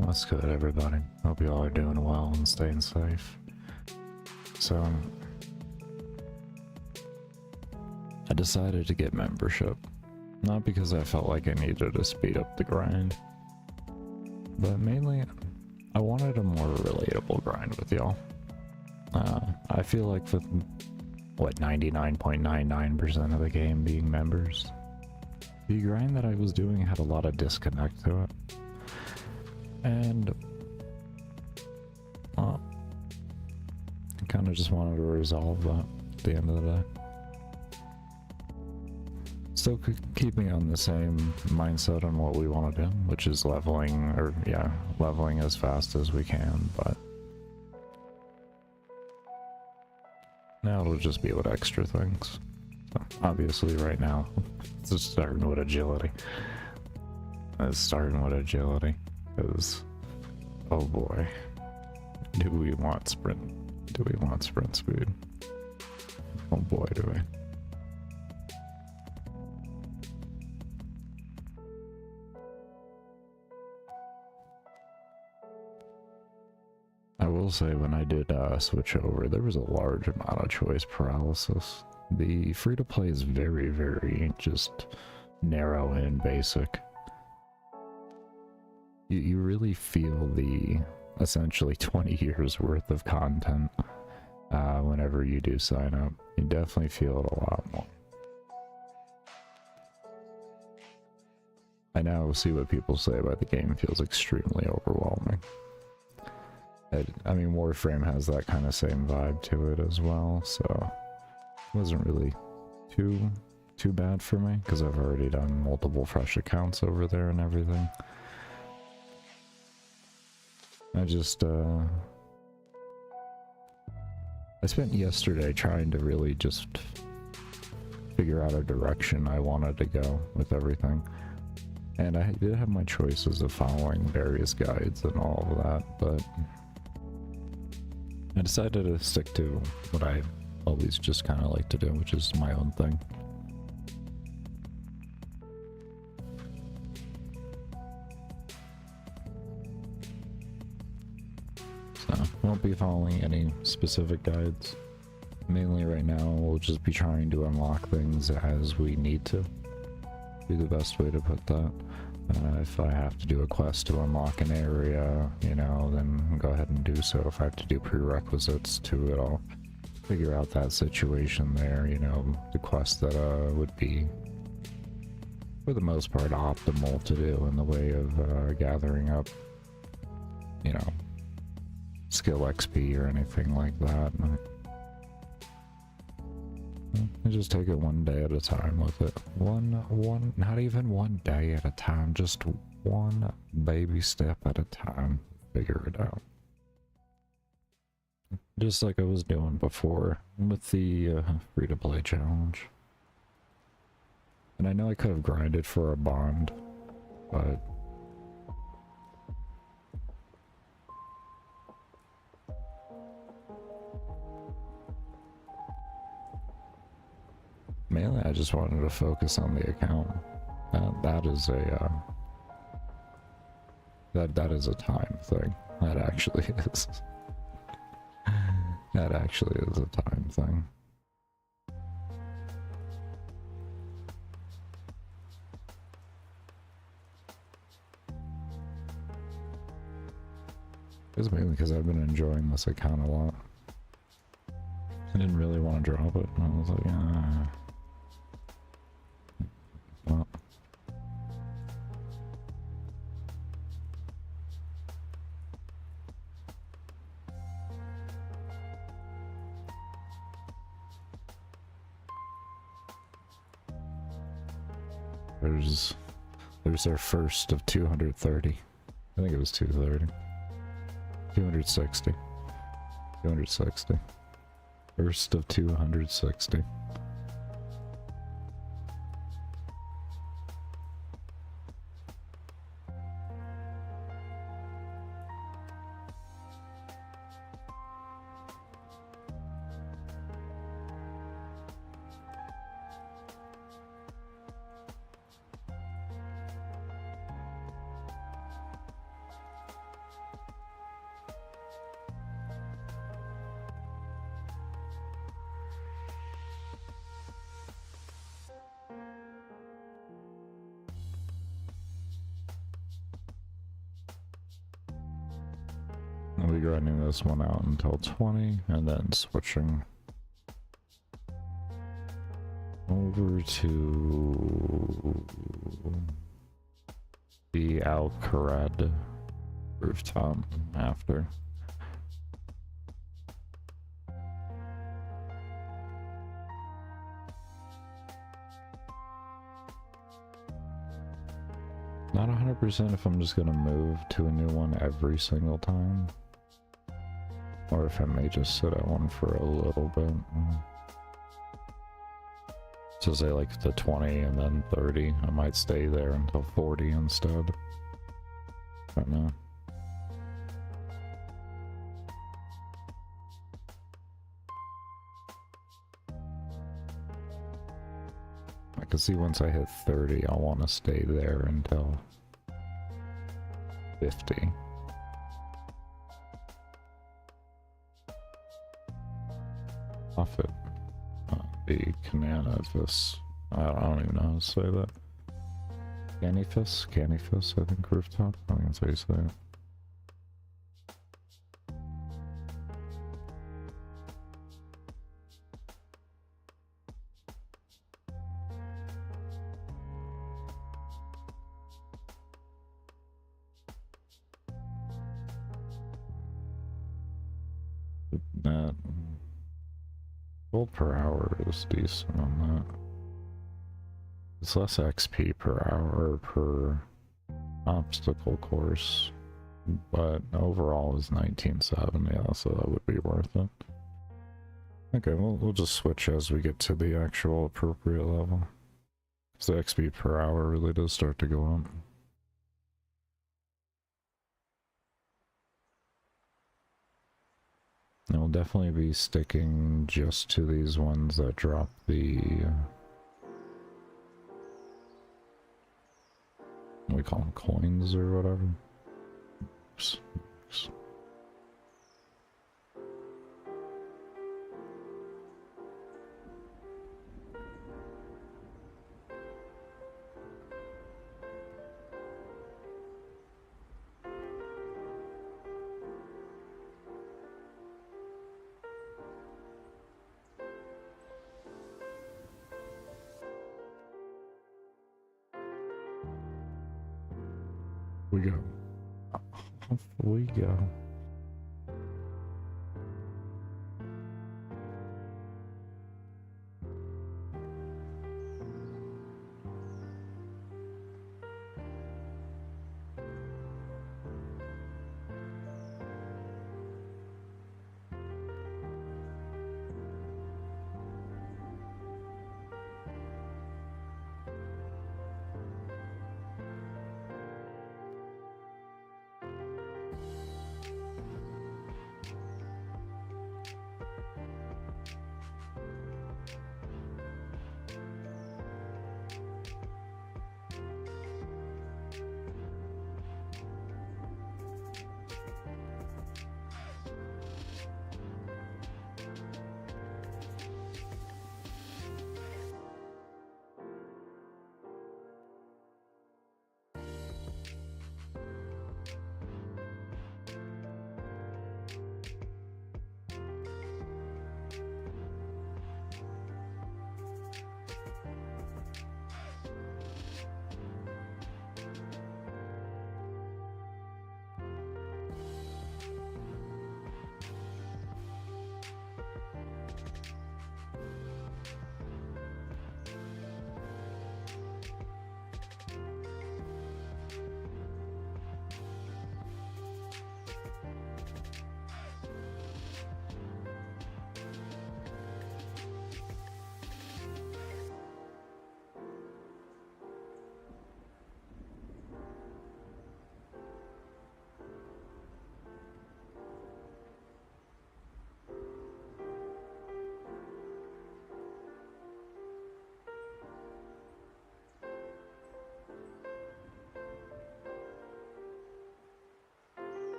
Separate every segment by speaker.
Speaker 1: What's good, everybody? Hope you all are doing well and staying safe. So, I decided to get membership. Not because I felt like I needed to speed up the grind, but mainly I wanted a more relatable grind with y'all. I feel like with, what, 99.99% of the game being members, the grind that I was doing had a lot of disconnect to it. And, well, I kind of just wanted to resolve that at the end of the day. Still keeping on the same mindset on what we want to do, which is leveling, or yeah, leveling as fast as we can, but now it'll just be with extra things. So obviously right now, it's just starting with agility. It's starting with agility, because, oh boy, do we want sprint? Do we want sprint speed? Oh boy, do we. I will say, when I did switch over, there was a large amount of choice paralysis. The free-to-play is very, very just narrow and basic. You really feel the essentially 20 years worth of content whenever you do sign up. You definitely feel it a lot more. I now see what people say about the game feels extremely overwhelming. I mean, Warframe has that kind of same vibe to it as well, so it wasn't really too bad for me, because I've already done multiple fresh accounts over there and everything. I just, I spent yesterday trying to really just figure out a direction I wanted to go with everything. And I did have my choices of following various guides and all of that, but I decided to stick to what I always just kind of like to do, which is my own thing. So, won't be following any specific guides. Mainly right now, we'll just be trying to unlock things as we need to. Be the best way to put that. If I have to do a quest to unlock an area, you know, then go ahead and do so. If I have to do prerequisites to it, I'll figure out that situation there, you know, the quest that would be, for the most part, optimal to do in the way of gathering up, you know, skill XP or anything like that. I just take it one day at a time with it. Not even one day at a time, just one baby step at a time. Figure it out. Just like I was doing before with the free-to-play challenge. And I know I could have grinded for a bond, but mainly, I just wanted to focus on the account. That is a that is a time thing. That actually is. That actually is a time thing. It's mainly because I've been enjoying this account a lot. I didn't really want to drop it. I was like, well. There's our first of 230. I think it was 230. 260. 260. First of 260. We'll be grinding this one out until 20, and then switching over to the Alcaraz rooftop after. Not 100% if I'm just gonna move to a new one every single time, or if I may just sit at one for a little bit. So say like the 20 and then 30, I might stay there until 40 instead. I don't know. I can see once I hit 30, I'll want to stay there until 50. Off it. The Canifus. I don't even know how to say that. Canifus, I think, rooftop. I think that's how you say it. That gold per hour is decent on that. It's less XP per hour per obstacle course, but overall is 19.7, yeah, so that would be worth it. Okay, we'll just switch as we get to the actual appropriate level. Because the XP per hour really does start to go up. And we'll definitely be sticking just to these ones that drop the... what we call them, coins or whatever. Oops. We go. Off we go.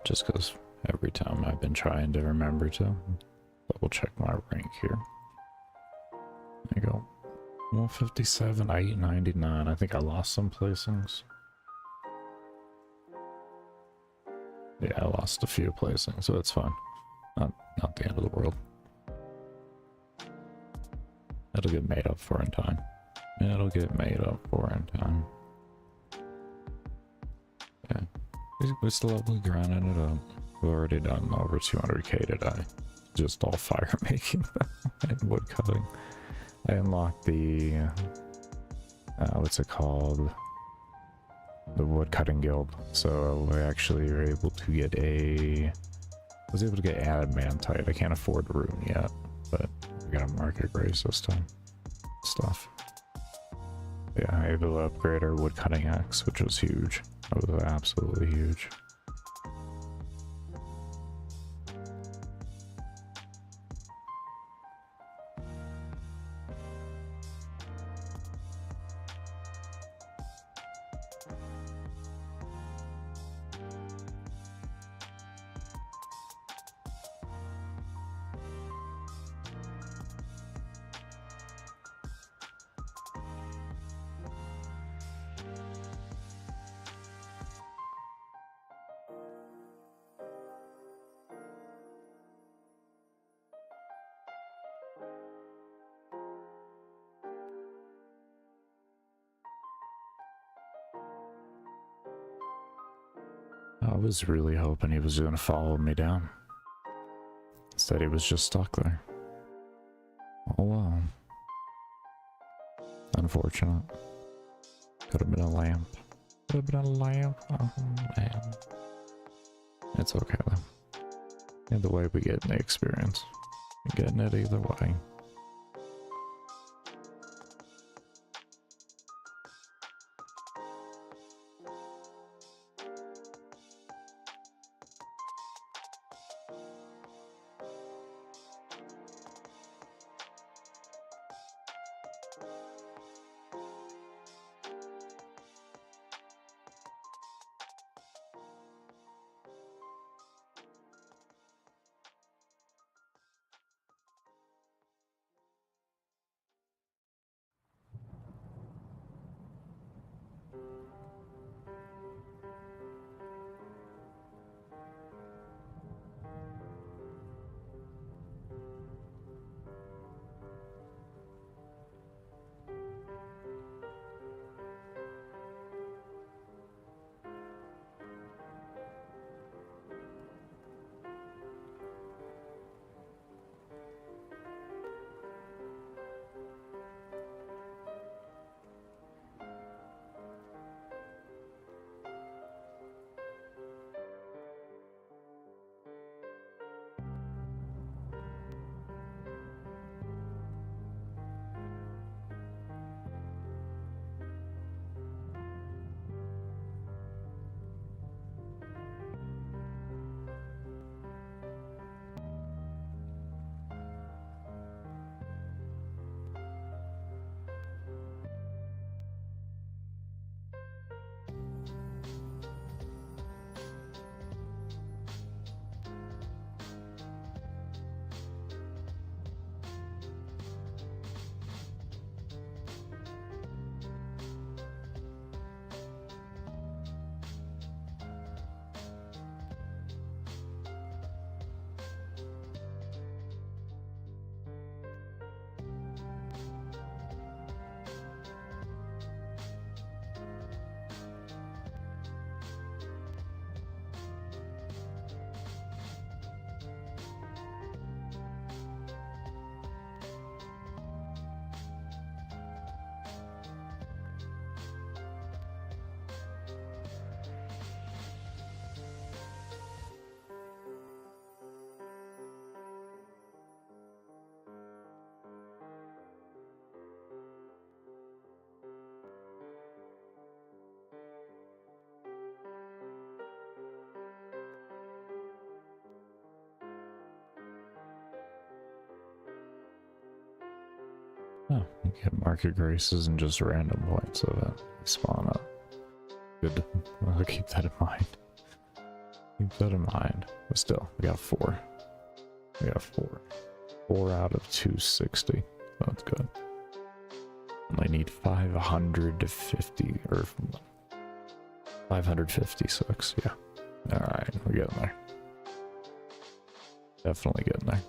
Speaker 1: Just because every time I've been trying to remember to double check my rank here. There you go. 157, 899. I think I lost some placings. Yeah, I lost a few placings, so it's fine. Not the end of the world. It'll get made up for in time. It'll get made up for in time. Yeah. We still have grinding it up. We've already done over 200k today. Just all fire making and wood cutting. I unlocked the what's it called? The wood cutting guild. So we actually were able to get was able to get adamantite. I can't afford rune yet, but we got a market grace this time. Stuff. Yeah, I able to upgrade our wood cutting axe, which was huge. That was absolutely huge. I was really hoping he was going to follow me down. Instead, he was just stuck there. Oh well. Unfortunate. Could have been a lamp. Could have been a lamp. Oh man. It's okay though. Either way, we get the experience. We're getting it either way. Oh, you get market graces and just random points of it. They spawn up. Good. I'll keep that in mind. Keep that in mind. But still, we got 4. We got 4. 4 out of 260. That's good. Only need 550 or 556. Yeah. All right, we're getting there. Definitely getting there.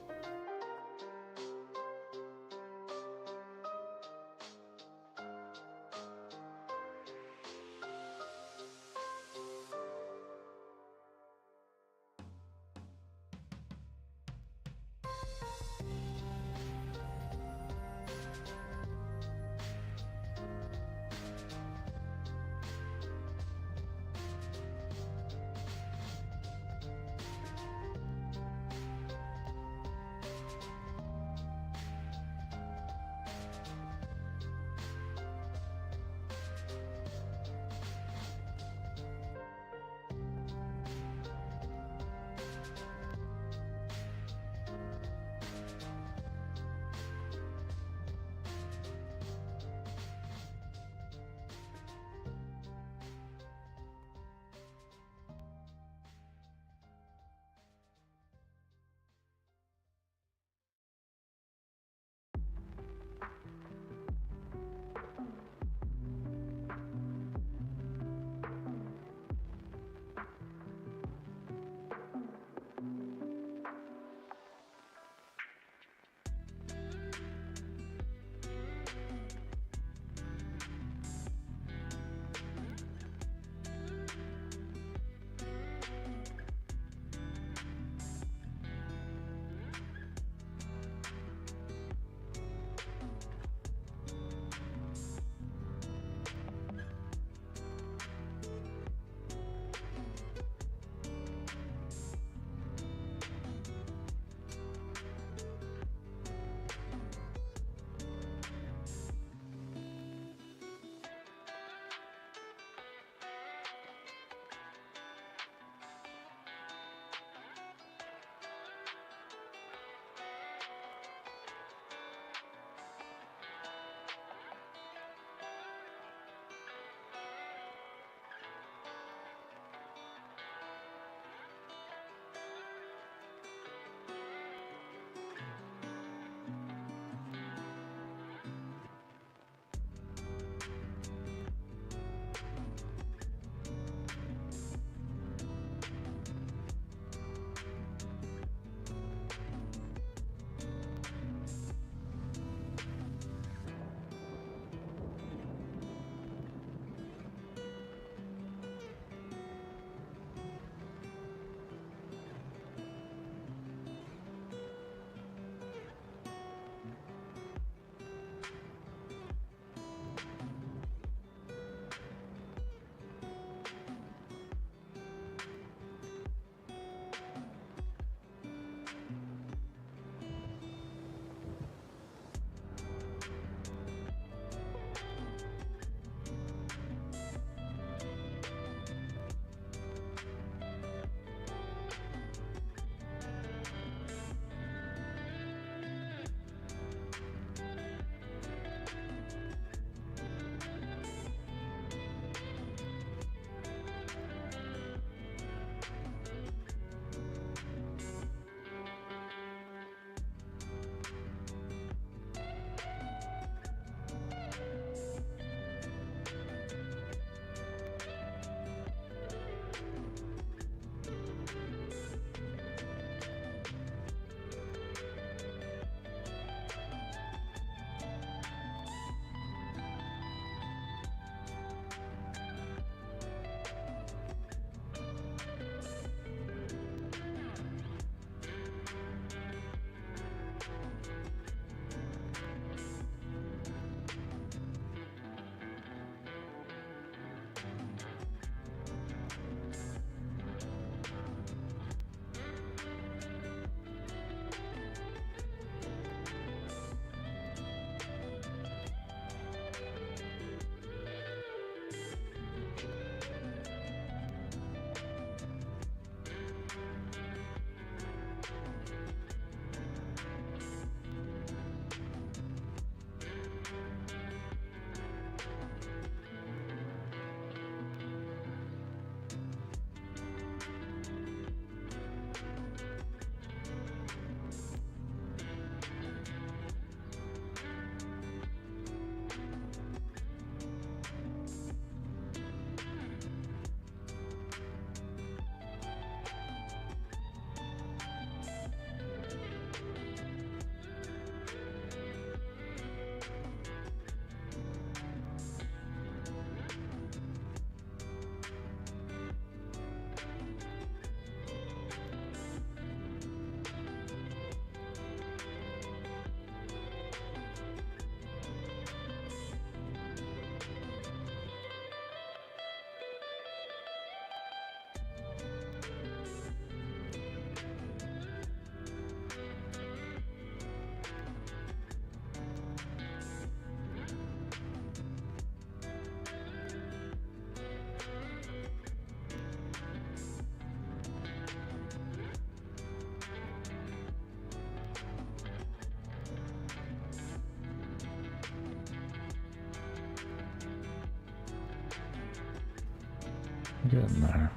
Speaker 1: We're getting there.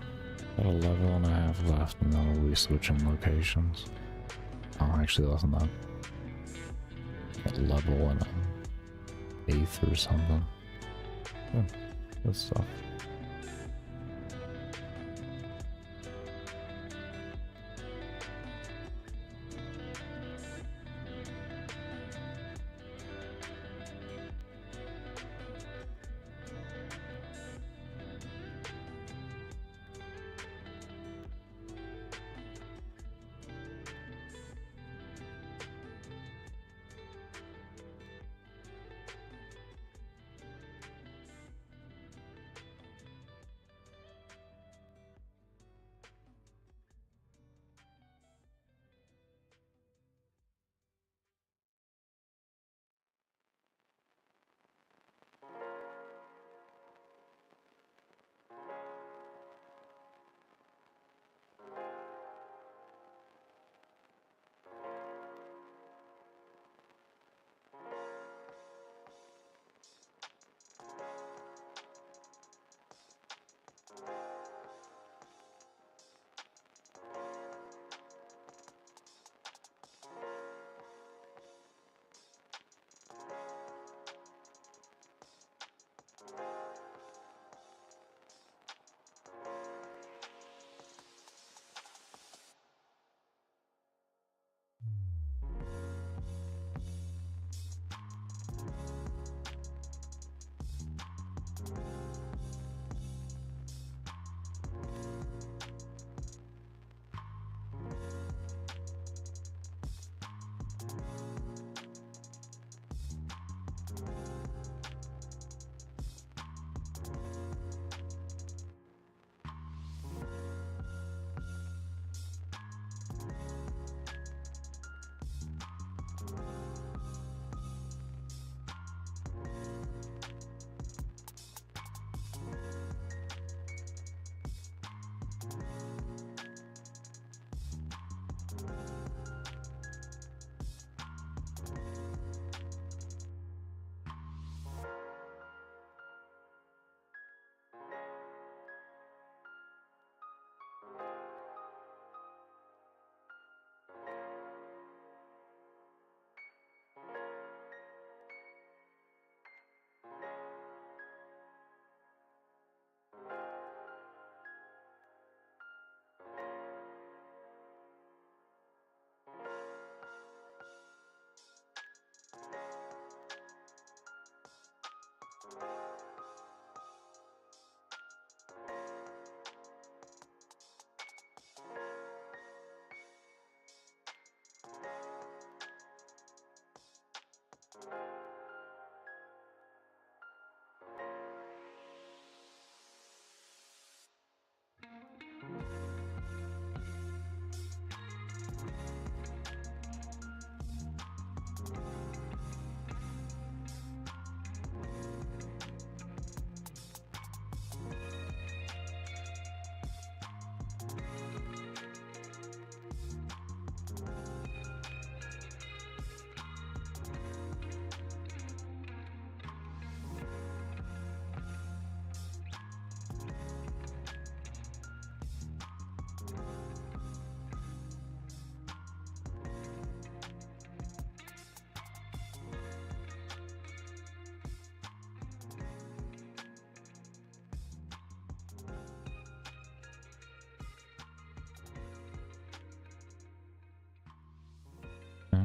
Speaker 1: Got a level and a half left, and then we'll be switching locations. Oh, actually, less than that. A level and an eighth or something. Good, good stuff.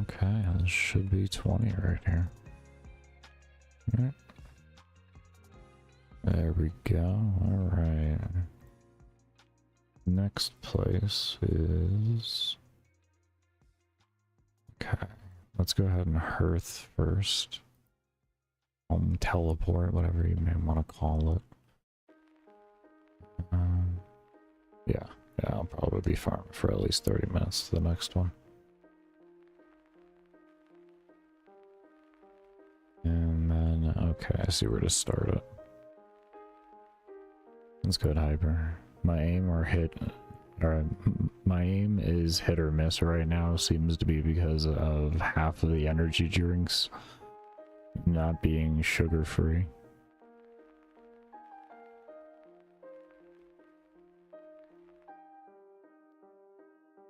Speaker 1: Okay, this should be 20 right here. Alright. There we go. Alright. Next place is... Okay. Let's go ahead and hearth first. Teleport, whatever you may want to call it. Yeah, I'll probably be farming for at least 30 minutes to the next one. And then, okay, I see where to start it. Let's go to hyper. My aim is hit or miss right now. Seems to be because of half of the energy drinks not being sugar free.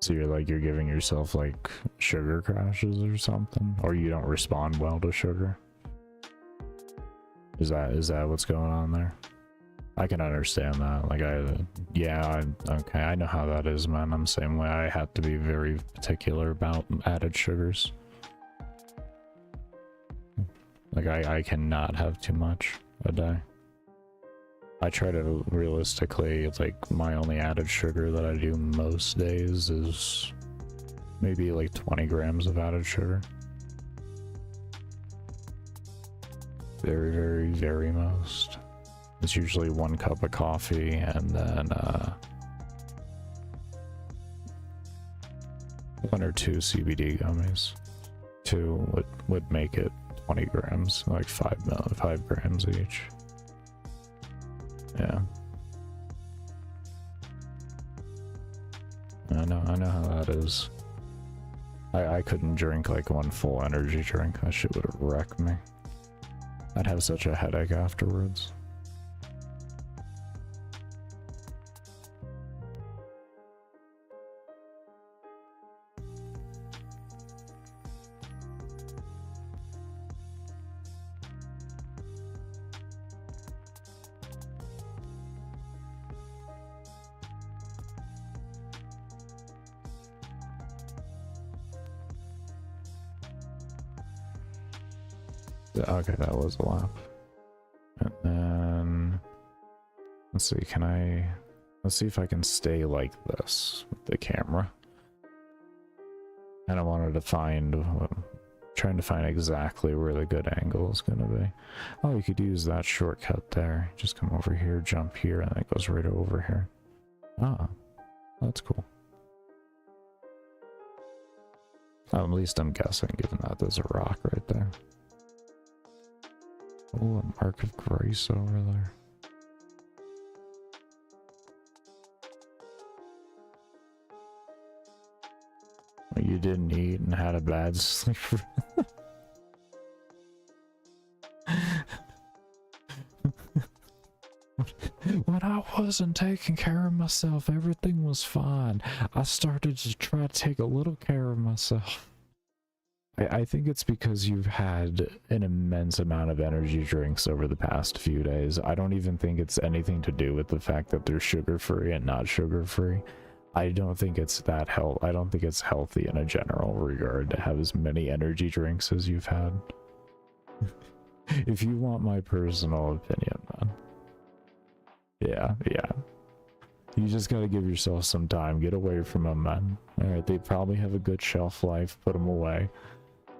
Speaker 1: So you're giving yourself like sugar crashes or something, or you don't respond well to sugar. Is that what's going on there? I can understand that. Like okay, I know how that is, man. I'm the same way. I have to be very particular about added sugars. Like I cannot have too much a day. I try to realistically, like, my only added sugar that I do most days is maybe like 20 grams of added sugar. Very, very, very most. It's usually 1 cup of coffee and then 1 or 2 CBD gummies. 2 would make it 20 grams, like 5 grams each. Yeah. I know how that is. I couldn't drink like 1 full energy drink. That shit would have wrecked me. I'd have such a headache afterwards. Okay, that was a lap. And then let's see, let's see if I can stay like this with the camera. And I wanted to trying to find exactly where the good angle is gonna be. Oh, you could use that shortcut there. Just come over here, jump here, and it goes right over here. Ah, that's cool. At least I'm guessing, given that there's a rock right there. Oh, a mark of grace over there. You didn't eat and had a bad sleep. When I wasn't taking care of myself, everything was fine. I started to try to take a little care of myself. I think it's because you've had an immense amount of energy drinks over the past few days. I don't even think it's anything to do with the fact that they're sugar-free and not sugar-free. I don't think it's I don't think it's healthy in a general regard to have as many energy drinks as you've had. If you want my personal opinion, man. Yeah. You just gotta give yourself some time. Get away from them, man. Alright, they probably have a good shelf life. Put them away.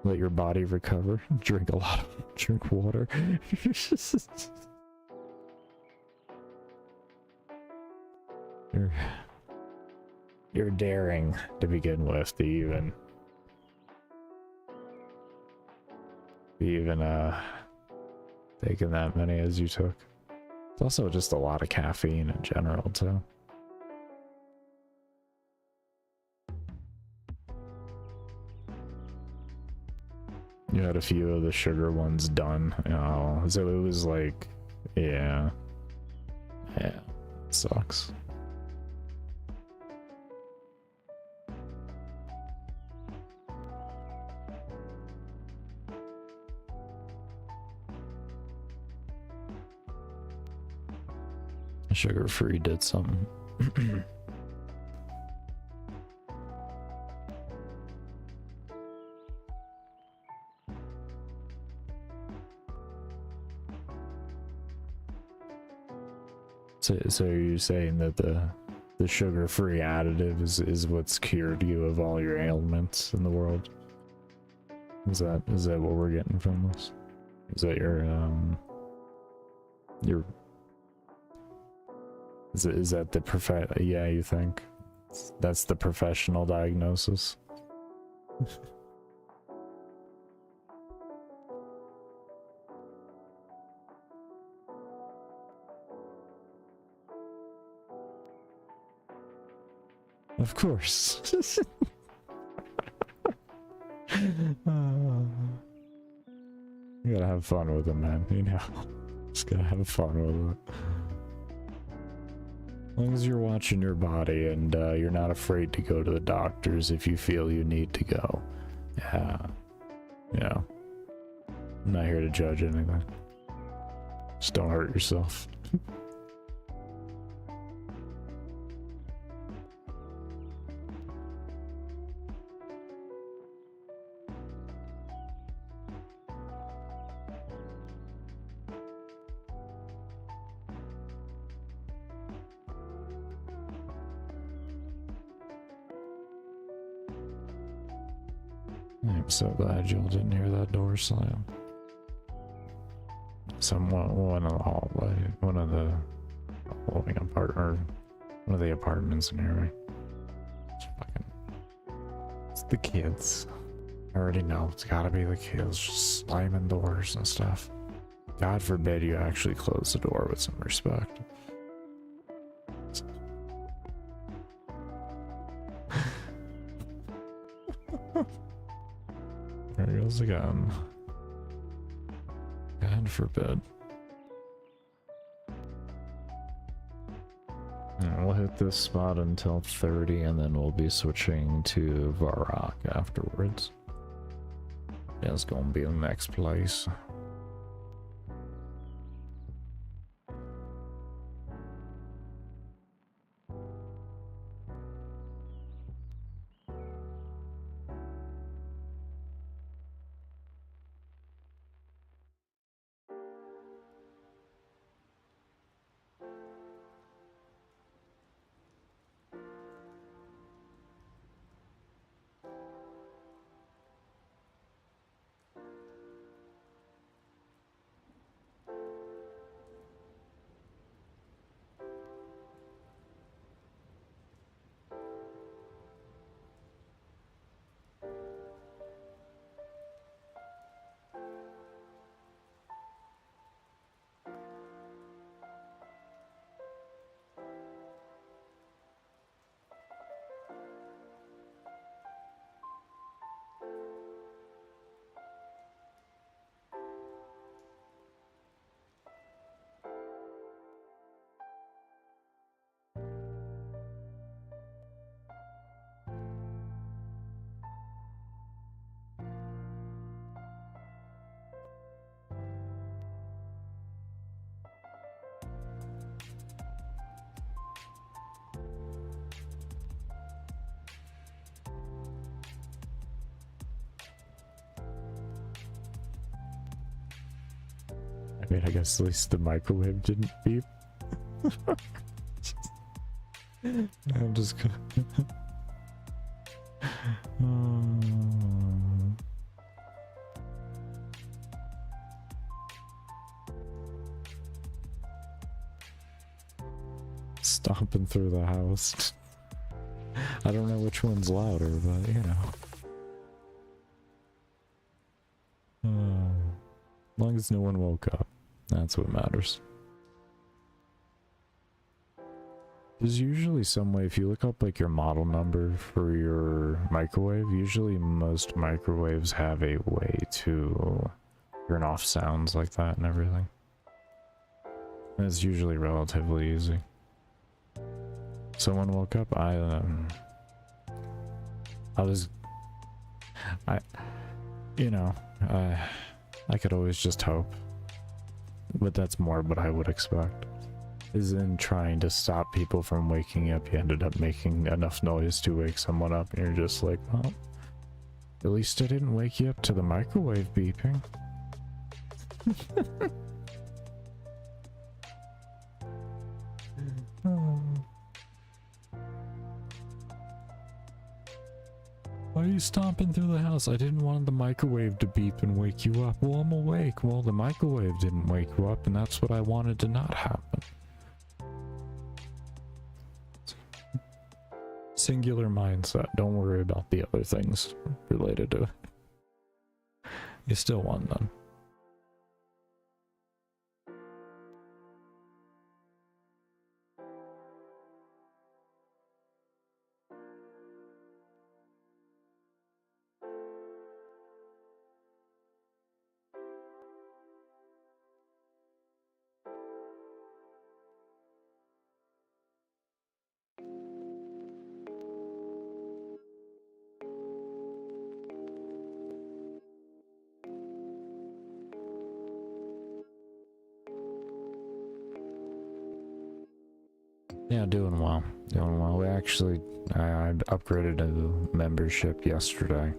Speaker 1: Let your body recover. Drink water. You're daring to begin with to even taking that many as you took. It's also just a lot of caffeine in general too. You had a few of the sugar ones done. Oh, so it was like, yeah, it sucks. Sugar-free did something. So you're saying that the sugar-free additive is what's cured you of all your ailments in the world? Is that what we're getting from this? Is that is that the yeah, you think that's the professional diagnosis? Of course. You gotta have fun with it, man, you know. Just gotta have fun with it. long as you're watching your body and you're not afraid to go to the doctors if you feel you need to go. Yeah. Yeah. I'm not here to judge anything. Just don't hurt yourself. I'm so glad Jill didn't hear that door slam. One of the hallway, one of the apartments in here. It's the kids. I already know it's gotta be the kids just slamming doors and stuff. God forbid you actually close the door with some respect. There he goes again. God forbid. And we'll hit this spot until 30 and then we'll be switching to Varrock afterwards. That's gonna be the next place. I mean, I guess at least the microwave didn't beep. I'm just gonna... Stomping through the house. I don't know which one's louder, but you know. As long as no one woke up, that's what matters. There's usually some way, if you look up like your model number for your microwave, usually most microwaves have a way to turn off sounds like that and everything. And it's usually relatively easy. Someone woke up, I could always just hope. But that's more what I would expect. Is in trying to stop people from waking up, you ended up making enough noise to wake someone up, and you're just like, well, at least I didn't wake you up to the microwave beeping. Why are you stomping through the house? I didn't want the microwave to beep and wake you up. Well, I'm awake. Well, the microwave didn't wake you up, and that's what I wanted to not happen. Singular mindset. Don't worry about the other things related to it. You still won them. Yeah, doing well. Doing well. We actually, I upgraded a membership yesterday.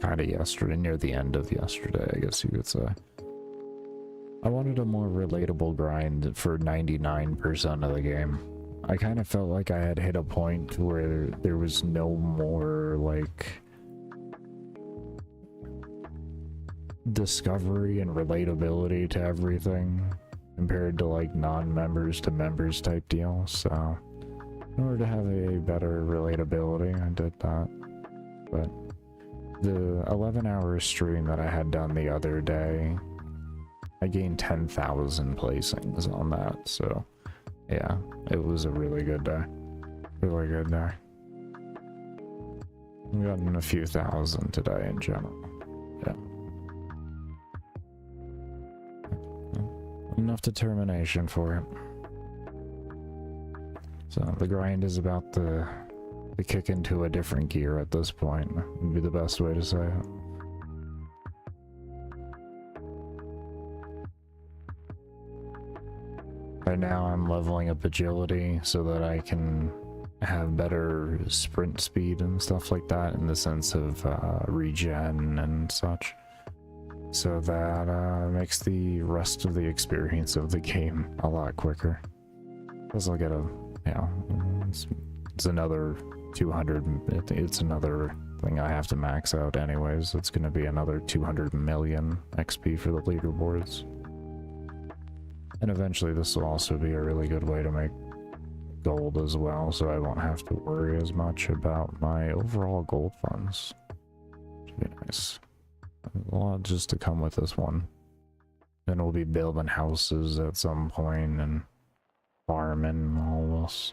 Speaker 1: Kinda yesterday, near the end of yesterday, I guess you could say. I wanted a more relatable grind for 99% of the game. I kind of felt like I had hit a point where there was no more, like, discovery and relatability to everything compared to, like, non-members to members type deal, so in order to have a better relatability, I did that. But the 11-hour stream that I had done the other day, I gained 10,000 placings on that, so yeah, it was a really good day. Really good day. I've gotten a few thousand today in general. Yeah. Enough determination for it. So the grind is about to kick into a different gear at this point, would be the best way to say it. Right now I'm leveling up agility so that I can have better sprint speed and stuff like that in the sense of regen and such. So that makes the rest of the experience of the game a lot quicker. Plus I'll get a, you know, it's another 200, it's another thing I have to max out anyways. It's going to be another 200 million XP for the leaderboards. And eventually this will also be a really good way to make gold as well, so I won't have to worry as much about my overall gold funds. Should be nice. A lot just to come with this one. Then we'll be building houses at some point and farming all this.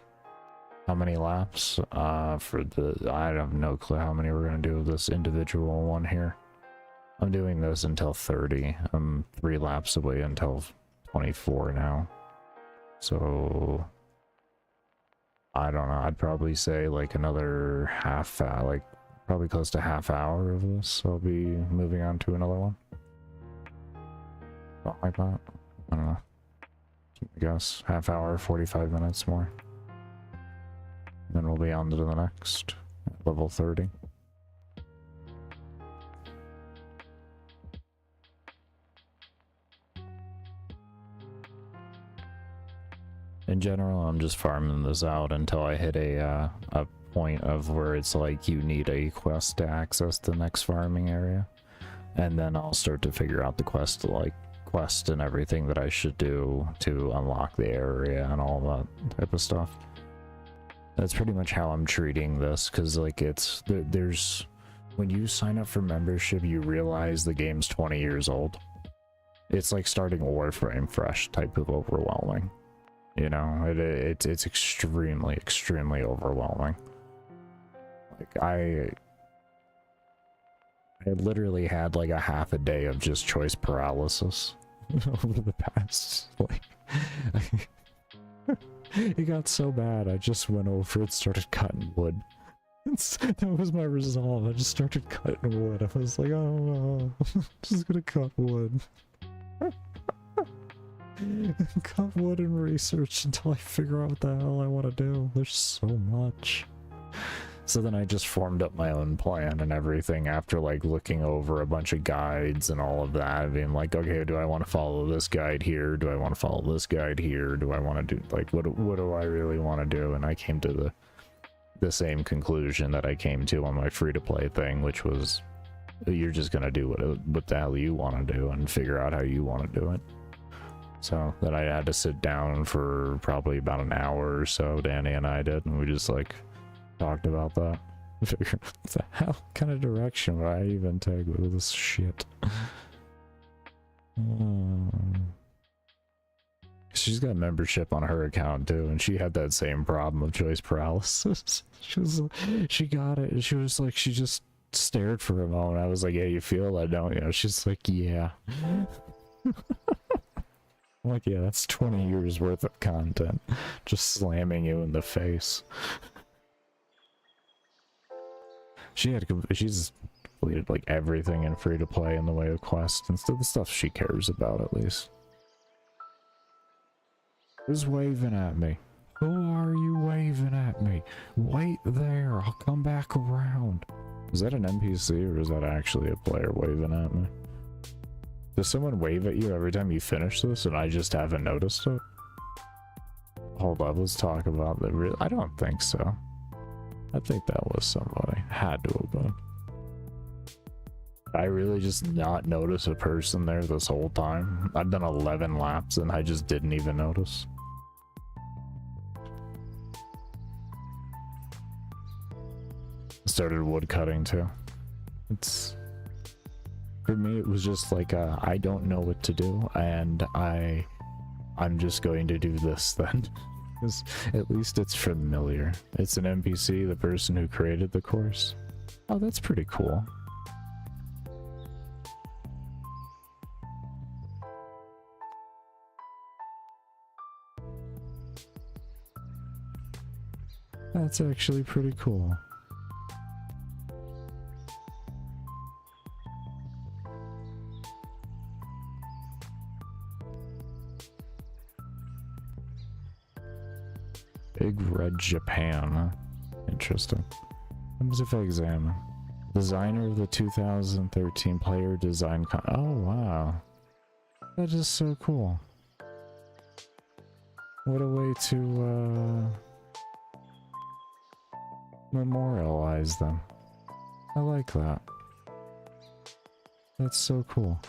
Speaker 1: How many laps? For the... I have no clue how many we're going to do with this individual one here. I'm doing this until 30. I'm 3 laps away until 24 now. So... I don't know, I'd probably say like another half, like probably close to half hour of this. I'll be moving on to another one. Something like that. I don't know. I guess half hour, 45 minutes more. Then we'll be on to the next, level 30. In general, I'm just farming this out until I hit a point of where it's like you need a quest to access the next farming area. And then I'll start to figure out the quest and everything that I should do to unlock the area and all that type of stuff. That's pretty much how I'm treating this, because like there's when you sign up for membership, you realize the game's 20 years old. It's like starting Warframe fresh type of overwhelming. You know, it's extremely overwhelming. Like I literally had like a half a day of just choice paralysis over the past, like, it got so bad I just went over and started cutting wood. That was my resolve. I just started cutting wood. I was like, oh, I'm just gonna cut wood. Cut wood and research until I figure out what the hell I want to do. There's so much. So then I just formed up my own plan and everything after like looking over a bunch of guides and all of that, being like, okay, do I want to follow this guide here? Do I want to follow this guide here? Do I want to do, like, what do I really want to do? And I came to the same conclusion that I came to on my free-to-play thing, which was you're just gonna do what the hell you want to do and figure out how you want to do it. So then I had to sit down for probably about an hour or so, Danny and I did, and we just like talked about that. Figure out what the hell kind of direction would I even take with this shit. She's got membership on her account too, and she had that same problem of choice paralysis. She got it, and she was like, she just stared for a moment. I was like, yeah, you feel that, don't you? She's like, yeah. I'm like, yeah, that's 20 years worth of content just slamming you in the face. She's completed like everything in free to play in the way of quests and stuff, the stuff she cares about at least. Who's waving at me? Who are you waving at me? Wait there, I'll come back around. Is that an NPC or is that actually a player waving at me? Does someone wave at you every time you finish this and I just haven't noticed it? Hold up, let's talk about that. I don't think so. I think that was somebody. Had to have been. I really just not notice a person there this whole time. I've done 11 laps and I just didn't even notice. Started wood cutting too. It's, for me it was just like I don't know what to do and I'm just going to do this then. Because at least it's familiar. It's an NPC, the person who created the course. Oh, that's pretty cool. That's actually pretty cool. Big Red Japan, huh? Interesting. What was if I examine? Designer of the 2013 player design oh wow. That is so cool. What a way to memorialize them. I like that. That's so cool.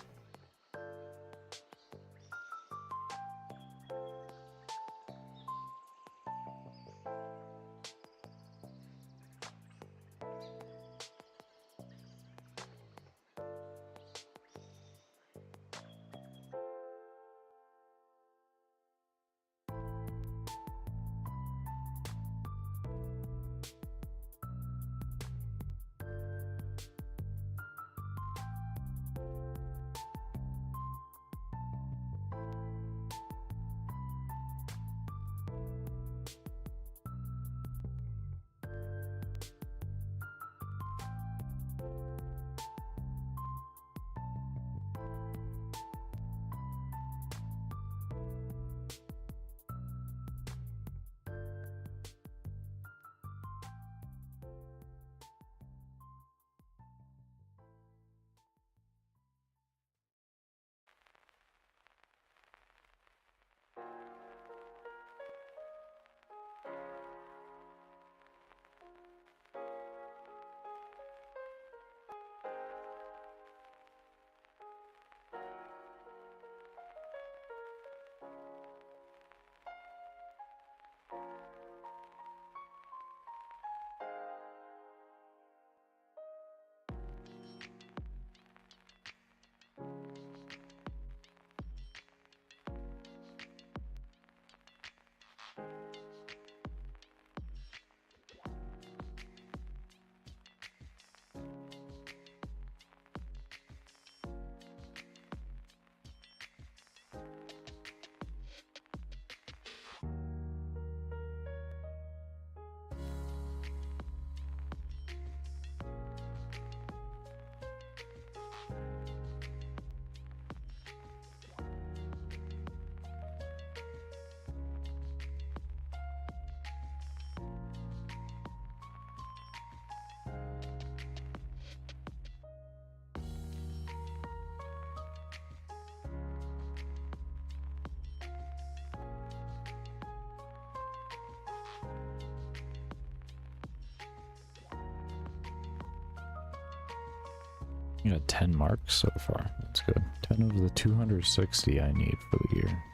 Speaker 1: You got 10 marks so far. That's good. 10 of the 260 I need for the year.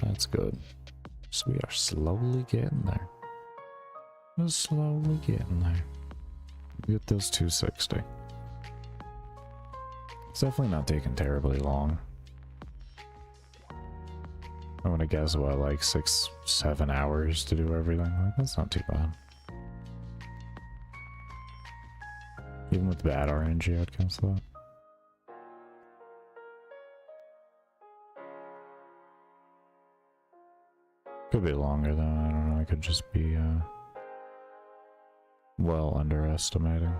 Speaker 1: That's good. So we are slowly getting there. We're slowly getting there. Get those 260. It's definitely not taking terribly long. I'm gonna guess what, like 6-7 hours to do everything. Like, that's not too bad. Even with bad RNG, I'd cancel that. Could be longer though, I don't know, I could just be well underestimating.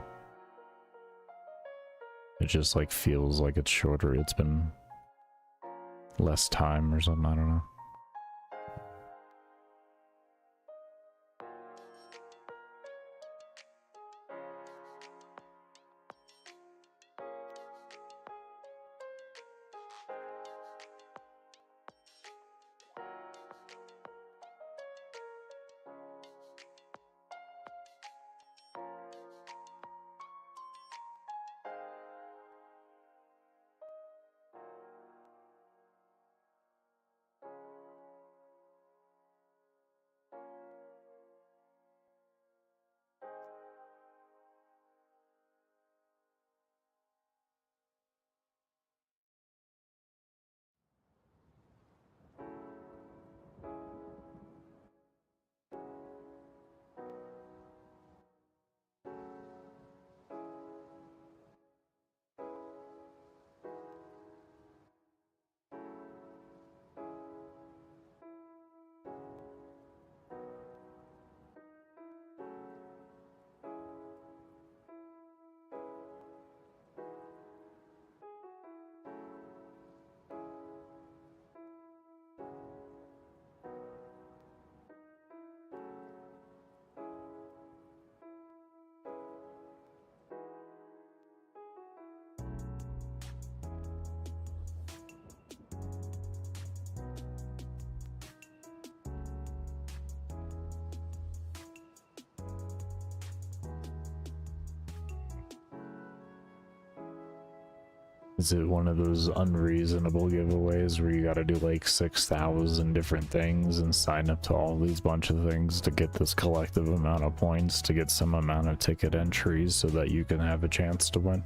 Speaker 1: It just like feels like it's shorter, it's been less time or something, I don't know. Is it one of those unreasonable giveaways where you gotta do like 6,000 different things and sign up to all these bunch of things to get this collective amount of points to get some amount of ticket entries so that you can have a chance to win?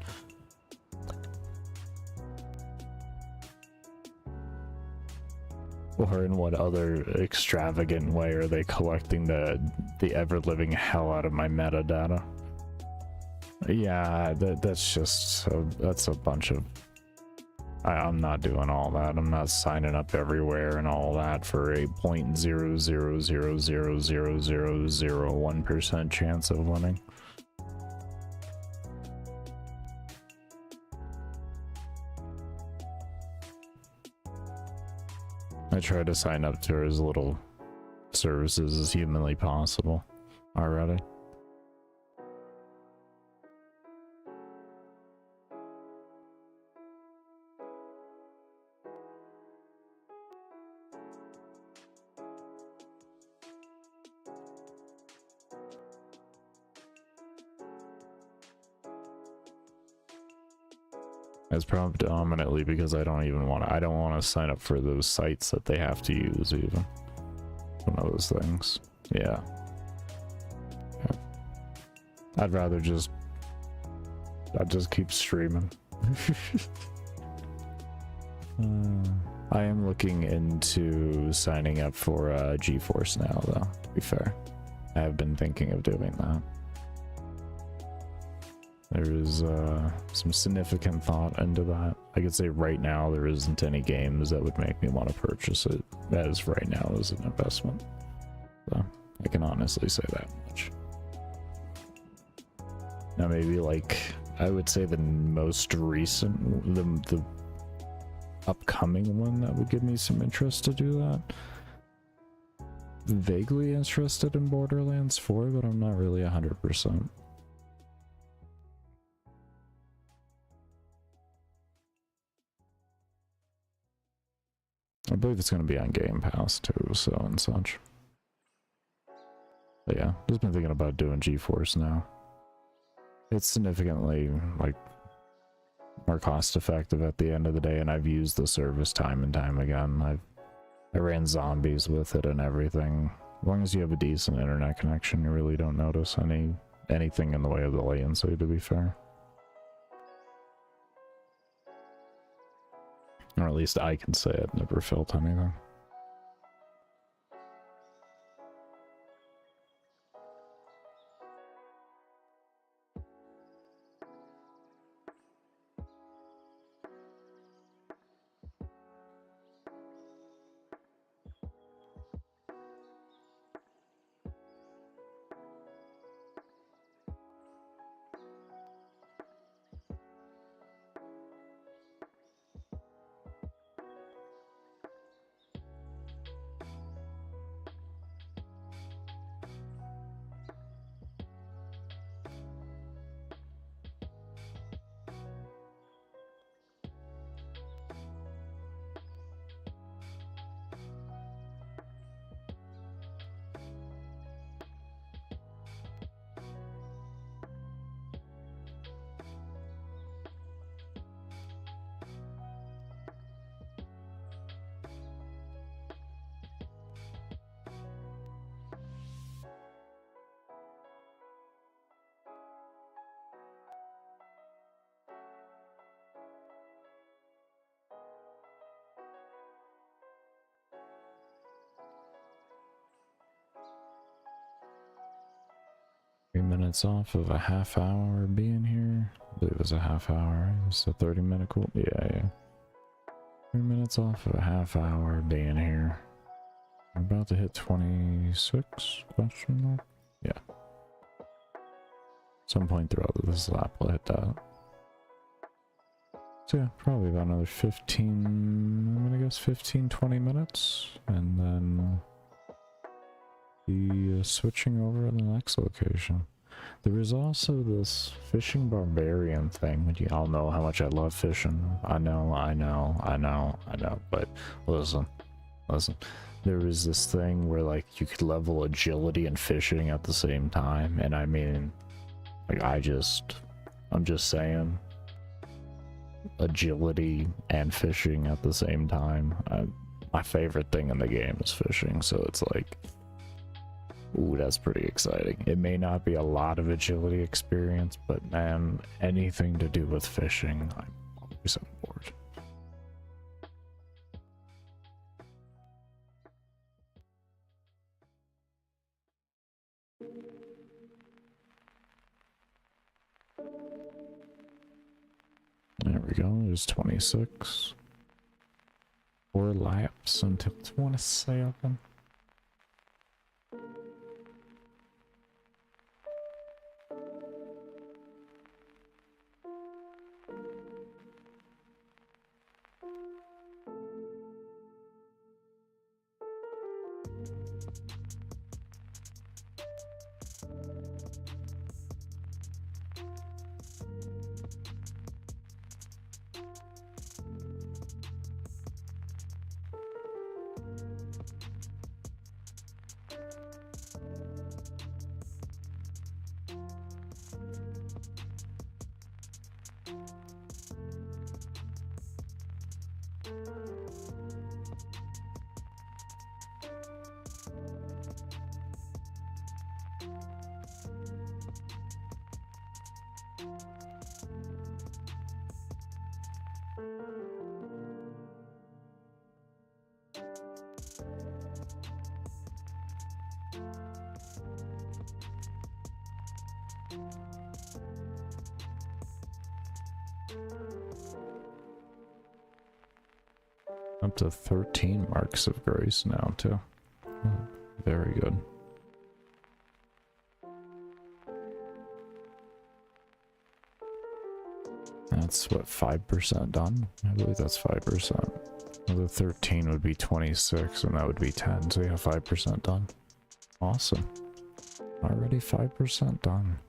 Speaker 1: Or in what other extravagant way are they collecting the ever-living hell out of my metadata? Yeah, that's just that's a bunch of. I'm not doing all that. I'm not signing up everywhere and all that for a 0.0000001% chance of winning. I try to sign up to as little services as humanly possible already. It's predominantly because I don't want to sign up for those sites that they have to use even. One of those things. Yeah. I'd rather just keep streaming. I am looking into signing up for GeForce now though, to be fair. I have been thinking of doing that. There is some significant thought into that. I could say right now there isn't any games that would make me want to purchase it as right now as an investment. So I can honestly say that much. Now maybe like, I would say the most recent, the upcoming one that would give me some interest to do that. Vaguely interested in Borderlands 4, but I'm not really 100%. I believe it's going to be on Game Pass too, so and such. But yeah, just been thinking about doing GeForce now. It's significantly like more cost effective at the end of the day, and I've used the service time and time again. I ran zombies with it and everything. As long as you have a decent internet connection, you really don't notice anything in the way of the latency, to be fair. Or at least I can say it, never felt anything. Minutes off of a half hour being here. I believe it was a half hour. It's a 30-minute cool. Yeah. 3 minutes off of a half hour being here. We're about to hit 26? Question mark? Yeah. Some point throughout this lap we'll hit that. So yeah, probably about another 15, I'm gonna guess 15-20 minutes. And then be switching over to the next location. There is also this fishing barbarian thing, and you all know how much I love fishing. I know, but listen. There is this thing where like you could level agility and fishing at the same time, and I mean, like I'm just saying, agility and fishing at the same time. My favorite thing in the game is fishing, so it's like, ooh, that's pretty exciting. It may not be a lot of agility experience, but man, anything to do with fishing, I'm always on board. There we go, there's 26. 4 laps until 27. Up to 13 marks of grace now too. Very good. That's what, 5% done? I believe that's 5%. The 13 would be 26 and that would be 10, so you have 5% done. Awesome. Already 5% done.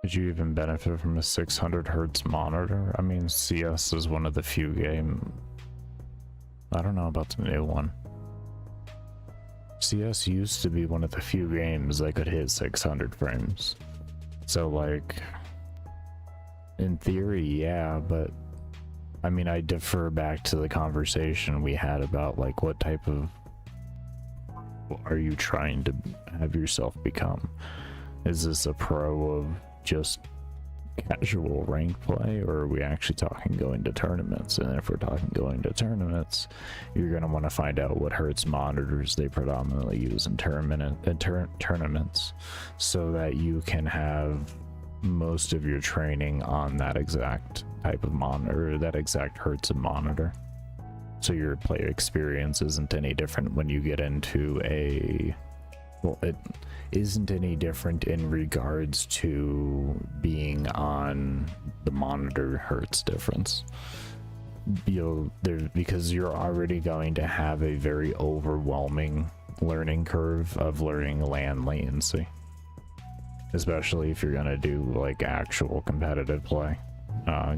Speaker 1: Did you even benefit from a 600 hertz monitor? I mean, CS is one of the few I don't know about the new one. CS used to be one of the few games that could hit 600 frames. So like, in theory, yeah, but I mean, I defer back to the conversation we had about like what type of are you trying to have yourself become? Is this a pro of just casual rank play, or are we actually talking going to tournaments? And if we're talking going to tournaments, you're going to want to find out what hertz monitors they predominantly use in tournaments, so that you can have most of your training on that exact type of monitor, that exact hertz of monitor, so your player experience isn't any different when you get into a, well, it isn't any different in regards to being on the monitor hertz difference. Because you're already going to have a very overwhelming learning curve of learning LAN latency, especially if you're going to do like actual competitive play,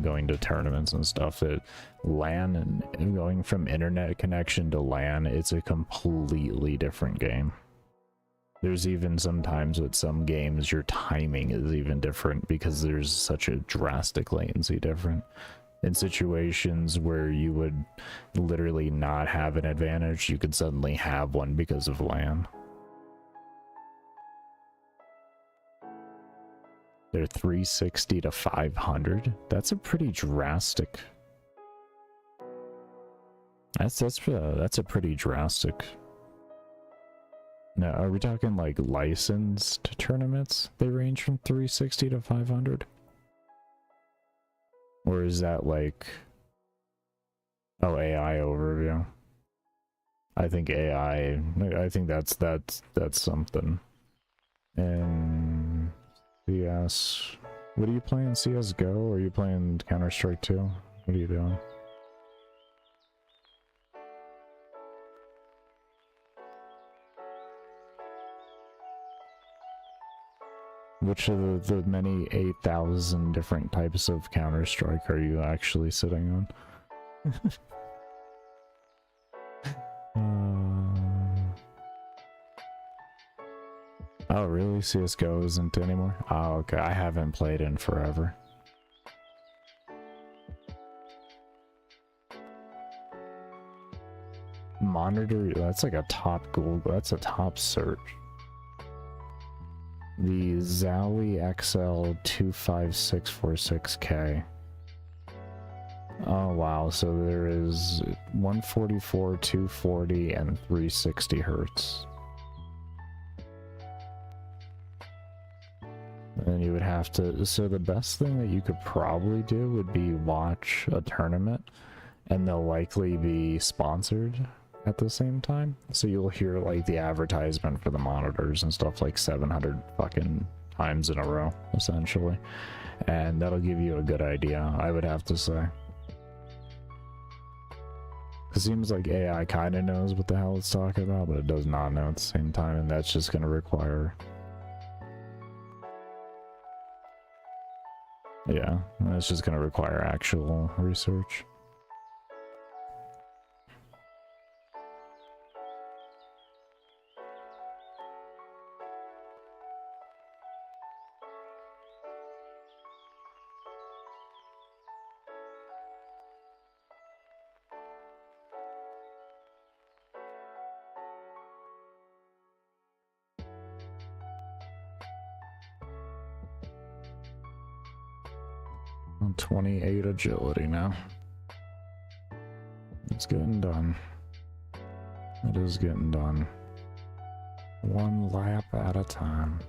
Speaker 1: going to tournaments and stuff. That LAN and going from internet connection to LAN, it's a completely different game. There's even sometimes with some games your timing is even different because there's such a drastic latency difference. In situations where you would literally not have an advantage, you could suddenly have one because of LAN. They're 360 to 500. That's a pretty drastic. That's a pretty drastic. Now, are we talking like licensed tournaments? They range from 360 to 500? Or is that like... Oh, AI overview. I think AI... I think that's something. And... CS... What are you playing? CSGO? Or are you playing Counter-Strike 2? What are you doing? Which of the many 8,000 different types of Counter-Strike are you actually sitting on? Oh, really? CSGO isn't anymore? Oh, okay. I haven't played in forever. Monitor, that's like a top Google, that's a top search. The Zowie XL 25646K. Oh wow, so there is 144, 240, and 360 hertz. And you would have to, so the best thing that you could probably do would be watch a tournament, and they'll likely be sponsored at the same time, so you'll hear like the advertisement for the monitors and stuff like 700 fucking times in a row, essentially, and that'll give you a good idea, I would have to say. It seems like AI kind of knows what the hell it's talking about, but it does not know at the same time, and that's just going to require... Yeah, that's just going to require actual research. I'm 28 agility now. It's getting done. It is getting done. One lap at a time.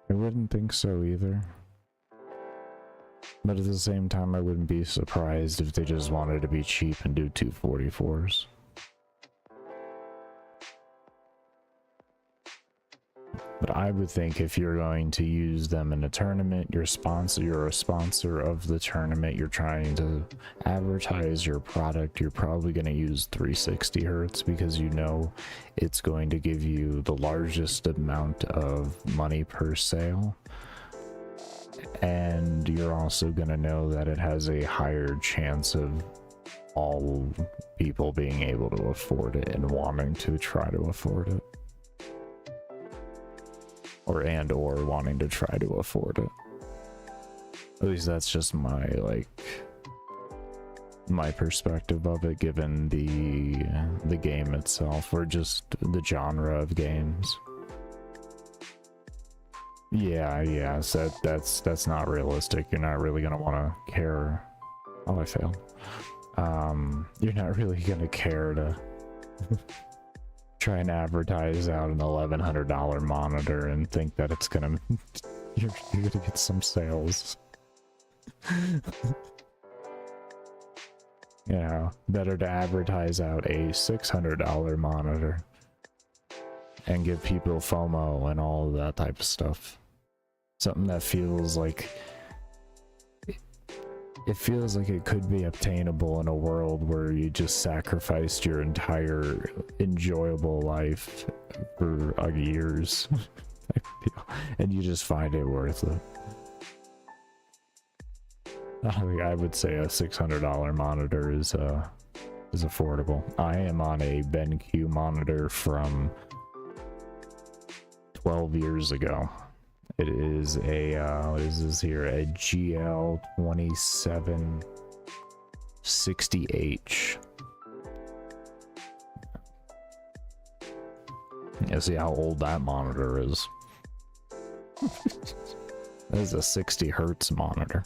Speaker 1: I wouldn't think so either. But at the same time, I wouldn't be surprised if they just wanted to be cheap and do 244s. But I would think if you're going to use them in a tournament, you're a sponsor of the tournament, you're trying to advertise your product, you're probably going to use 360 hertz because you know it's going to give you the largest amount of money per sale. And you're also going to know that it has a higher chance of all people being able to afford it and wanting to try to afford it. Or wanting to try to afford it. At least that's just my, like, my perspective of it, given the game itself, or just the genre of games. Yeah, so that's not realistic. You're not really gonna want to care. Oh, I failed. You're not really gonna care to try and advertise out an $1,100 monitor and think that it's gonna you're gonna get some sales. You know, better to advertise out a $600 monitor and give people FOMO and all of that type of stuff. Something that feels like it feels like it could be obtainable in a world where you just sacrificed your entire enjoyable life for years. I feel, and you just find it worth it. I would say a $600 monitor is affordable. I am on a BenQ monitor from 12 years ago. It is a what is this here? A GL2760H. You see how old that monitor is. That is a 60 hertz monitor.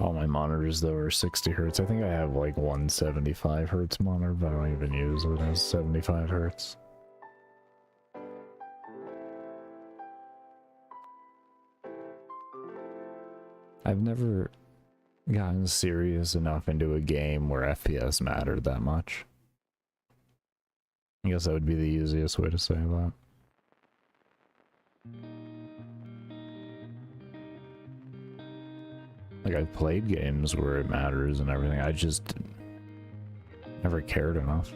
Speaker 1: All my monitors though are 60 hertz. I think I have like one 75 hertz monitor, but I don't even use it as 75 hertz. I've never gotten serious enough into a game where FPS mattered that much. I guess that would be the easiest way to say that. Like, I've played games where it matters and everything, I just never cared enough.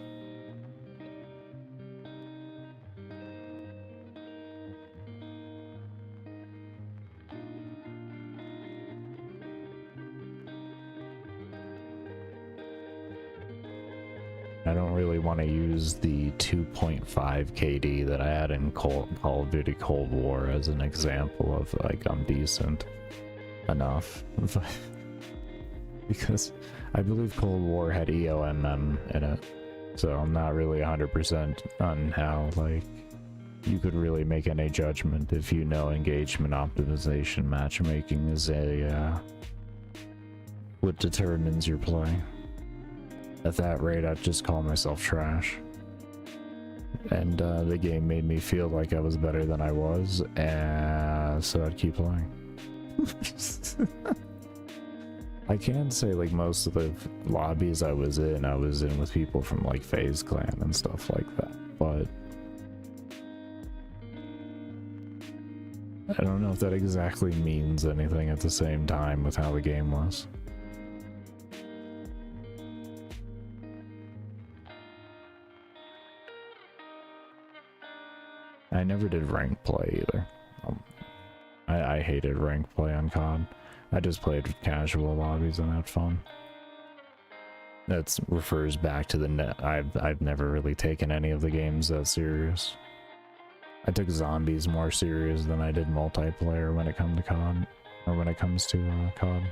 Speaker 1: I don't really want to use the 2.5 KD that I had in Call of Duty Cold War as an example of, like, I'm decent enough. Because I believe Cold War had EOMM in it, so I'm not really 100% on how, like, you could really make any judgment if you know engagement optimization matchmaking is what determines your play. At that rate, I'd just call myself trash. And the game made me feel like I was better than I was, and so I'd keep playing. I can say, like, most of the lobbies I was in with people from, like, FaZe Clan and stuff like that, but I don't know if that exactly means anything at the same time with how the game was. I never did ranked play either. I hated ranked play on COD. I just played casual lobbies and had fun. That refers back to the net. I've never really taken any of the games that serious. I took zombies more serious than I did multiplayer when it comes to COD, or when it comes to COD.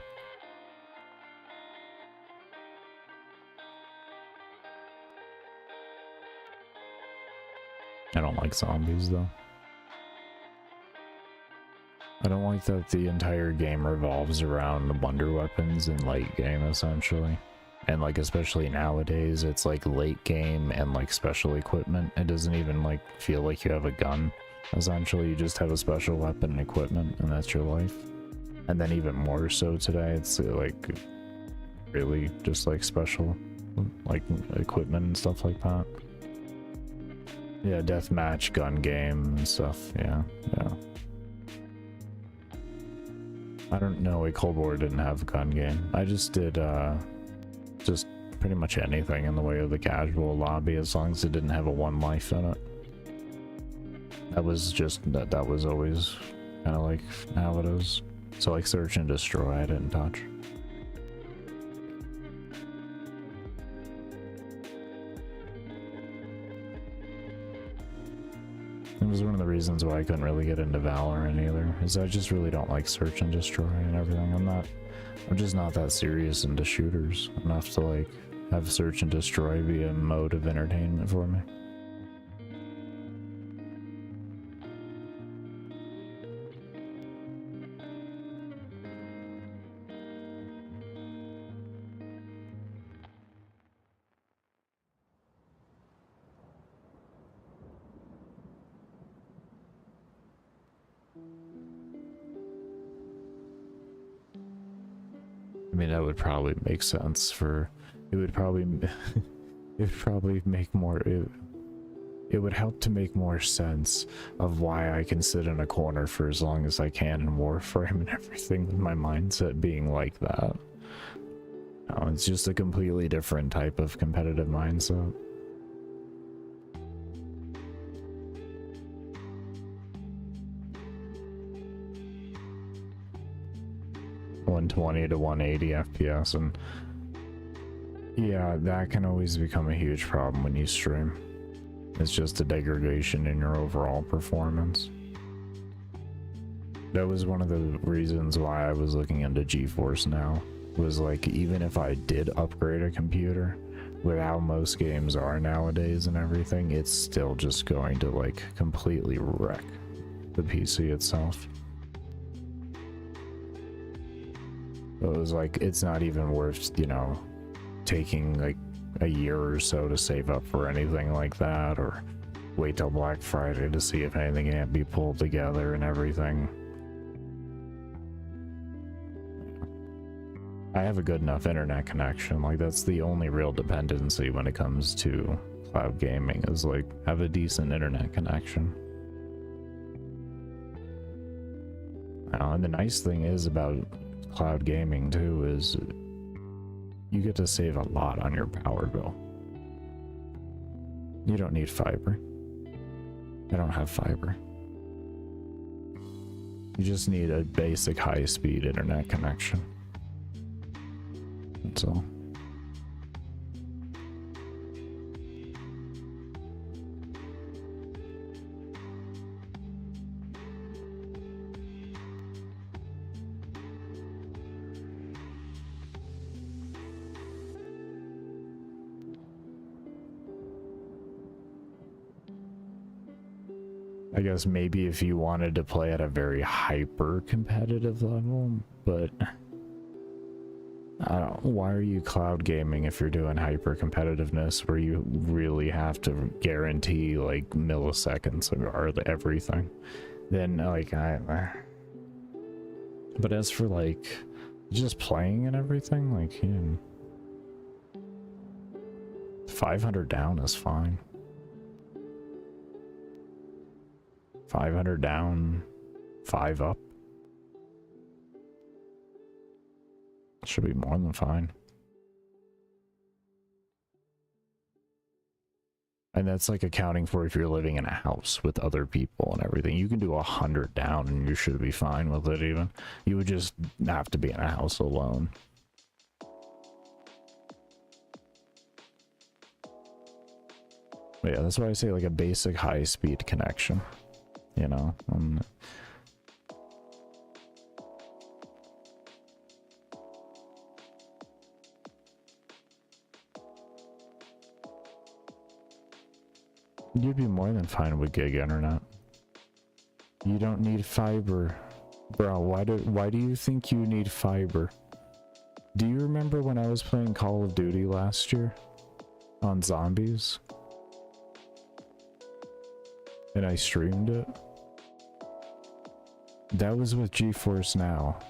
Speaker 1: I don't like zombies though. I don't like that the entire game revolves around wonder weapons in late game, essentially. And, like, especially nowadays, it's like late game and, like, special equipment. It doesn't even, like, feel like you have a gun. Essentially, you just have a special weapon and equipment, and that's your life. And then even more so today, it's, like, really just, like, special, like, equipment and stuff like that. Yeah, deathmatch, gun game, and stuff, yeah. I don't know, a Cold War didn't have a gun game. I just did, just pretty much anything in the way of the casual lobby, as long as it didn't have a one life in it. That was just, that was always kind of like how it is. So, like, search and destroy, I didn't touch. It was one of the reasons why I couldn't really get into Valorant either, is I just really don't like search and destroy and everything. I'm just not that serious into shooters enough to, like, have search and destroy be a mode of entertainment for me. I mean, that would probably make sense for, it would probably, it would probably make more, it would help to make more sense of why I can sit in a corner for as long as I can in Warframe and everything, with my mindset being like that. No, it's just a completely different type of competitive mindset. $120 to 180 FPS, and yeah, that can always become a huge problem when you stream. It's just a degradation in your overall performance. That was one of the reasons why I was looking into GeForce Now, was like, even if I did upgrade a computer, with how most games are nowadays and everything, it's still just going to like completely wreck the PC itself. It was like, it's not even worth, you know, taking like a year or so to save up for anything like that, or wait till Black Friday to see if anything can't be pulled together and everything. I have a good enough internet connection. Like, that's the only real dependency when it comes to cloud gaming, is like, have a decent internet connection. And the nice thing is about cloud gaming too is you get to save a lot on your power bill. You don't need fiber. I don't have fiber. You just need a basic high-speed internet connection. That's all. I guess maybe if you wanted to play at a very hyper competitive level, but I don't, why are you cloud gaming if you're doing hyper competitiveness where you really have to guarantee like milliseconds or everything? Then like but as for like just playing and everything, like, you know, 500 down is fine. 500 down, 5 up. Should be more than fine. And that's like accounting for if you're living in a house with other people and everything. You can do 100 down and you should be fine with it even. You would just have to be in a house alone. But yeah, that's why I say like a basic high-speed connection. You know, you'd be more than fine with gig internet. You don't need fiber. Bro, why do you think you need fiber? Do you remember when I was playing Call of Duty last year on zombies? And I streamed it? That was with GeForce Now.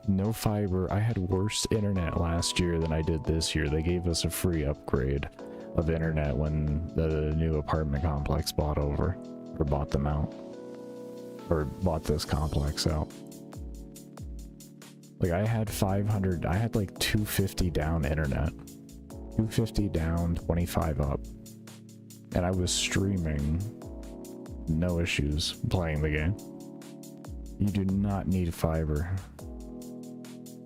Speaker 1: No fiber. I had worse internet last year than I did this year. They gave us a free upgrade of internet when the new apartment complex bought them out. Or bought this complex out. Like, I had 500, I had like 250 down internet. 250 down, 25 up. And I was streaming, no issues, playing the game. You do not need fiber.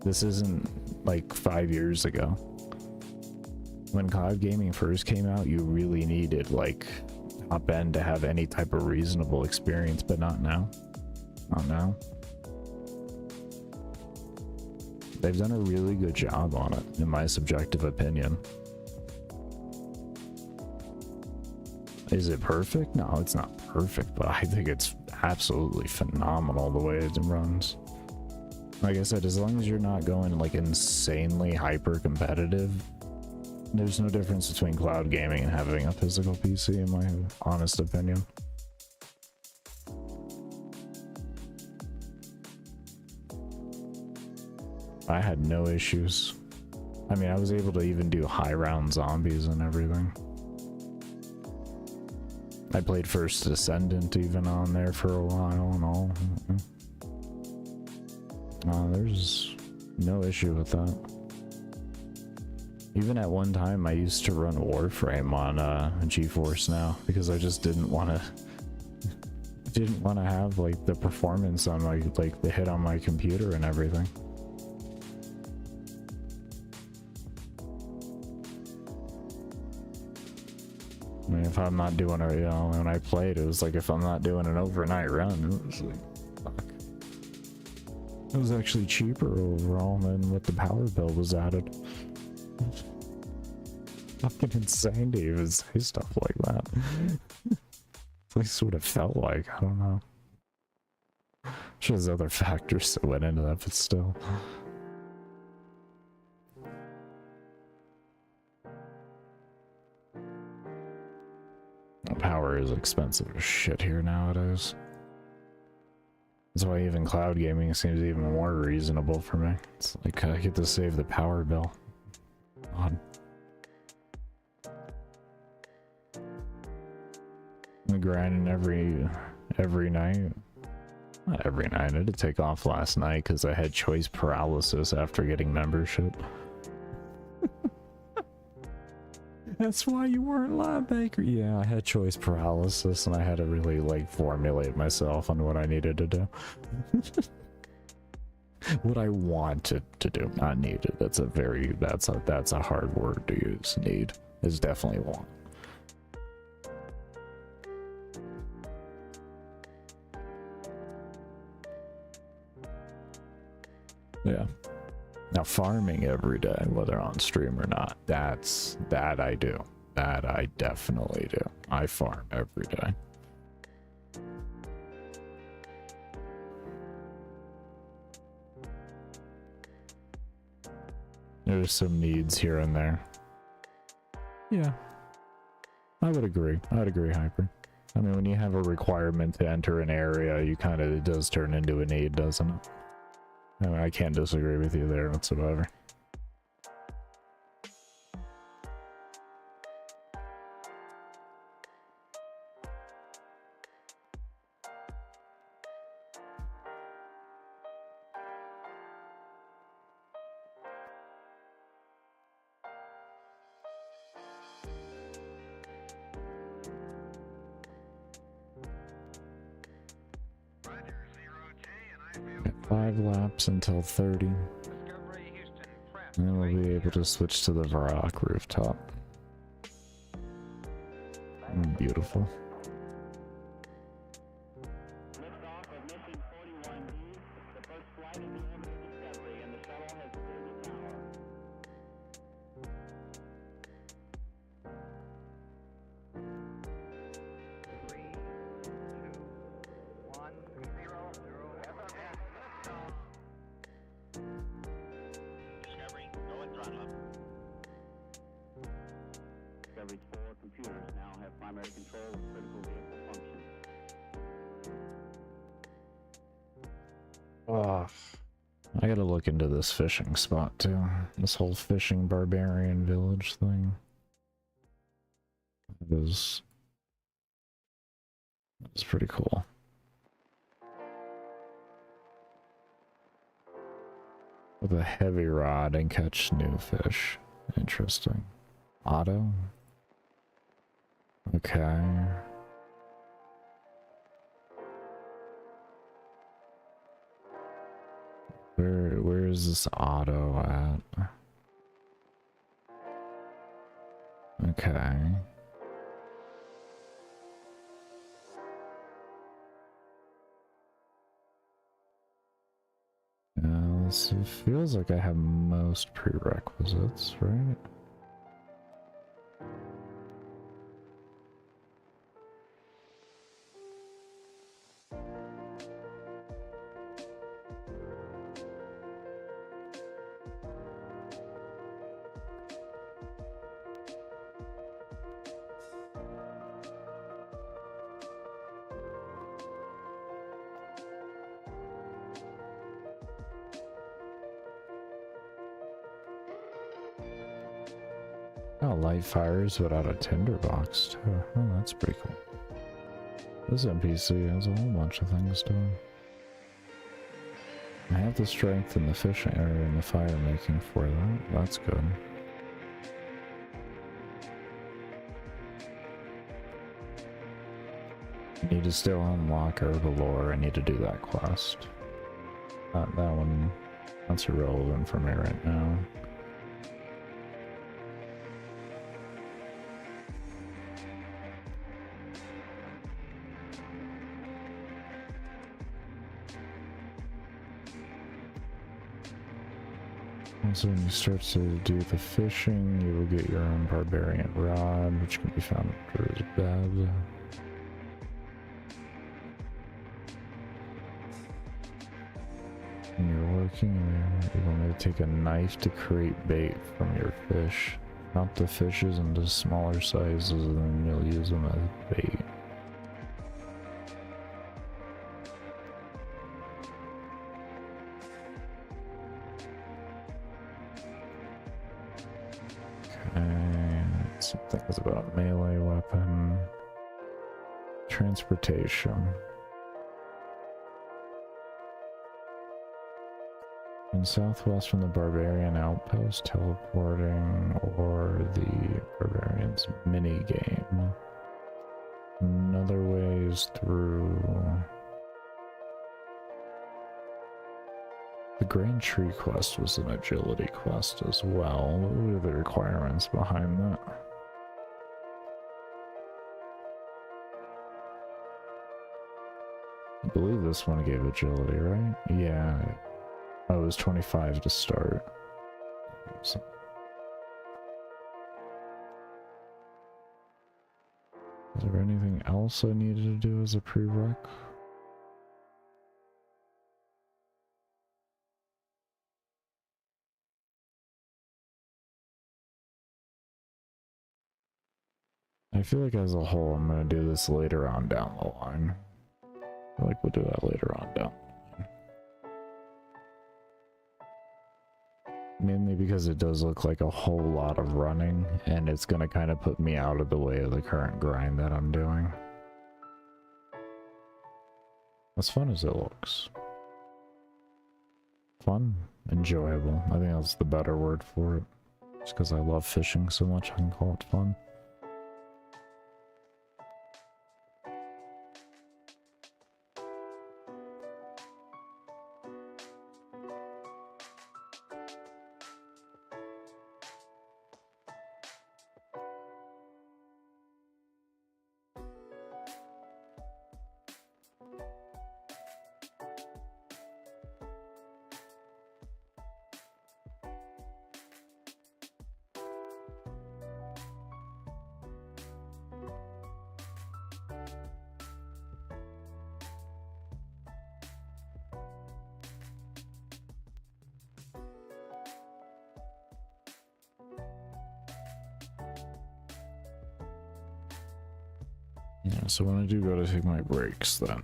Speaker 1: This isn't like 5 years ago. When cloud gaming first came out, you really needed like top end to have any type of reasonable experience, but not now. Not now. They've done a really good job on it, in my subjective opinion. Is it perfect? No, it's not perfect, but I think it's absolutely phenomenal the way it runs. Like I said, as long as you're not going like insanely hyper competitive, there's no difference between cloud gaming and having a physical PC, in my honest opinion. I had no issues. I mean, I was able to even do high round zombies and everything. I played First Descendant even on there for a while and all. There's no issue with that. Even at one time, I used to run Warframe on GeForce Now because I just didn't want to have like the performance on like the hit on my computer and everything. I mean, if I'm not doing it, you know, when I played, it was like if I'm not doing an overnight run, it was like, fuck. It was actually cheaper overall than what the power bill was added. Fucking insane to even say stuff like that. At least what it felt like, I don't know. Sure, there's other factors that went into that, but still. Power is expensive as shit here nowadays. That's why even cloud gaming seems even more reasonable for me. It's like I get to save the power bill. God. I'm grinding every night. Not every night. I had to take off last night because I had choice paralysis after getting membership. That's why you weren't live, Baker. Yeah, I had choice paralysis and I had to really like formulate myself on what I needed to do. What I wanted to do, not needed. That's a hard word to use. Need is definitely want. Yeah. Now farming every day, whether on stream or not, that I do. That I definitely do. I farm every day. There's some needs here and there. Yeah. I would agree. I would agree, Hyper. I mean, when you have a requirement to enter an area, it does turn into a need, doesn't it? I mean, I can't disagree with you there whatsoever. Got 5 laps until 30. And then we'll be able to switch to the Varrock rooftop. Beautiful. I gotta look into this fishing spot too. This whole fishing barbarian village thing. It's pretty cool. With a heavy rod and catch new fish. Interesting. Auto? Okay. Where is this auto at? Okay. It feels like I have most prerequisites, right? Oh, light fires without a tinderbox too. Oh, that's pretty cool. This NPC has a whole bunch of things doing. I have the strength and the fishing area and the fire making for that. That's good. I need to still unlock Herbalore. I need to do that quest. That one, that's irrelevant for me right now. So when you start to do the fishing, you will get your own barbarian rod, which can be found under his bed. When you're working, you're going to take a knife to create bait from your fish. Chop the fishes into smaller sizes, and then you'll use them as bait. Some things about melee weapon. Transportation. In southwest from the barbarian outpost, teleporting, or the barbarian's mini game. Another way is through the Grand Tree quest was an agility quest as well. What were the requirements behind that? I believe this one gave agility, right? Yeah. Oh, it was 25 to start. So. Is there anything else I needed to do as a prereq? I feel like as a whole, I'm going to do this later on down the line. I feel like we'll do that later on down the line. Mainly because it does look like a whole lot of running, and it's going to kind of put me out of the way of the current grind that I'm doing. As fun as it looks. Fun, enjoyable. I think that's the better word for it. Just because I love fishing so much, I can call it fun. Yeah, so when I do go to take my breaks then,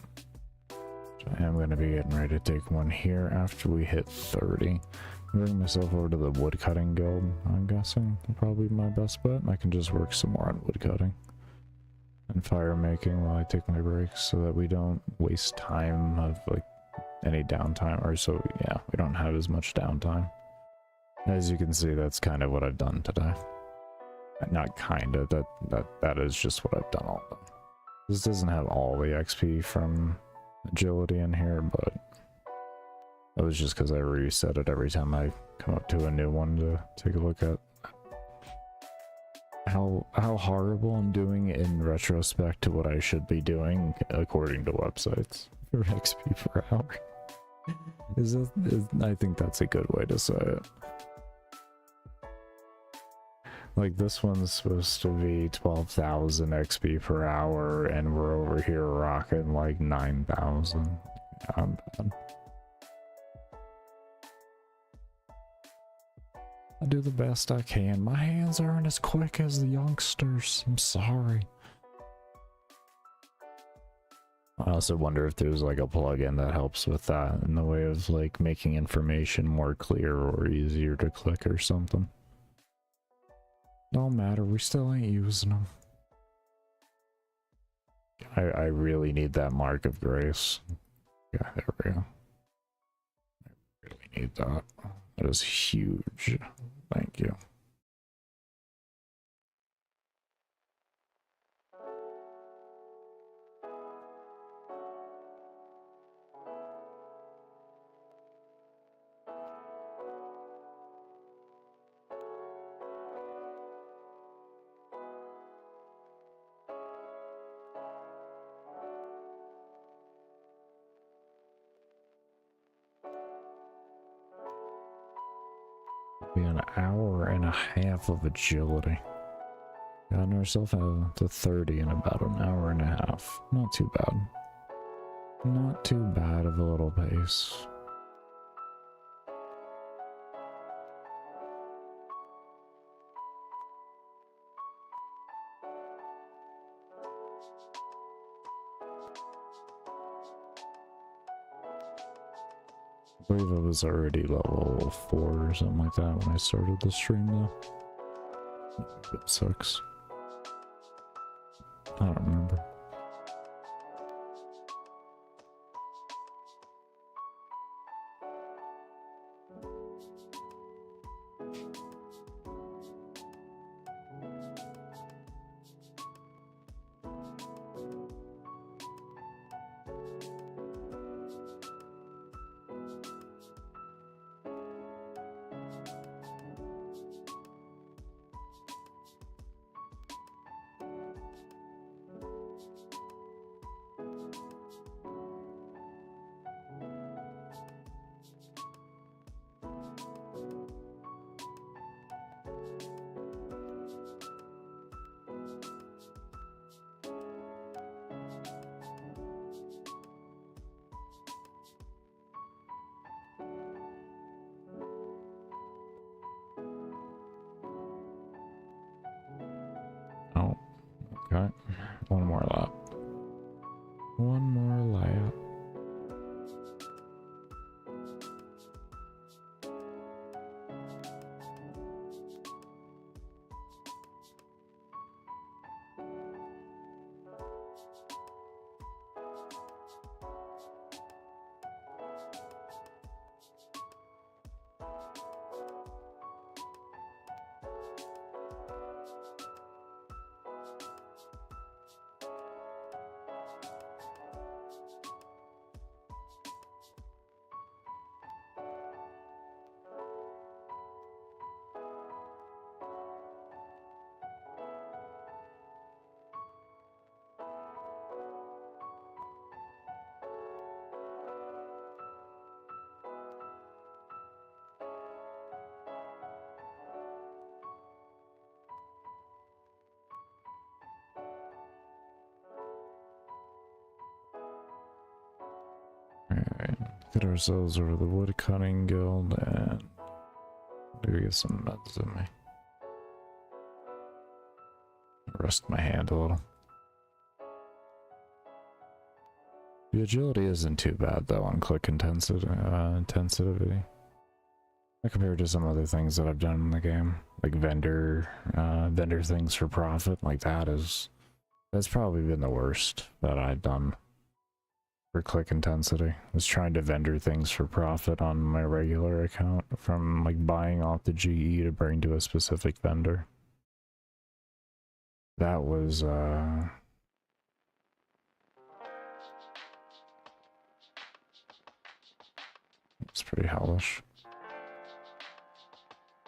Speaker 1: I am going to be getting ready to take one here after we hit 30. I'm bringing myself over to the woodcutting guild, I'm guessing. Probably my best bet. I can just work some more on woodcutting and fire making while I take my breaks so that we don't waste time of like any downtime, or so yeah, we don't have as much downtime. As you can see, that's kind of what I've done today. Not kind of, that is just what I've done all day. This doesn't have all the XP from agility in here, but that was just because I reset it every time I come up to a new one to take a look at how horrible I'm doing in retrospect to what I should be doing according to websites for XP per hour. I think that's a good way to say it. Like, this one's supposed to be 12,000 XP per hour, and we're over here rocking like 9,000. Yeah, I'm bad. I do the best I can. My hands aren't as quick as the youngsters. I'm sorry. I also wonder if there's like a plugin that helps with that in the way of like making information more clear or easier to click or something. Don't matter, we still ain't using them. I really need that mark of grace. Yeah, there we go. I really need that. That is huge. Thank you. Be an hour and a half of agility. Gotten ourselves to 30 in about an hour and a half. Not too bad. Not too bad of a little pace. I believe I was already level 4 or something like that when I started the stream though. It sucks. I don't remember. Oh, okay. One more lap. One more lap. Alright, get ourselves over the woodcutting guild and maybe get some meds in me. Rest my hand a little. The agility isn't too bad though on click intensity. Compared to some other things that I've done in the game, like vendor things for profit, like that's probably been the worst that I've done for click intensity. I was trying to vendor things for profit on my regular account, from like buying off the GE to bring to a specific vendor. That was it's pretty hellish.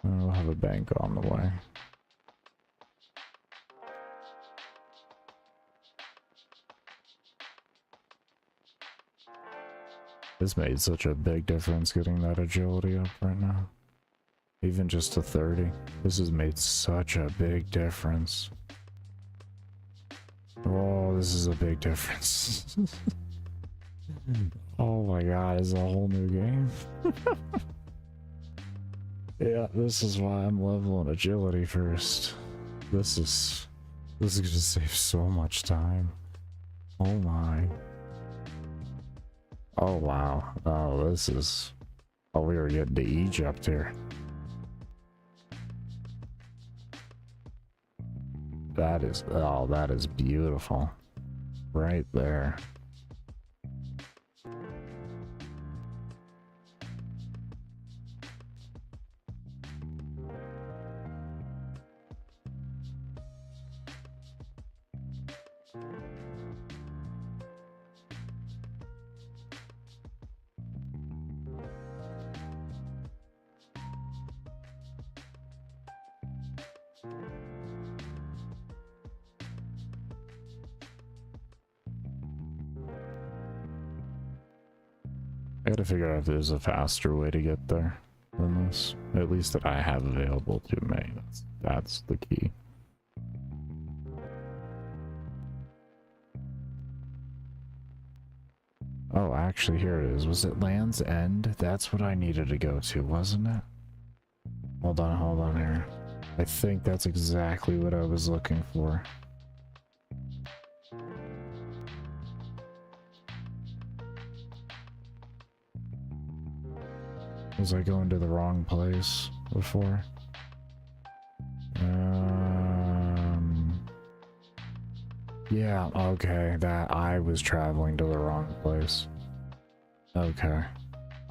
Speaker 1: We'll have a bank on the way. This made such a big difference getting that agility up right now. Even just to 30. This has made such a big difference. Oh, this is a big difference. Oh my god, it's a whole new game. Yeah, this is why I'm leveling agility first. This is gonna save so much time. Oh my. Oh wow. Oh, this is... Oh, we were getting to Egypt here. That is, oh, that is beautiful. Right there. I gotta figure out if there's a faster way to get there than this. At least that I have available to me. That's the key. Oh, actually, here it is. Was it Land's End? That's what I needed to go to, wasn't it? Hold on here. I think that's exactly what I was looking for. Was I going to the wrong place before? Yeah, okay, that I was traveling to the wrong place. Okay.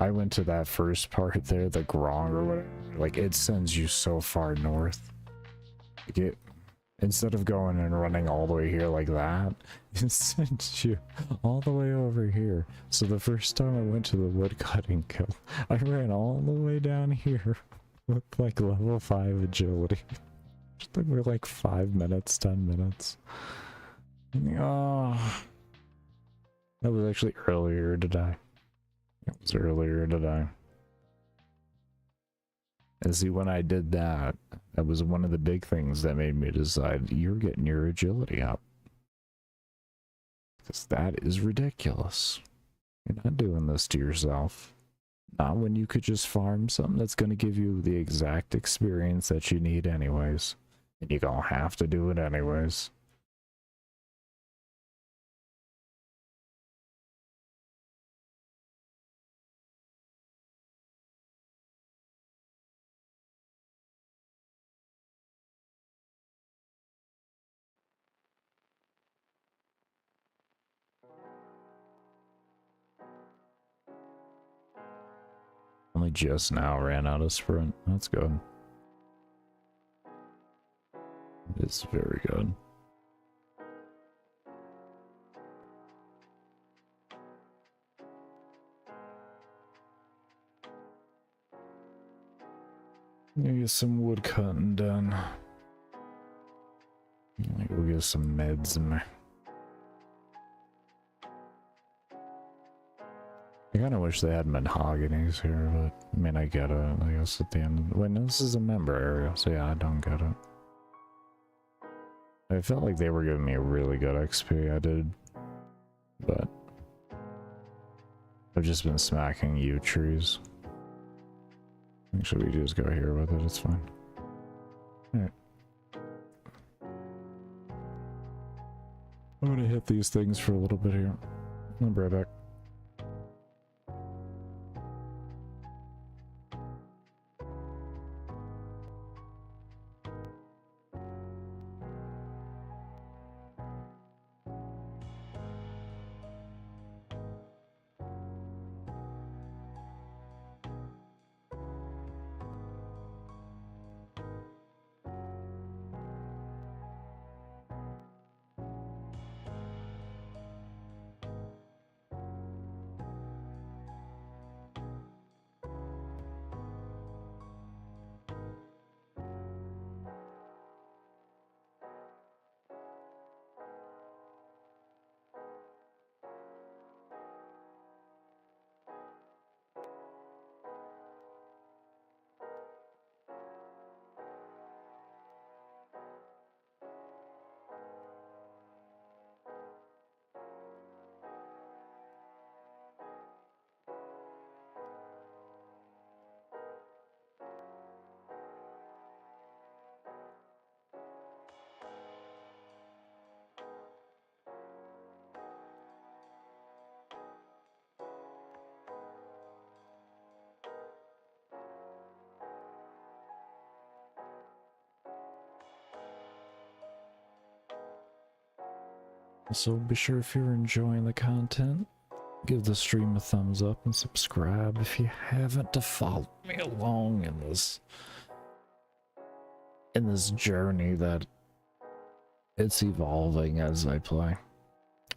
Speaker 1: I went to that first part there, the Grong or whatever. Like, it sends you so far north. Like instead of going and running all the way here like that, it sends you all the way over here. So the first time I went to the woodcutting guild, I ran all the way down here with like level 5 agility. Just took me like 5 minutes, 10 minutes. Oh, that was actually earlier today. It was earlier today. And see, when I did that, that was one of the big things that made me decide you're getting your agility up. Because that is ridiculous. You're not doing this to yourself. Not when you could just farm something that's going to give you the exact experience that you need anyways. And you're going to have to do it anyways. Only just now ran out of sprint. That's good. It's very good. Get some wood cutting done. We'll get some meds in there. I kind of wish they had mahoganies here, but I mean, I get it. I guess at the end. Wait, no, this is a member area, so yeah, I don't get it. I felt like they were giving me a really good XP. I did, but I've just been smacking yew trees. Actually, we just go here with it. It's fine. All right. I'm gonna hit these things for a little bit here. I'll be right back. So be sure, if you're enjoying the content, give the stream a thumbs up and subscribe if you haven't, to follow me along in this journey that it's evolving as I play.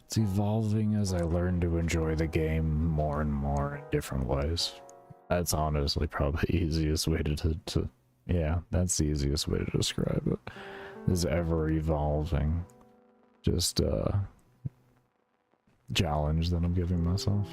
Speaker 1: It's evolving as I learn to enjoy the game more and more in different ways. That's honestly probably the easiest way to yeah, that's the easiest way to describe it. Is ever evolving. Just challenge that I'm giving myself.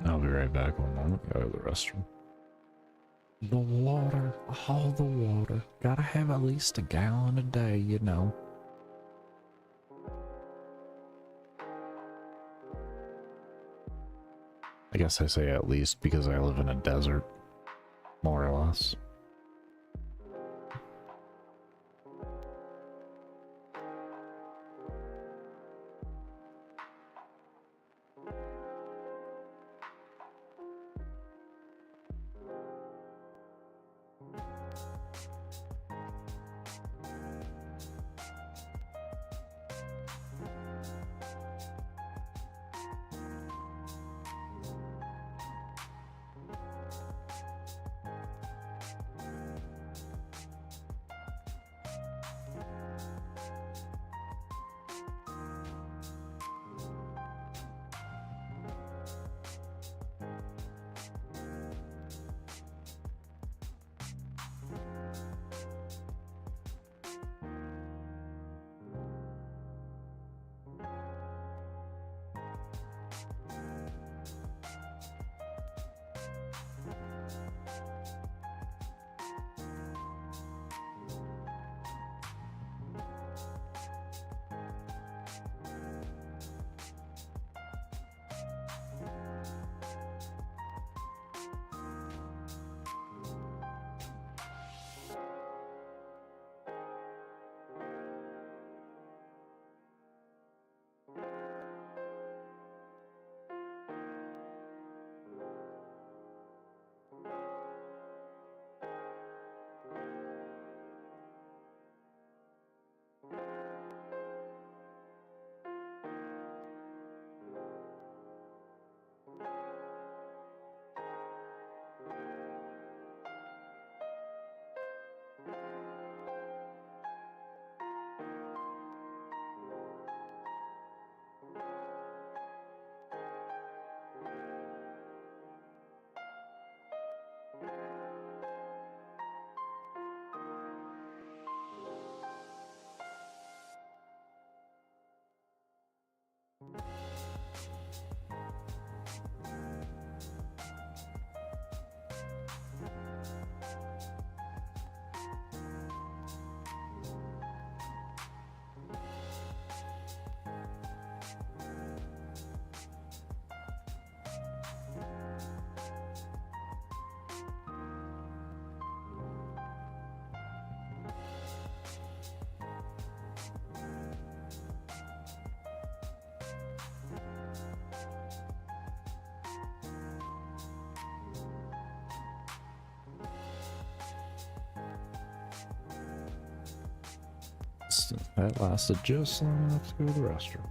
Speaker 1: I'll be right back. One moment. Go to the restroom. The water. All the water. Gotta have at least a gallon a day, you know. I guess I say at least because I live in a desert, more or less. That lasted just long enough to go to the restroom.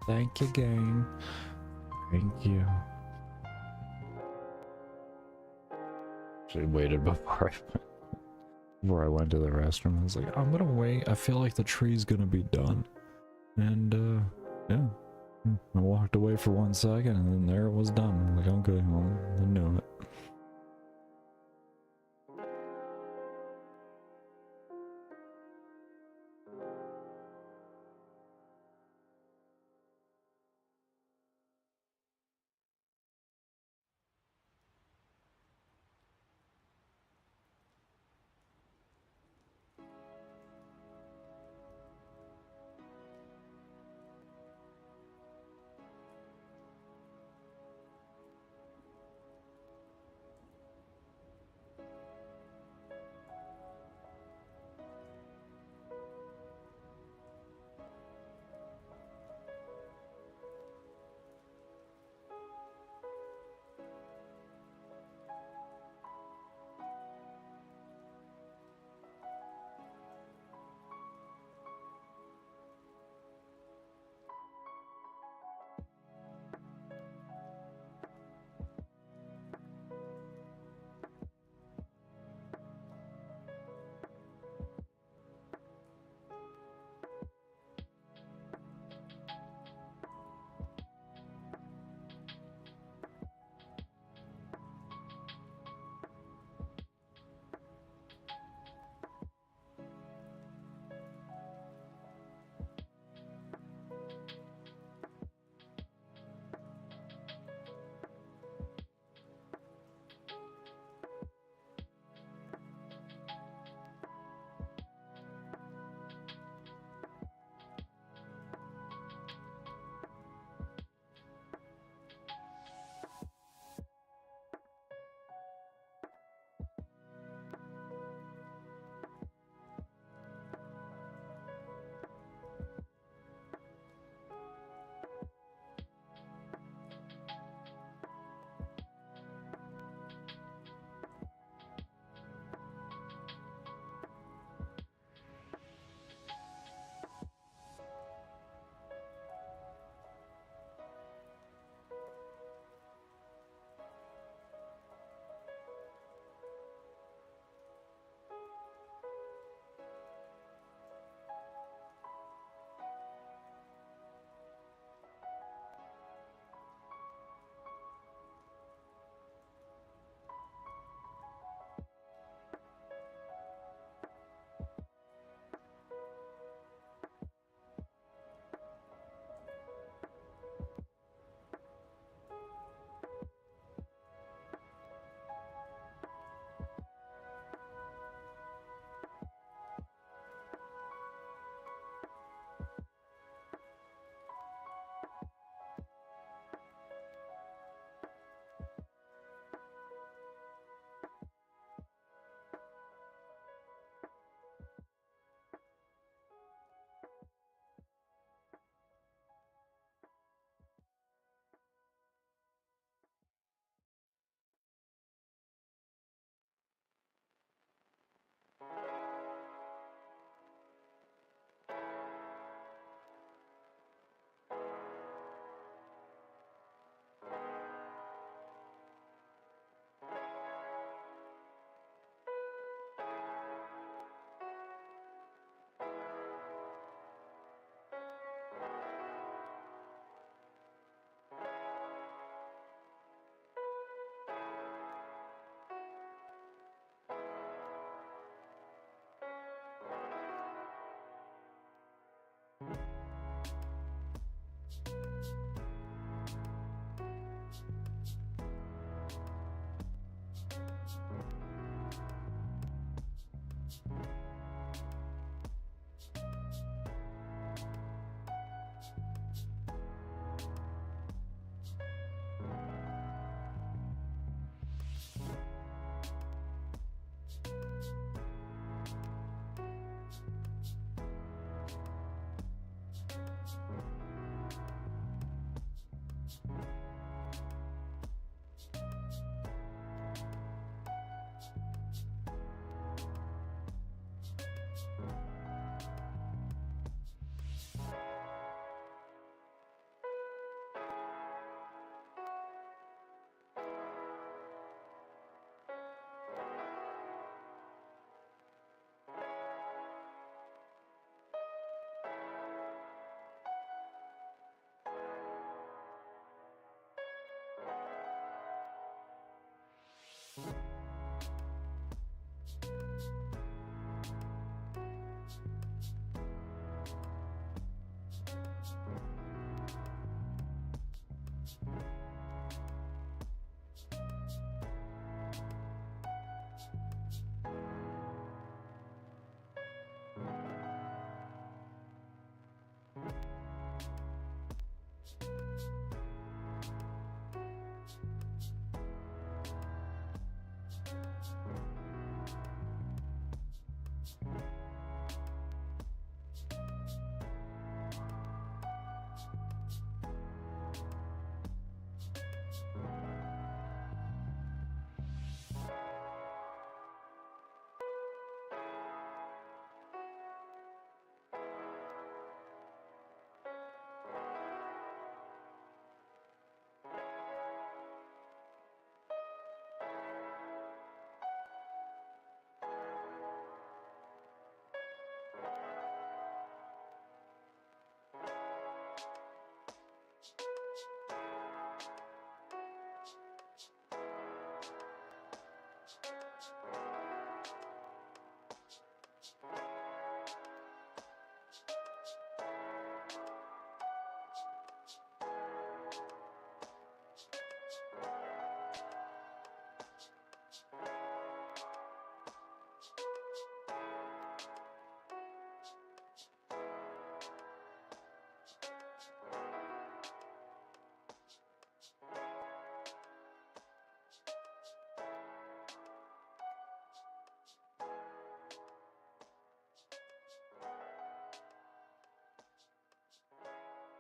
Speaker 1: Thank you, gang. Thank you. Actually waited before I went to the restroom. I was like, I'm gonna wait. I feel like the tree's gonna be done. And yeah. I walked away for 1 second and then there it was done. I'm like, okay, well, I knew it.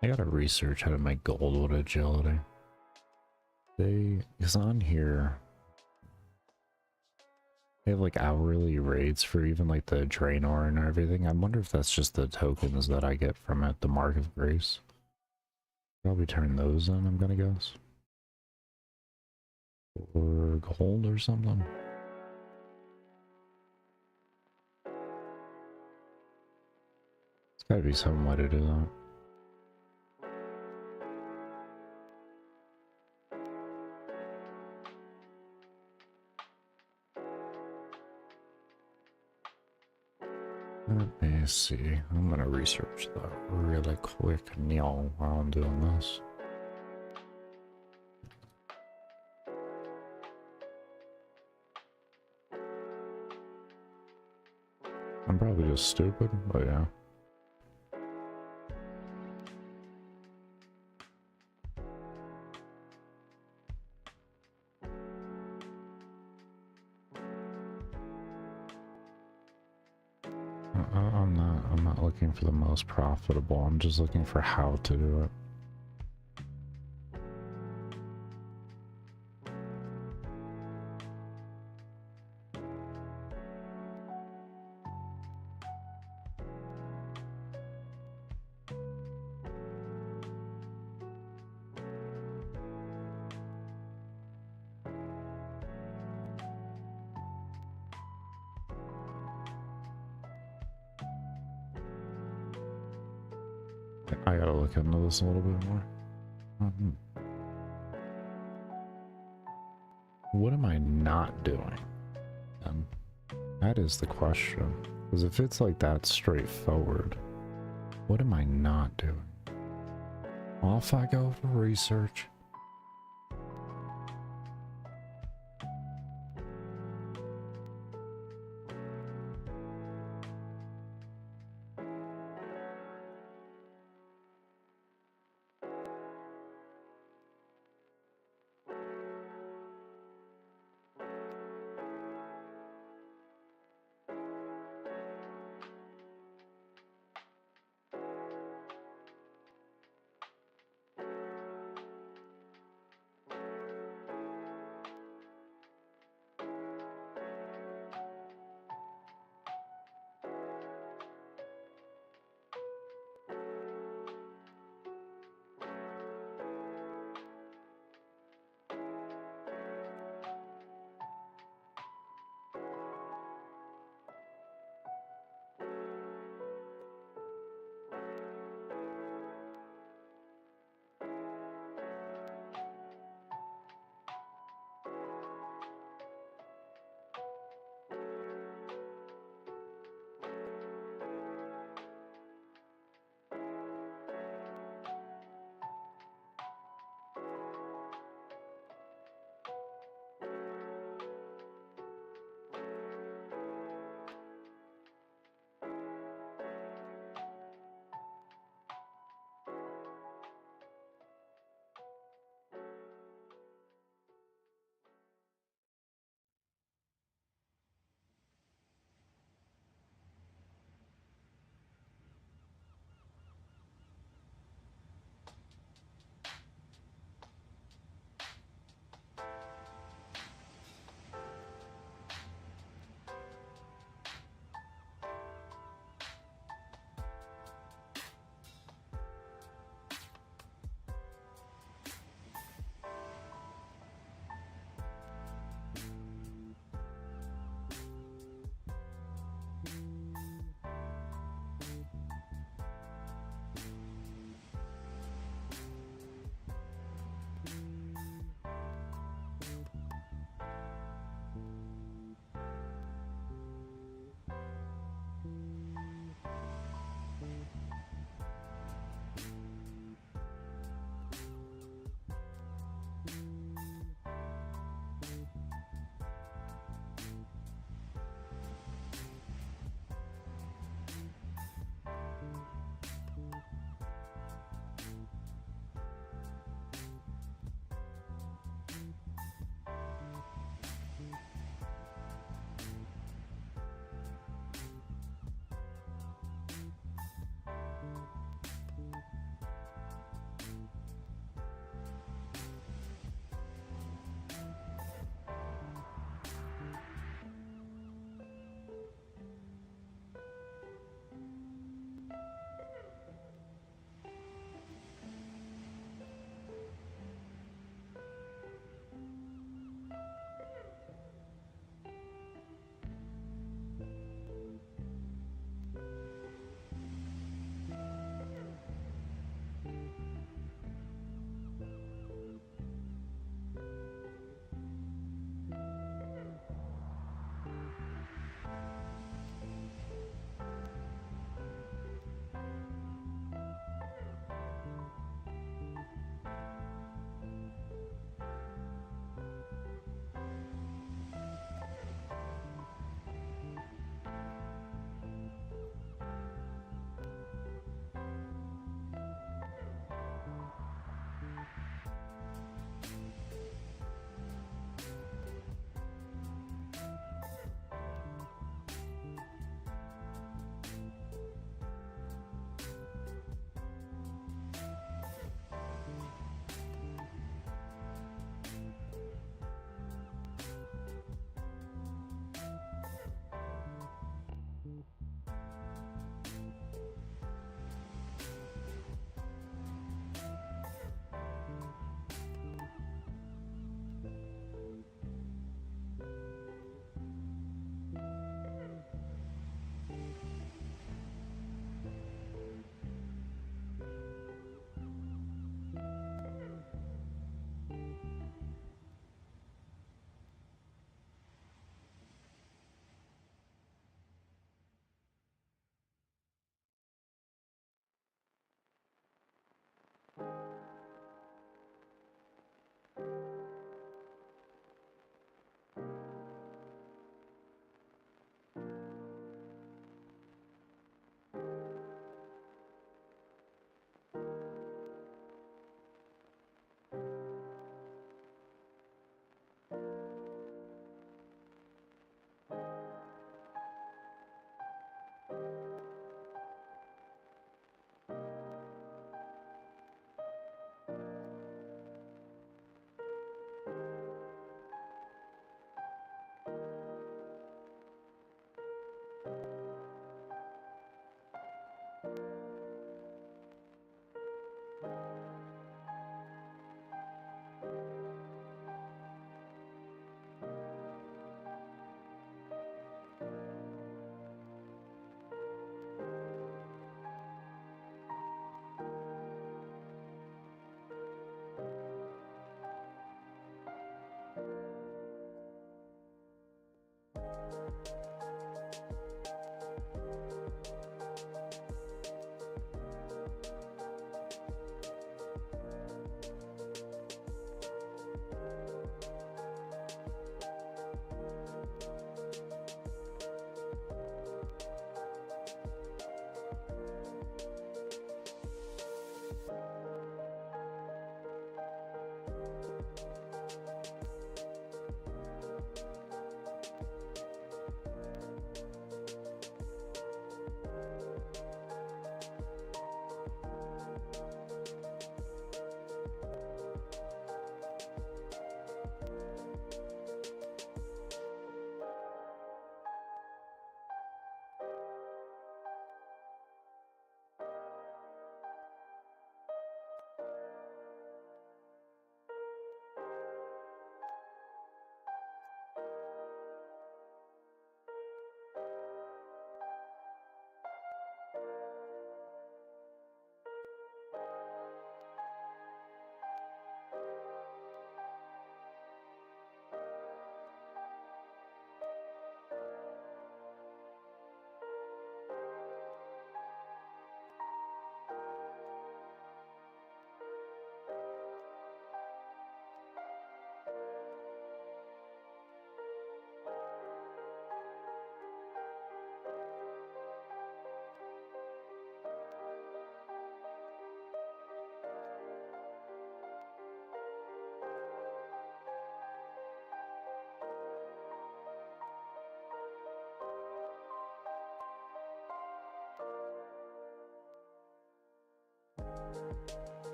Speaker 1: I gotta research how to make gold with agility. Because on here, they have like hourly rates for even like the drain ore and everything. I wonder if that's just the tokens that I get from it, the Mark of Grace. Probably turn those in, I'm gonna guess. Or gold or something. It's gotta be some way to do that. Let me see. I'm gonna research that really quick now while I'm doing this. I'm probably just stupid, but yeah. I'm not looking for the most profitable. I'm just looking for how to do it. I gotta look into this a little bit more. What am I not doing? And that is the question. Because if it's like that straightforward, what am I not doing? Off I go for research.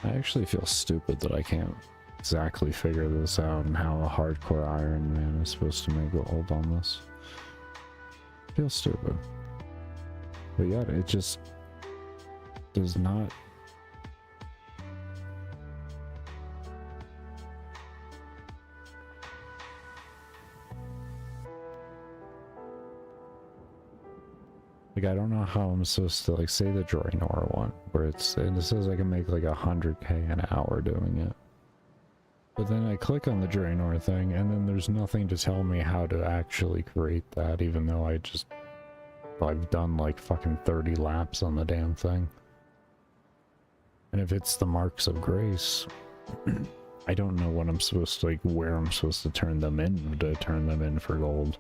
Speaker 1: I actually feel stupid that I can't exactly figure this out and how a hardcore Iron Man is supposed to make gold on this. I feel stupid. But yeah, it just does not. Like, I don't know how I'm supposed to, like, say the Draenor one, where it says I can make like 100k an hour doing it. But then I click on the Draenor thing, and then there's nothing to tell me how to actually create that, even though I've done like fucking 30 laps on the damn thing. And if it's the Marks of Grace, I don't know what I'm supposed to, like, where I'm supposed to turn them in for gold.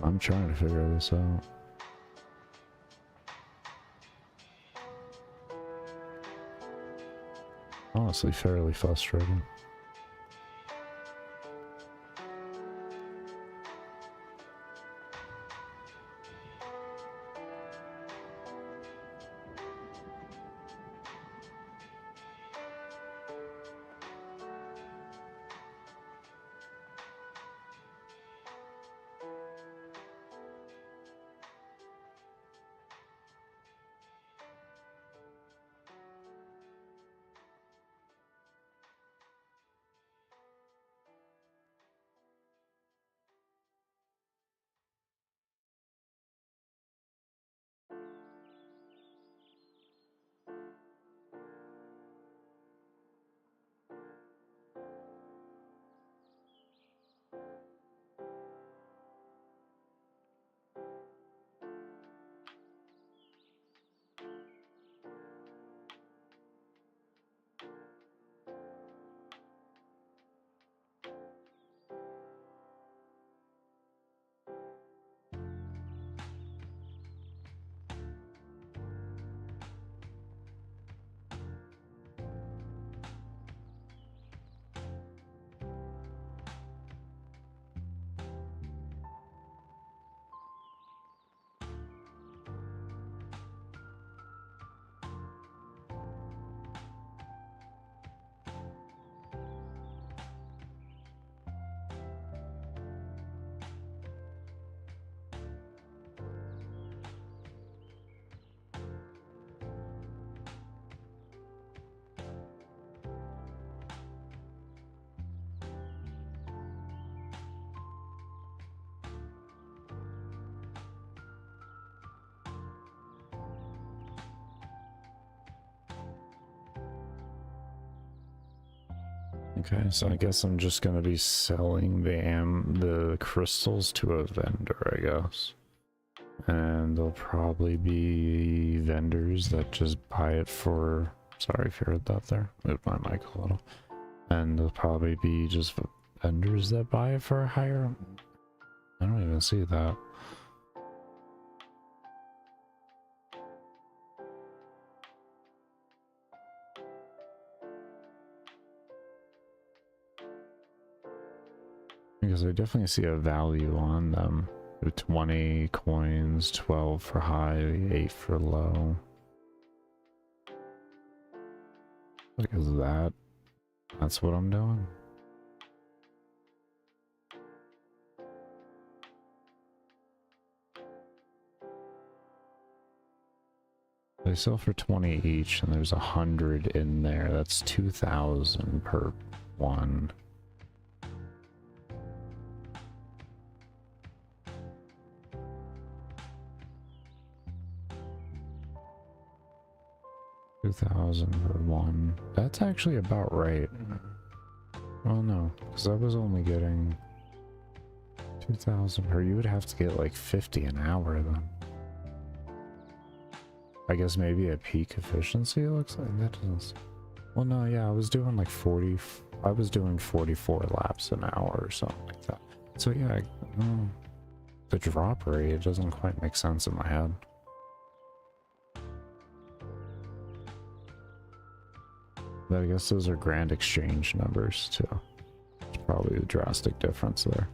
Speaker 1: I'm trying to figure this out. Honestly, fairly frustrating. Okay, so I guess I'm just gonna be selling the crystals to a vendor, I guess. And there'll probably be vendors that just buy it for... Sorry if you heard that there. Move my mic a little. And there'll probably be just vendors that buy it for a higher... I don't even see that. Because I definitely see a value on them. 20 coins, 12 for high, 8 for low. Look at that. That's what I'm doing. They sell for 20 each, and there's 100 in there. That's 2,000 per one. $2,000 for one. That's actually about right. Well, no, because I was only getting 2,000 per. You would have to get like 50 an hour then. I guess maybe at peak efficiency it looks like. That doesn't... Well, no, yeah, I was doing like 40... I was doing 44 laps an hour or something like that. So yeah, the drop rate, it doesn't quite make sense in my head. But I guess those are grand exchange numbers too. probably a drastic difference there.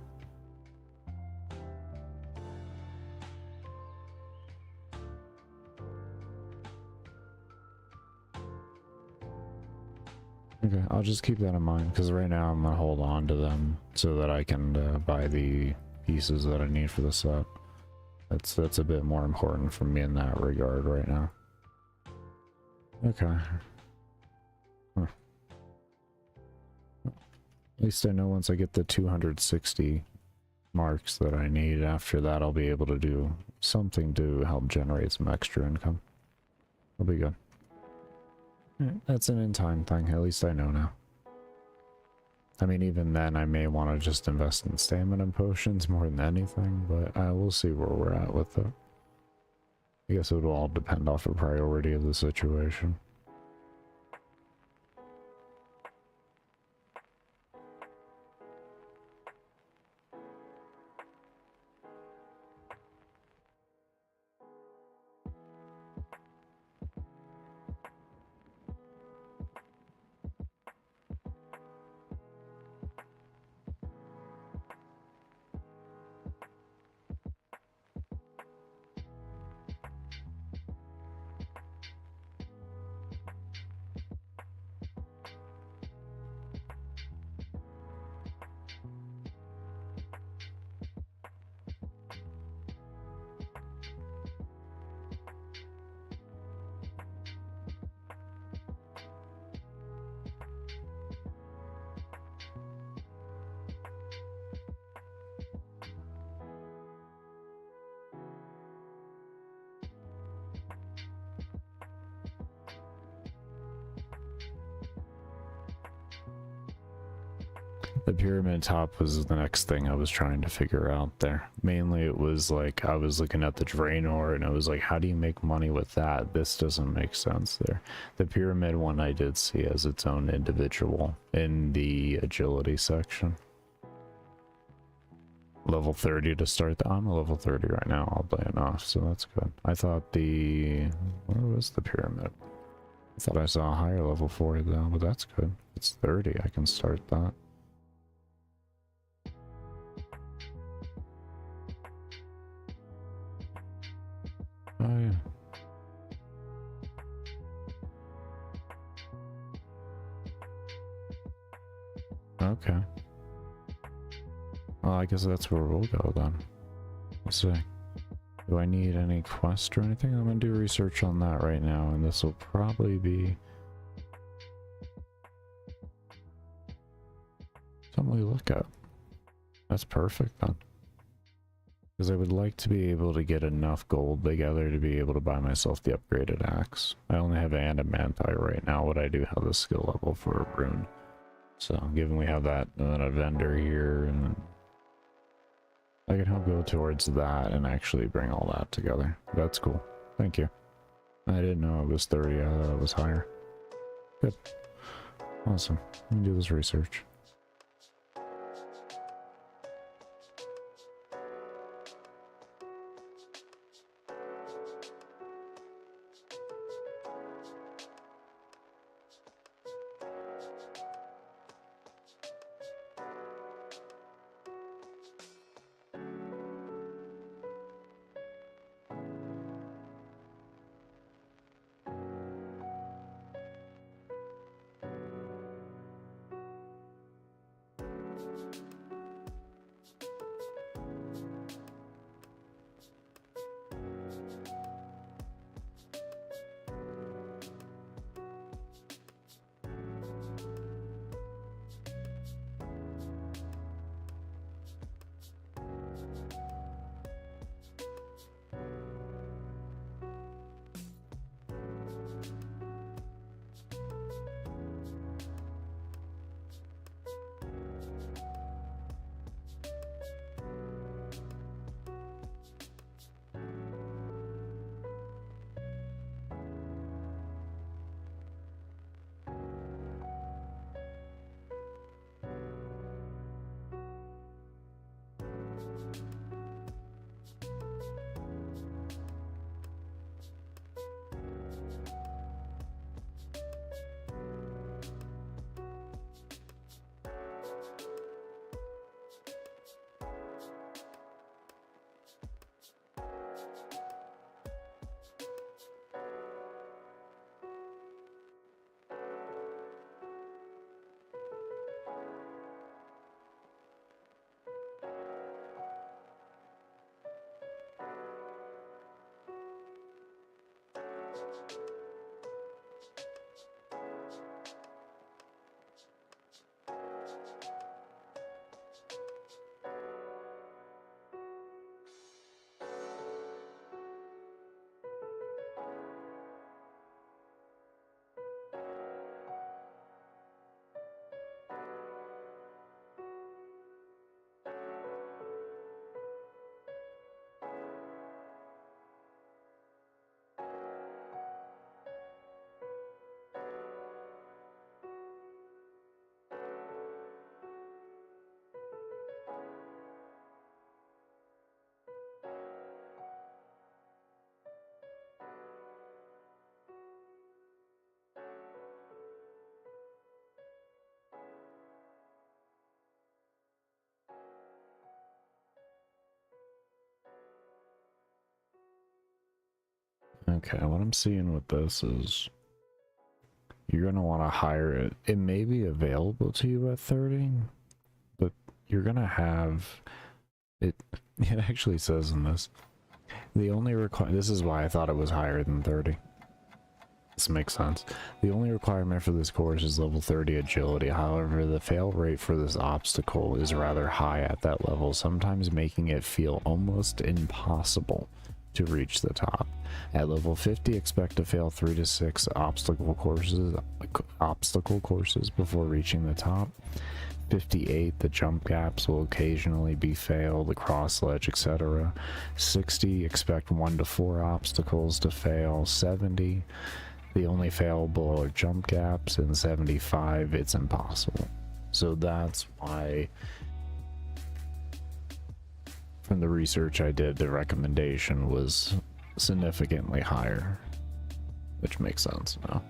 Speaker 1: Okay, I'll just keep that in mind, because right now I'm gonna hold on to them so that I can buy the pieces that I need for the set. That's a bit more important for me in that regard right now. Okay. Huh. At least I know once I get the 260 marks that I need, after that I'll be able to do something to help generate some extra income. It'll be good. That's an in-time thing, at least I know now. I mean, even then I may want to just invest in stamina potions more than anything, but I will see where we're at with it. I guess it will all depend off the priority of the situation. The pyramid top was the next thing I was trying to figure out there. Mainly it was like, I was looking at the drain ore and I was like, how do you make money with that? This doesn't make sense there. The pyramid one I did see as its own individual in the agility section. Level 30 to start. I'm a level 30 right now, oddly enough, so that's good. I thought where was the pyramid? I thought I saw a higher level for it though, but that's good. It's 30, I can start that. Oh yeah. Okay. Well, I guess that's where we'll go then. Let's see. Do I need any quest or anything? I'm gonna do research on that right now, and this will probably be something we look at. That's perfect then. Because I would like to be able to get enough gold together to be able to buy myself the upgraded axe. I only have adamantite right now, but I do have the skill level for a rune. So, given we have that, and then a vendor here, and I can help go towards that and actually bring all that together. That's cool. Thank you. I didn't know it was 30, I thought it was higher. Good. Awesome. Let me do this research. Okay, what I'm seeing with this is you're going to want to hire it. It may be available to you at 30, but you're going to have it. It actually says in this, the only this is why I thought it was higher than 30. This makes sense. The only requirement for this course is level 30 agility. However, the fail rate for this obstacle is rather high at that level, sometimes making it feel almost impossible to reach the top. At level 50, expect to fail 3 to 6 obstacle courses before reaching the top. 58, the jump gaps will occasionally be failed, the cross ledge, etc. 60, expect 1 to 4 obstacles to fail. 70, the only failable are jump gaps. And 75, it's impossible. So that's why, from the research I did, the recommendation was significantly higher, which makes sense now.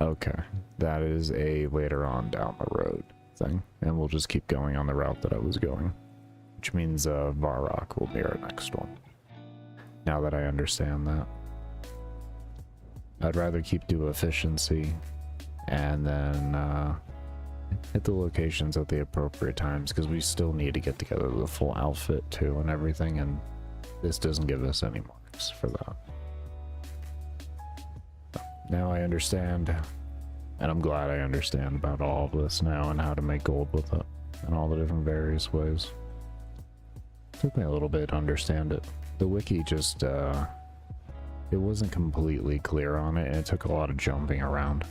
Speaker 1: Okay, that is a later on down the road thing, and we'll just keep going on the route that I was going, which means Varrock will be our next one. Now that I understand that, I'd rather keep do efficiency and then hit the locations at the appropriate times, because we still need to get together the full outfit too and everything, and this doesn't give us any marks for that. Now I understand, and I'm glad I understand about all of this now and how to make gold with it in all the different various ways. Took me a little bit to understand it. The wiki just it wasn't completely clear on it, and it took a lot of jumping around.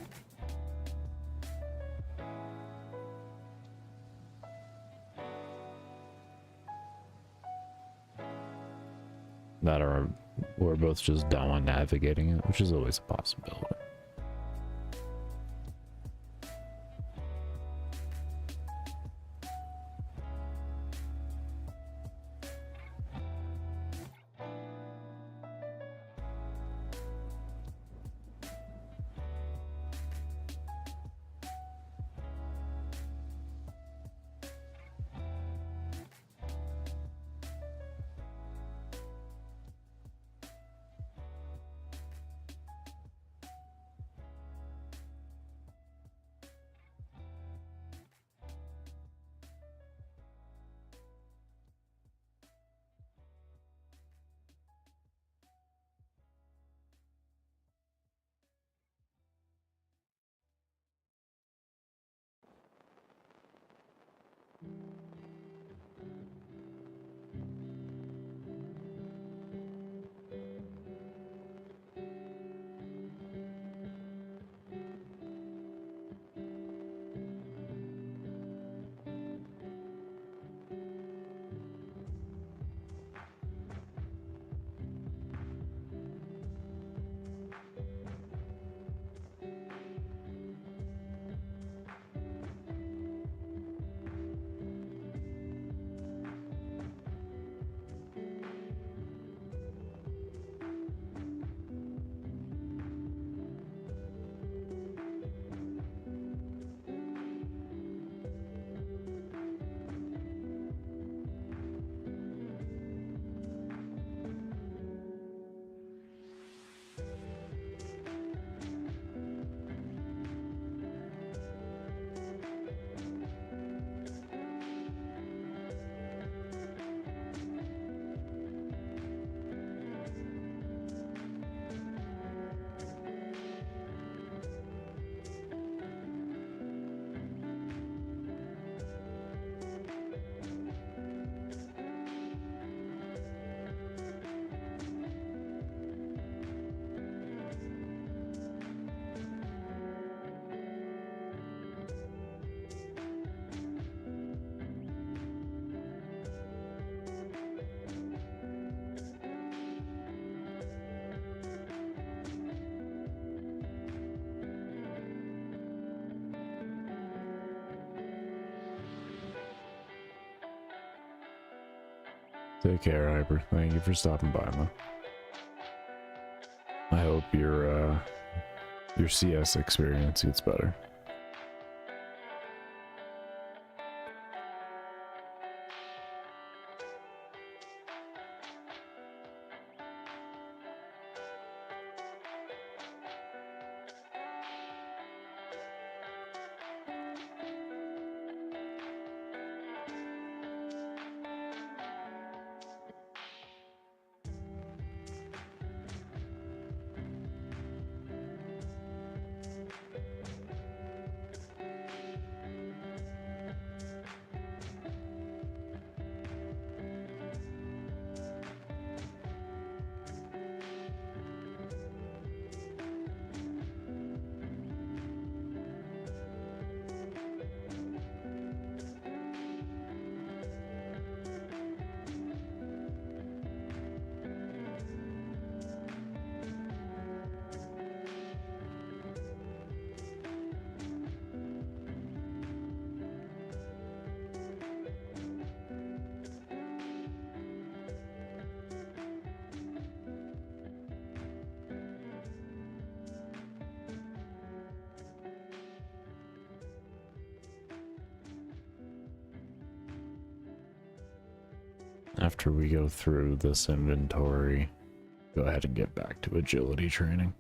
Speaker 1: That or we're both just dumb on navigating it, which is always a possibility. Take care, Hyper. Thank you for stopping by, man. I hope your CS experience gets better. after we go through this inventory, go ahead and get back to agility training.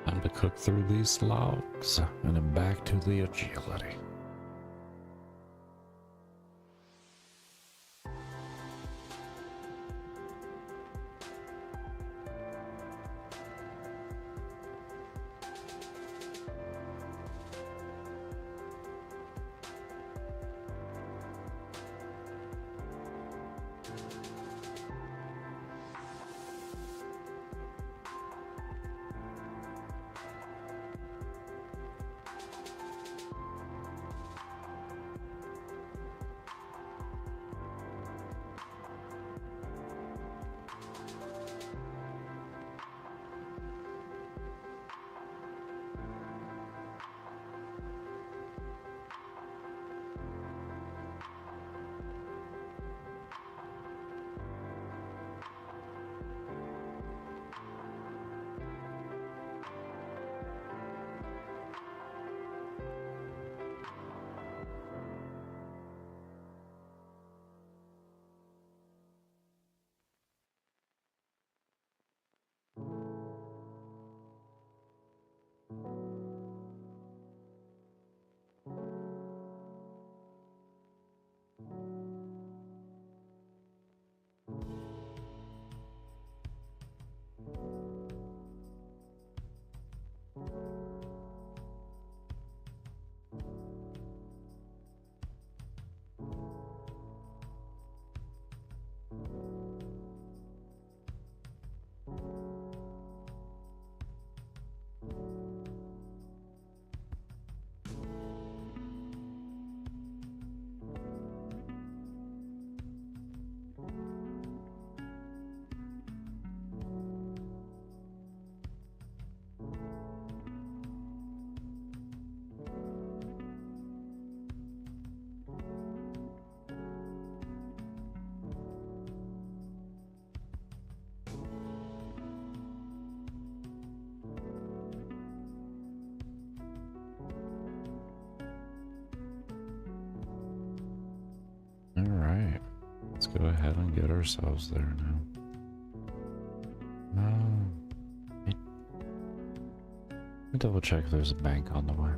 Speaker 1: Time to cook through these logs and then back to the agility. Alright, let's go ahead and get ourselves there now. Let me double check if there's a bank on the way.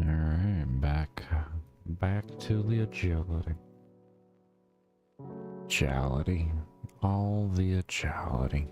Speaker 1: Alright, back to the agility. Agility. All the agility.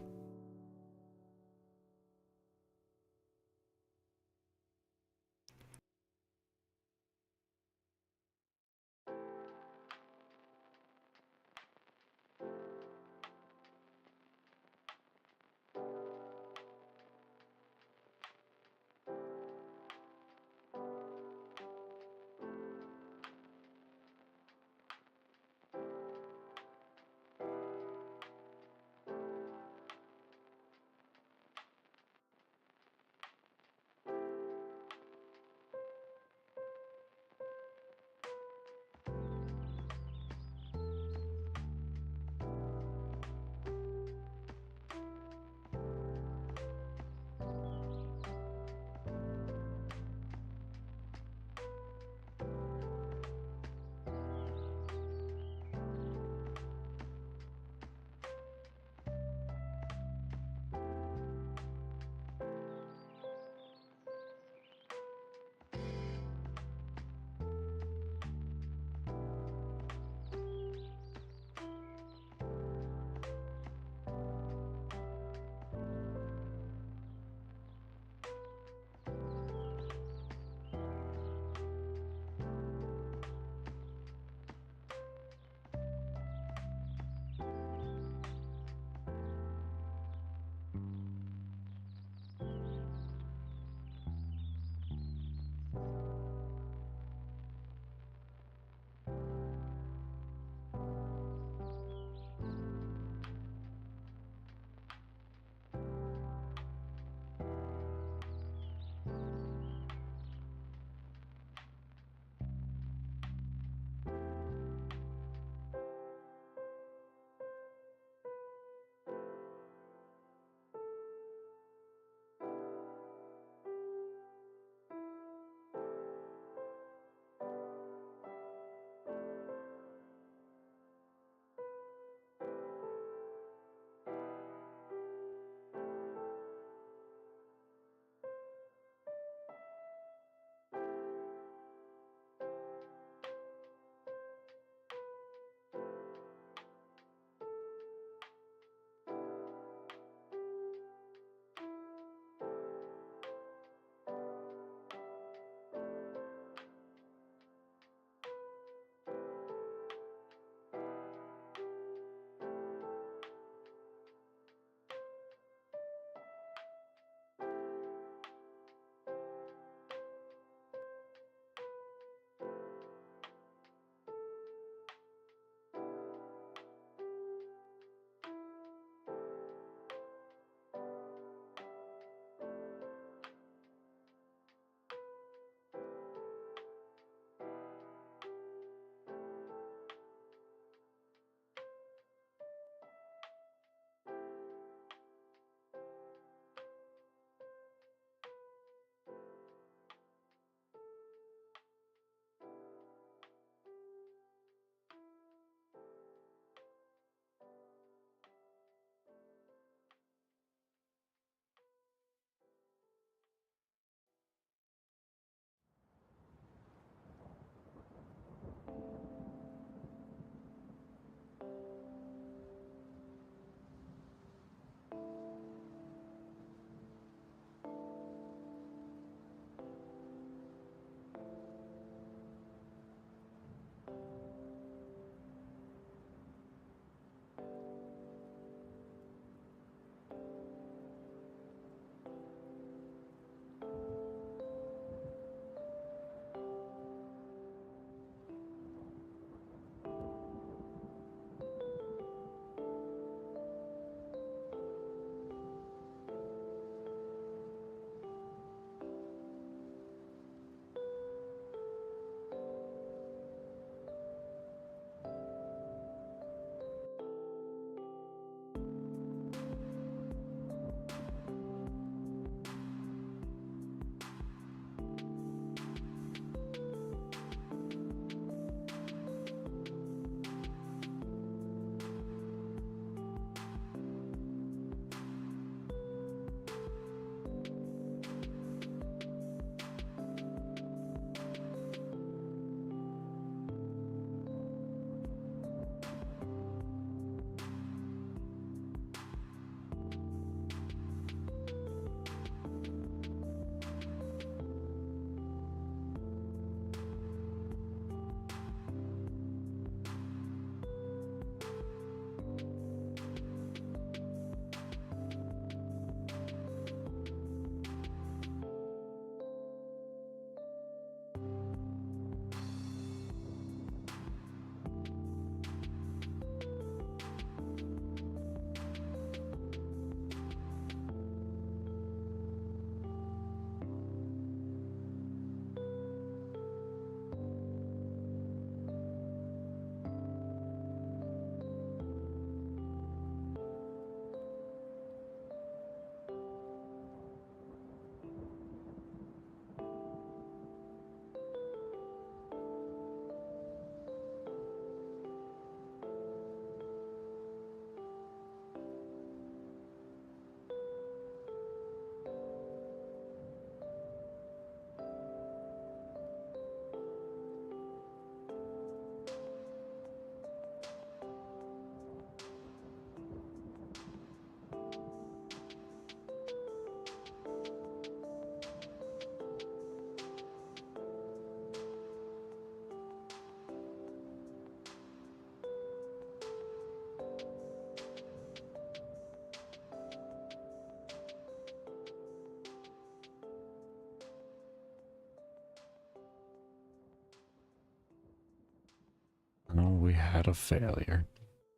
Speaker 1: had a failure.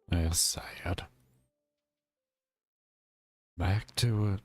Speaker 1: That's sad. Back to it.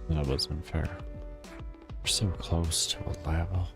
Speaker 1: That wasn't fair. We're so close to a level.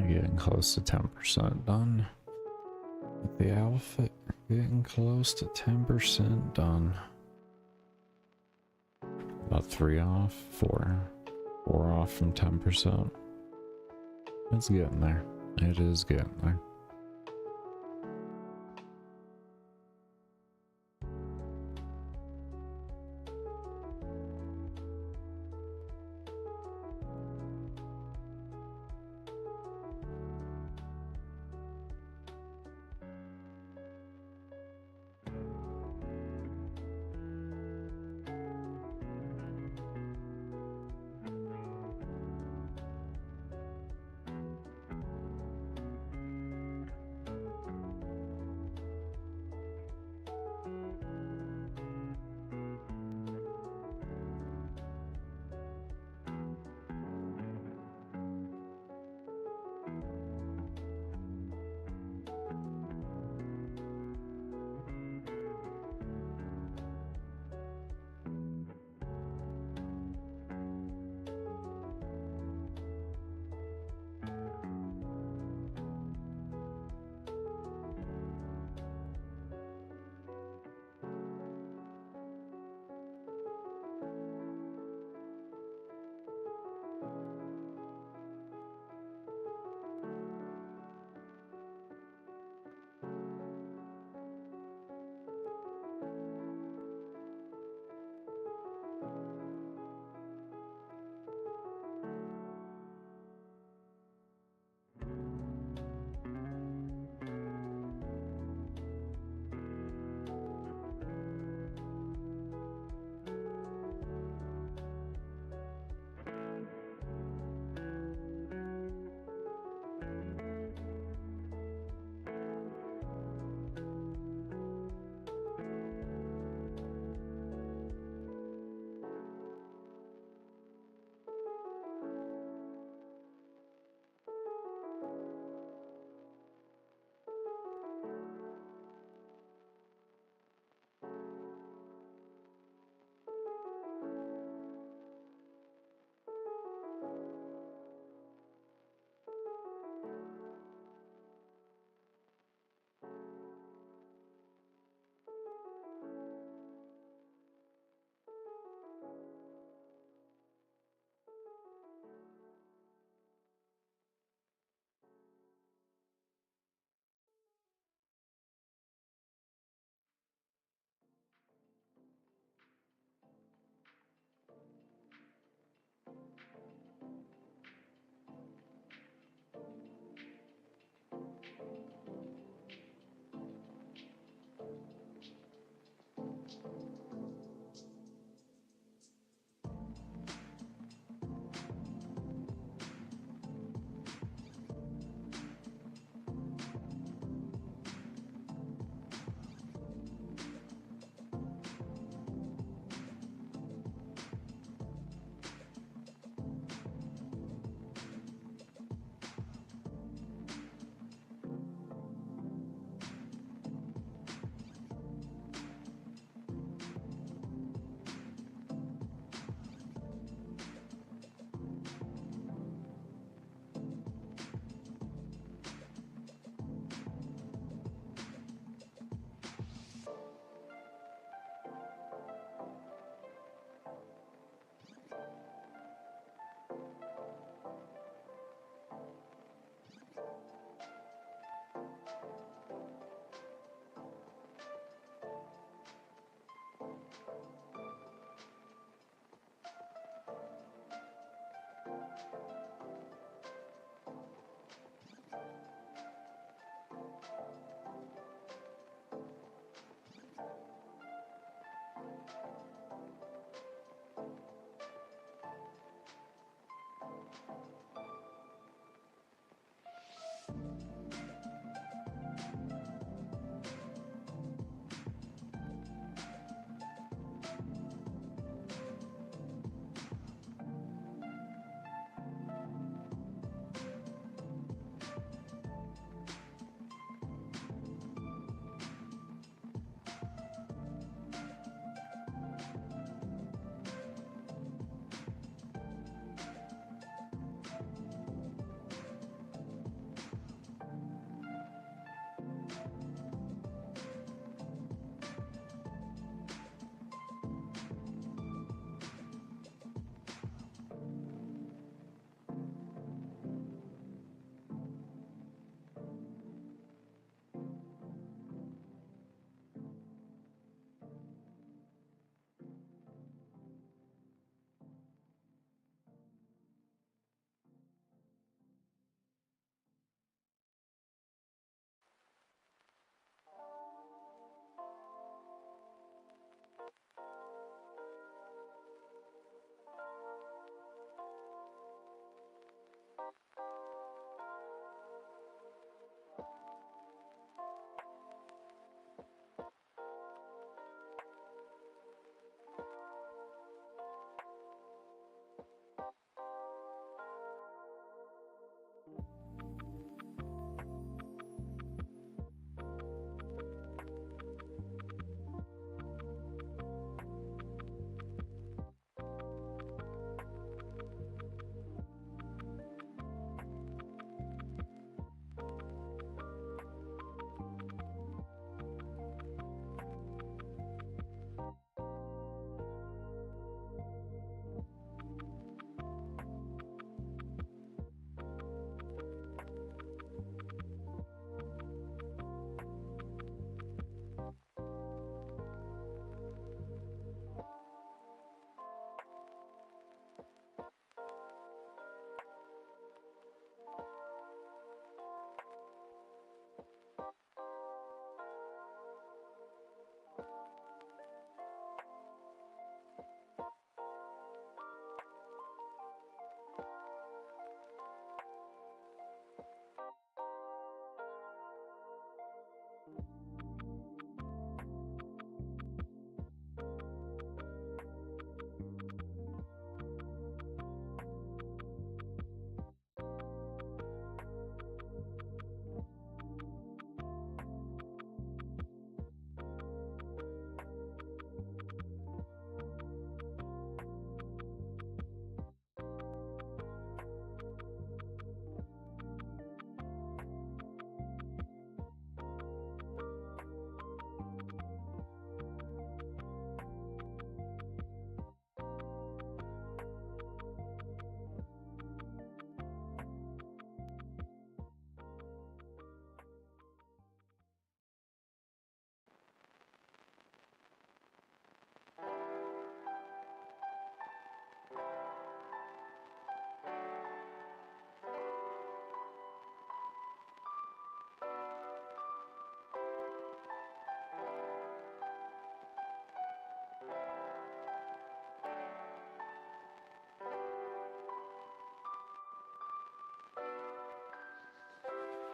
Speaker 1: getting close to 10% done. With the outfit, getting close to 10% done. About 3 off, 4 off from 10%. It's getting there. It is getting there.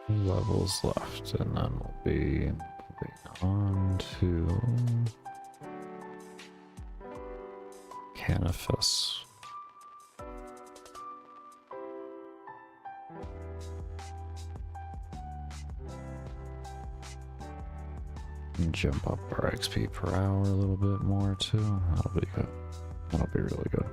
Speaker 1: levels left, and then we'll be moving on to Canifus. And jump up our XP per hour a little bit more too. That'll be good. That'll be really good.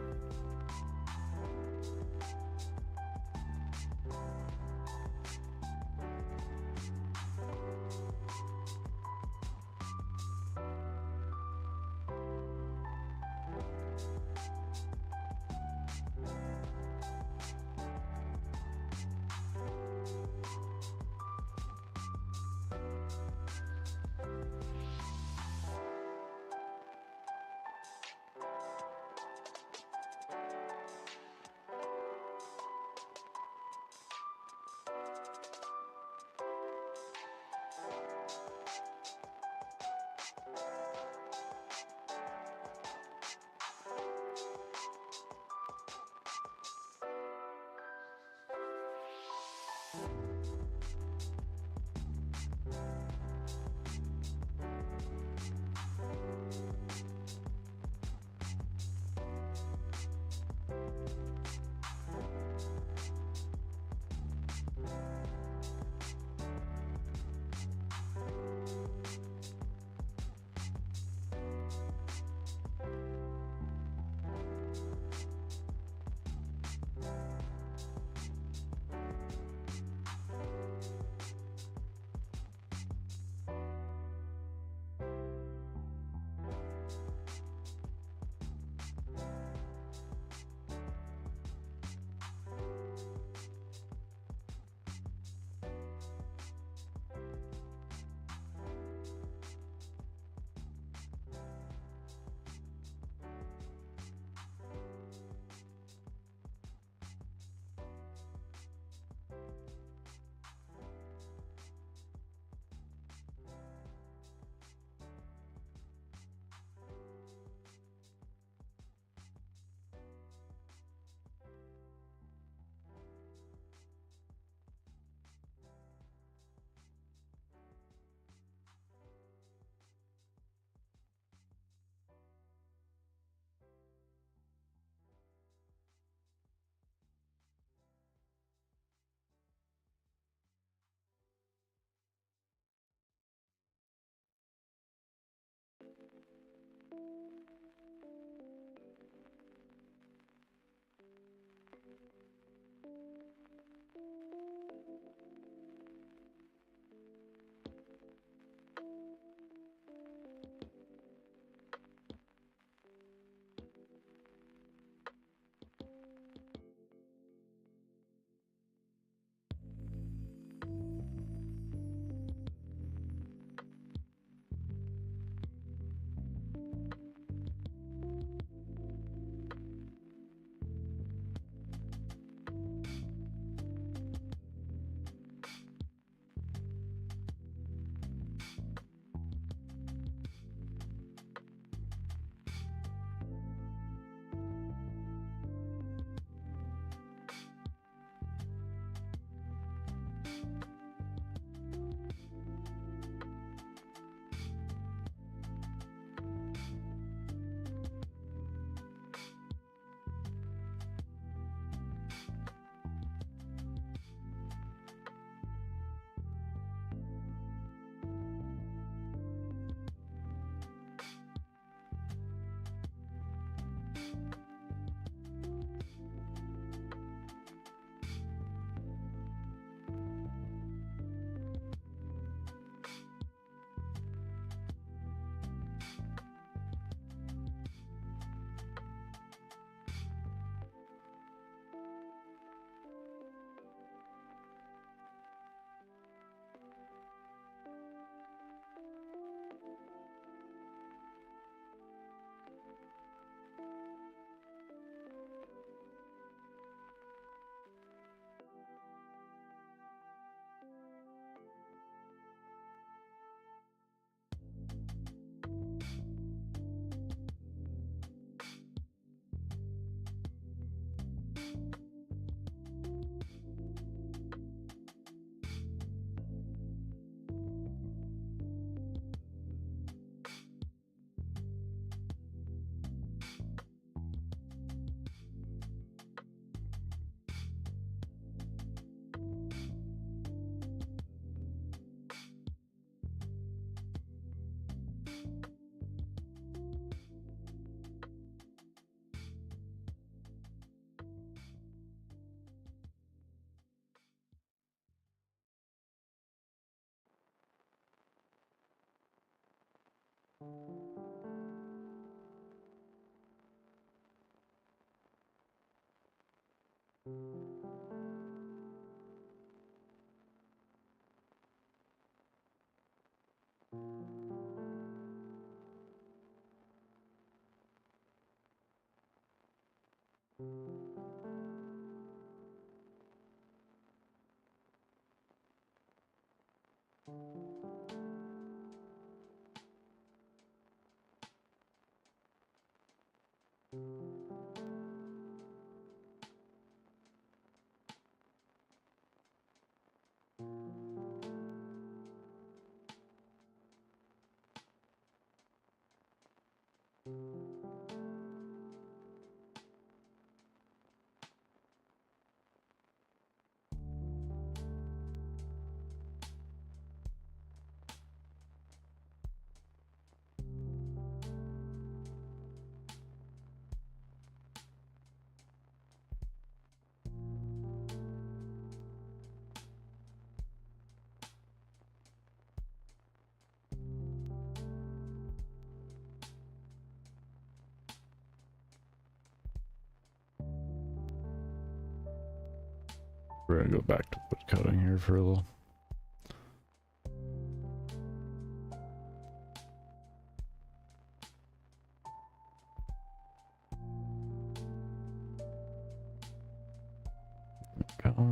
Speaker 1: We're gonna go back to wood cutting here for a little.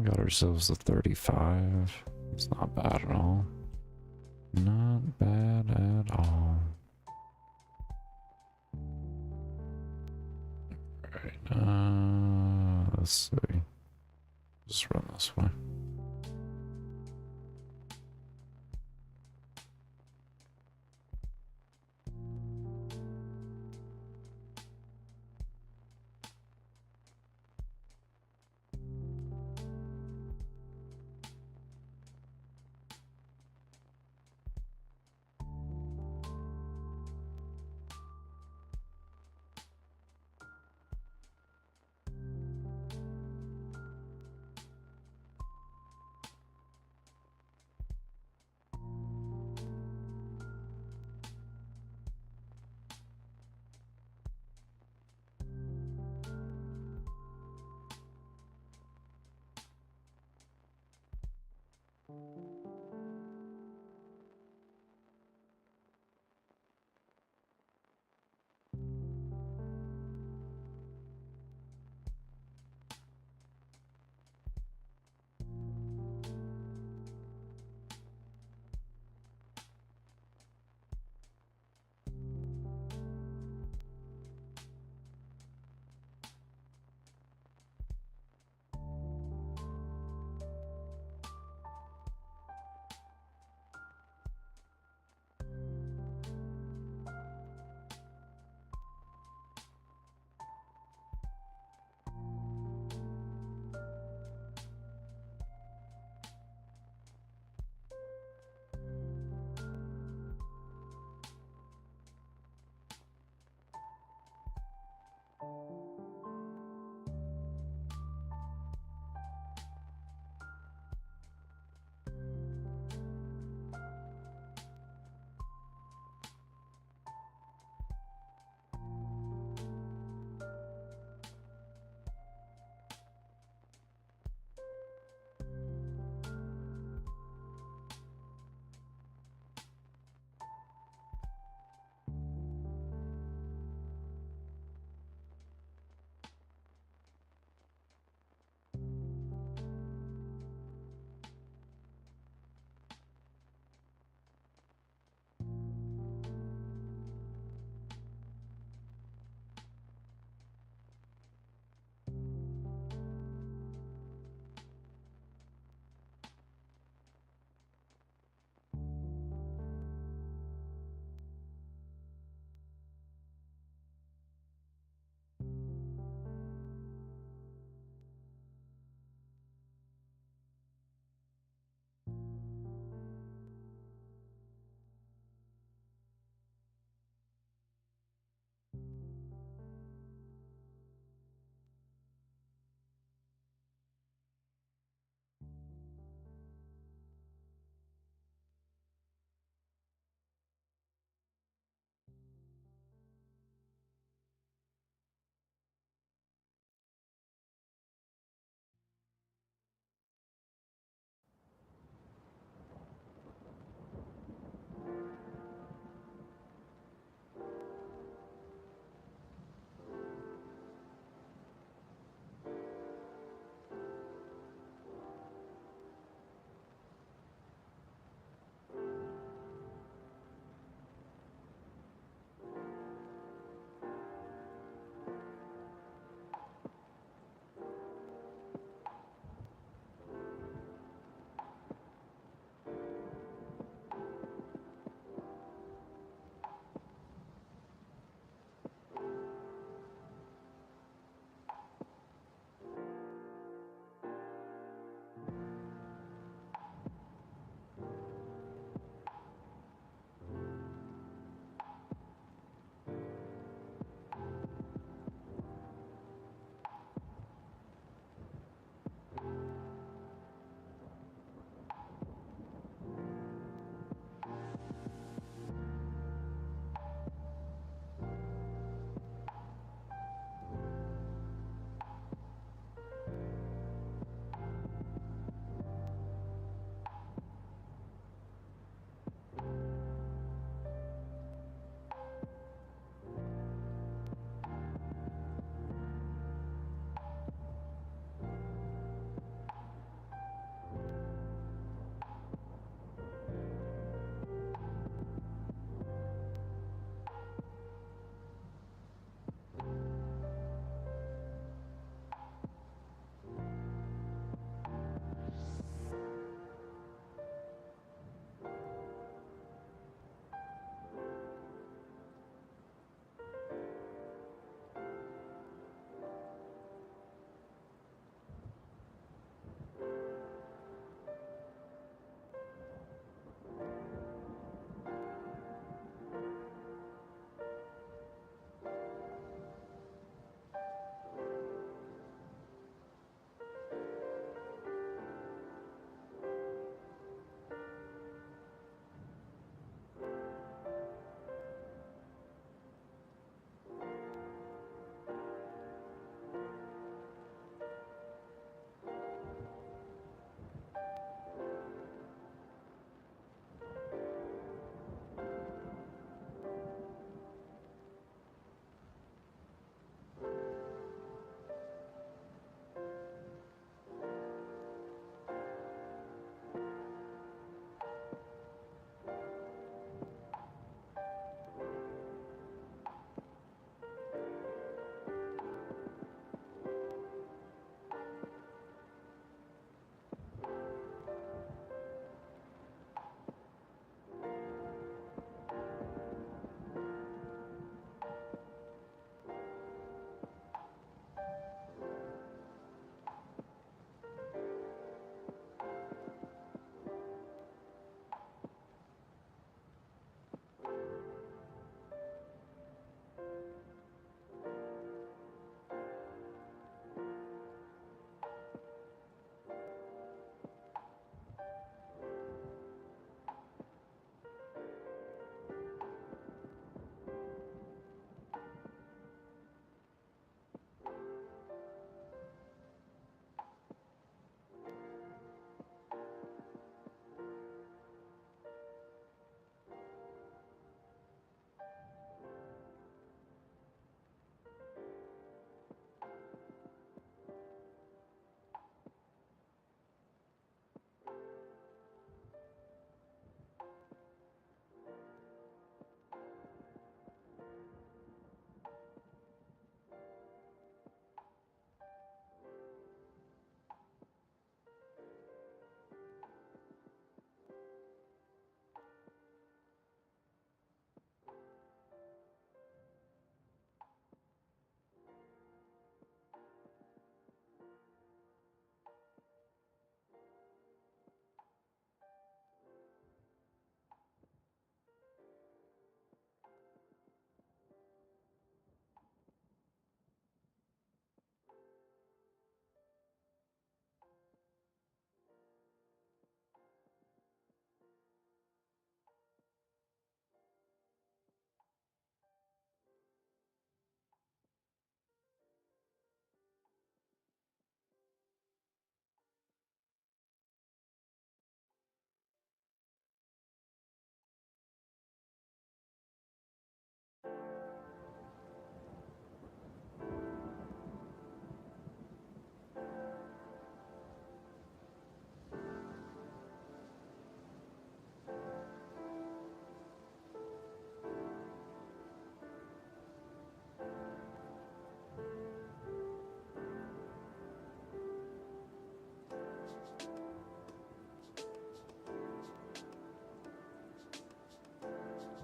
Speaker 1: Got ourselves a 35. It's not bad at all. Not bad at all. Alright, let's see. Just run this way.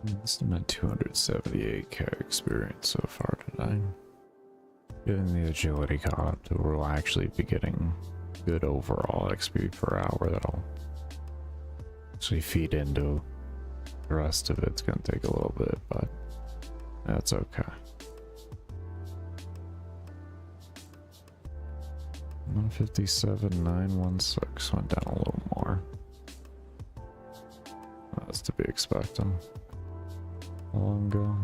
Speaker 1: This is my 278k experience so far today. Getting the agility caught up to where we'll actually be getting good overall XP per hour that'll actually feed into the rest of it. It's gonna take a little bit, but that's okay. 157,916 went down a little more. That's to be expected. How long ago?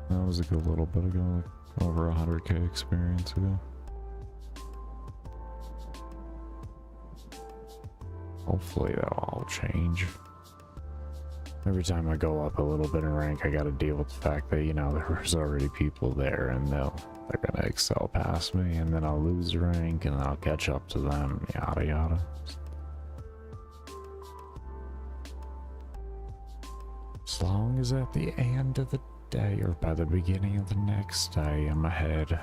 Speaker 1: That was a good little bit ago, like over 100k experience ago. Hopefully that'll all change. Every time I go up a little bit in rank, I gotta deal with the fact that, you know, there's already people there and they're gonna excel past me, and then I'll lose rank and then I'll catch up to them, yada yada. As long as at the end of the day or by the beginning of the next day I'm ahead,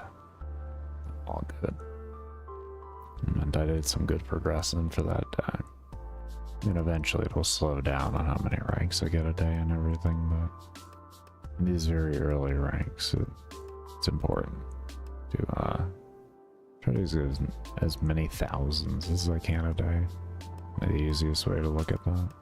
Speaker 1: all good. And I did some good progressing for that day. And eventually it'll slow down on how many ranks I get a day and everything, but in these very early ranks, it's important to try to get as many thousands as I can a day. The easiest way to look at that.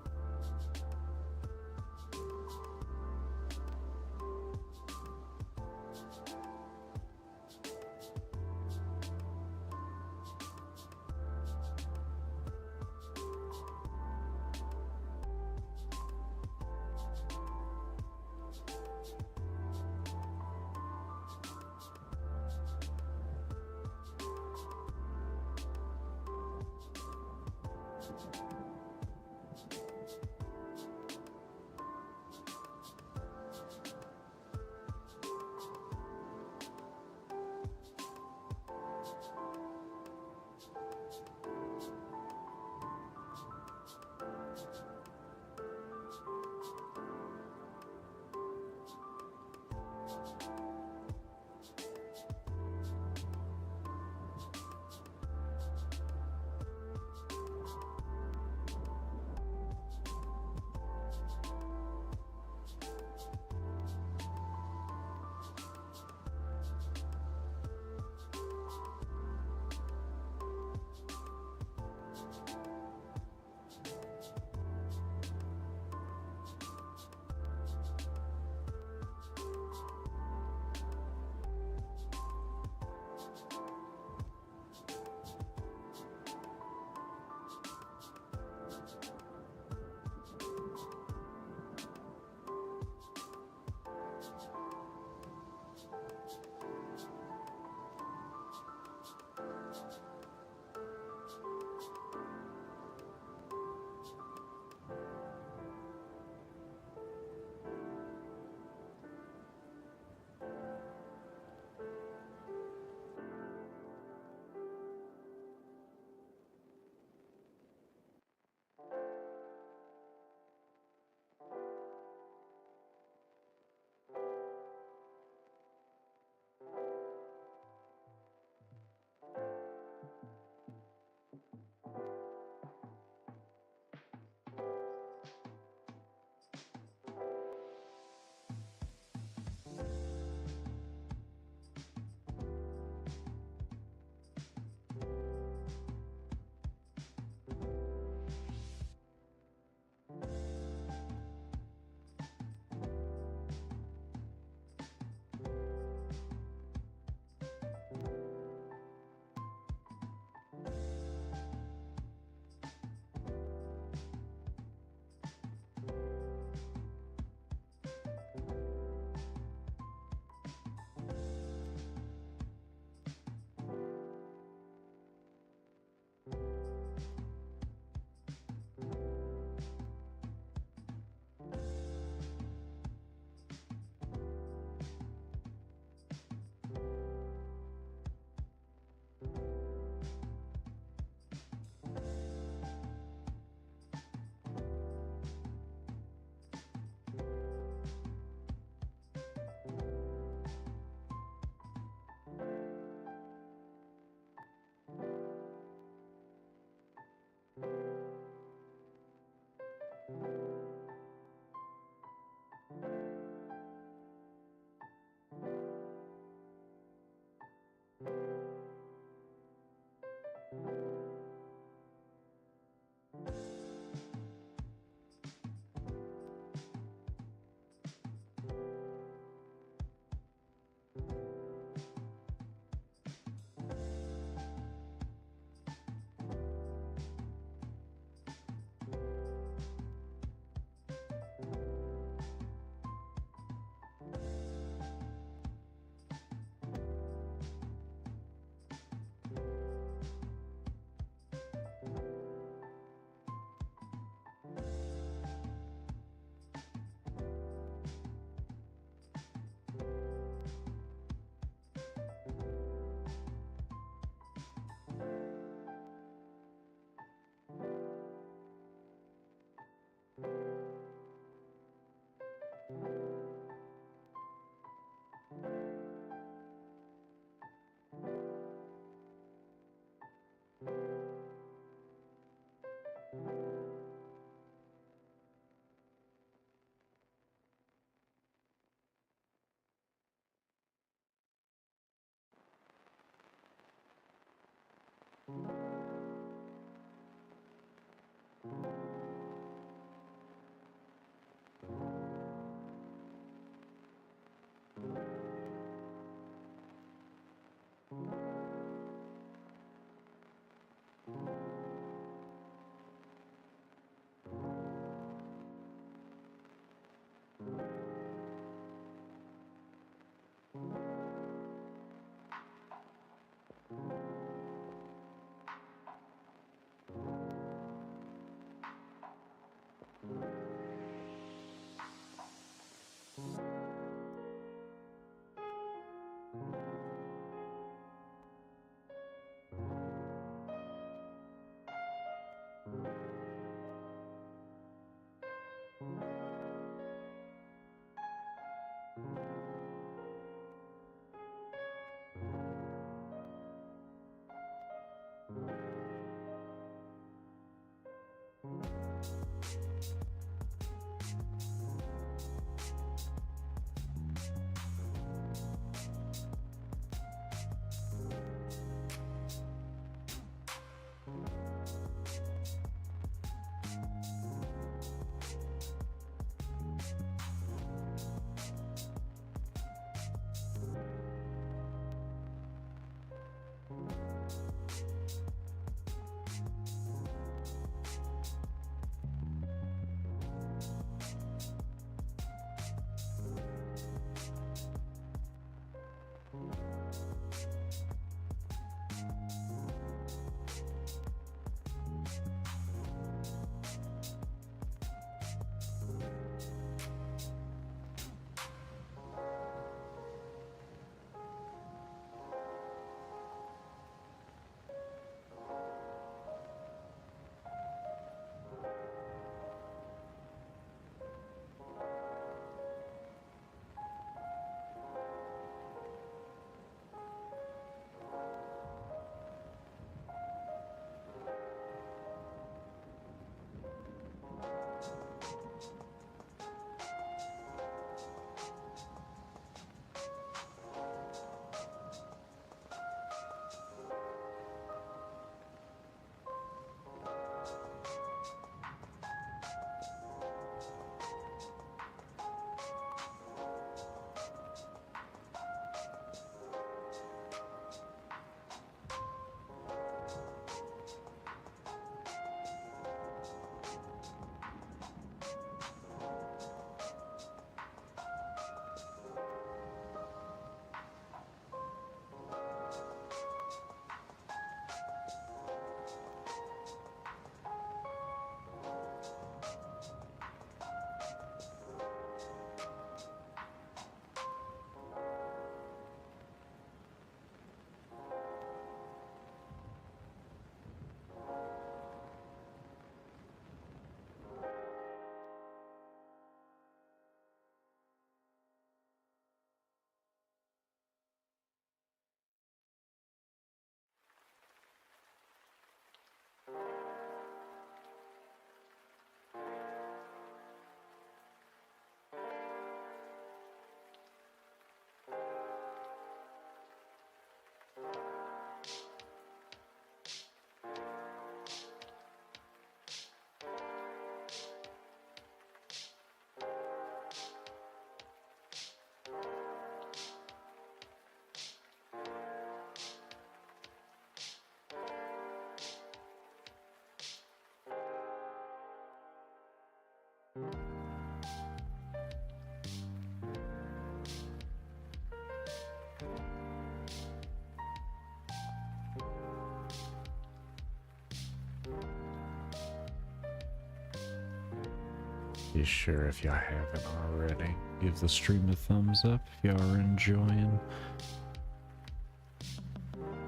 Speaker 1: Be sure, if you haven't already, give the stream a thumbs up if you are enjoying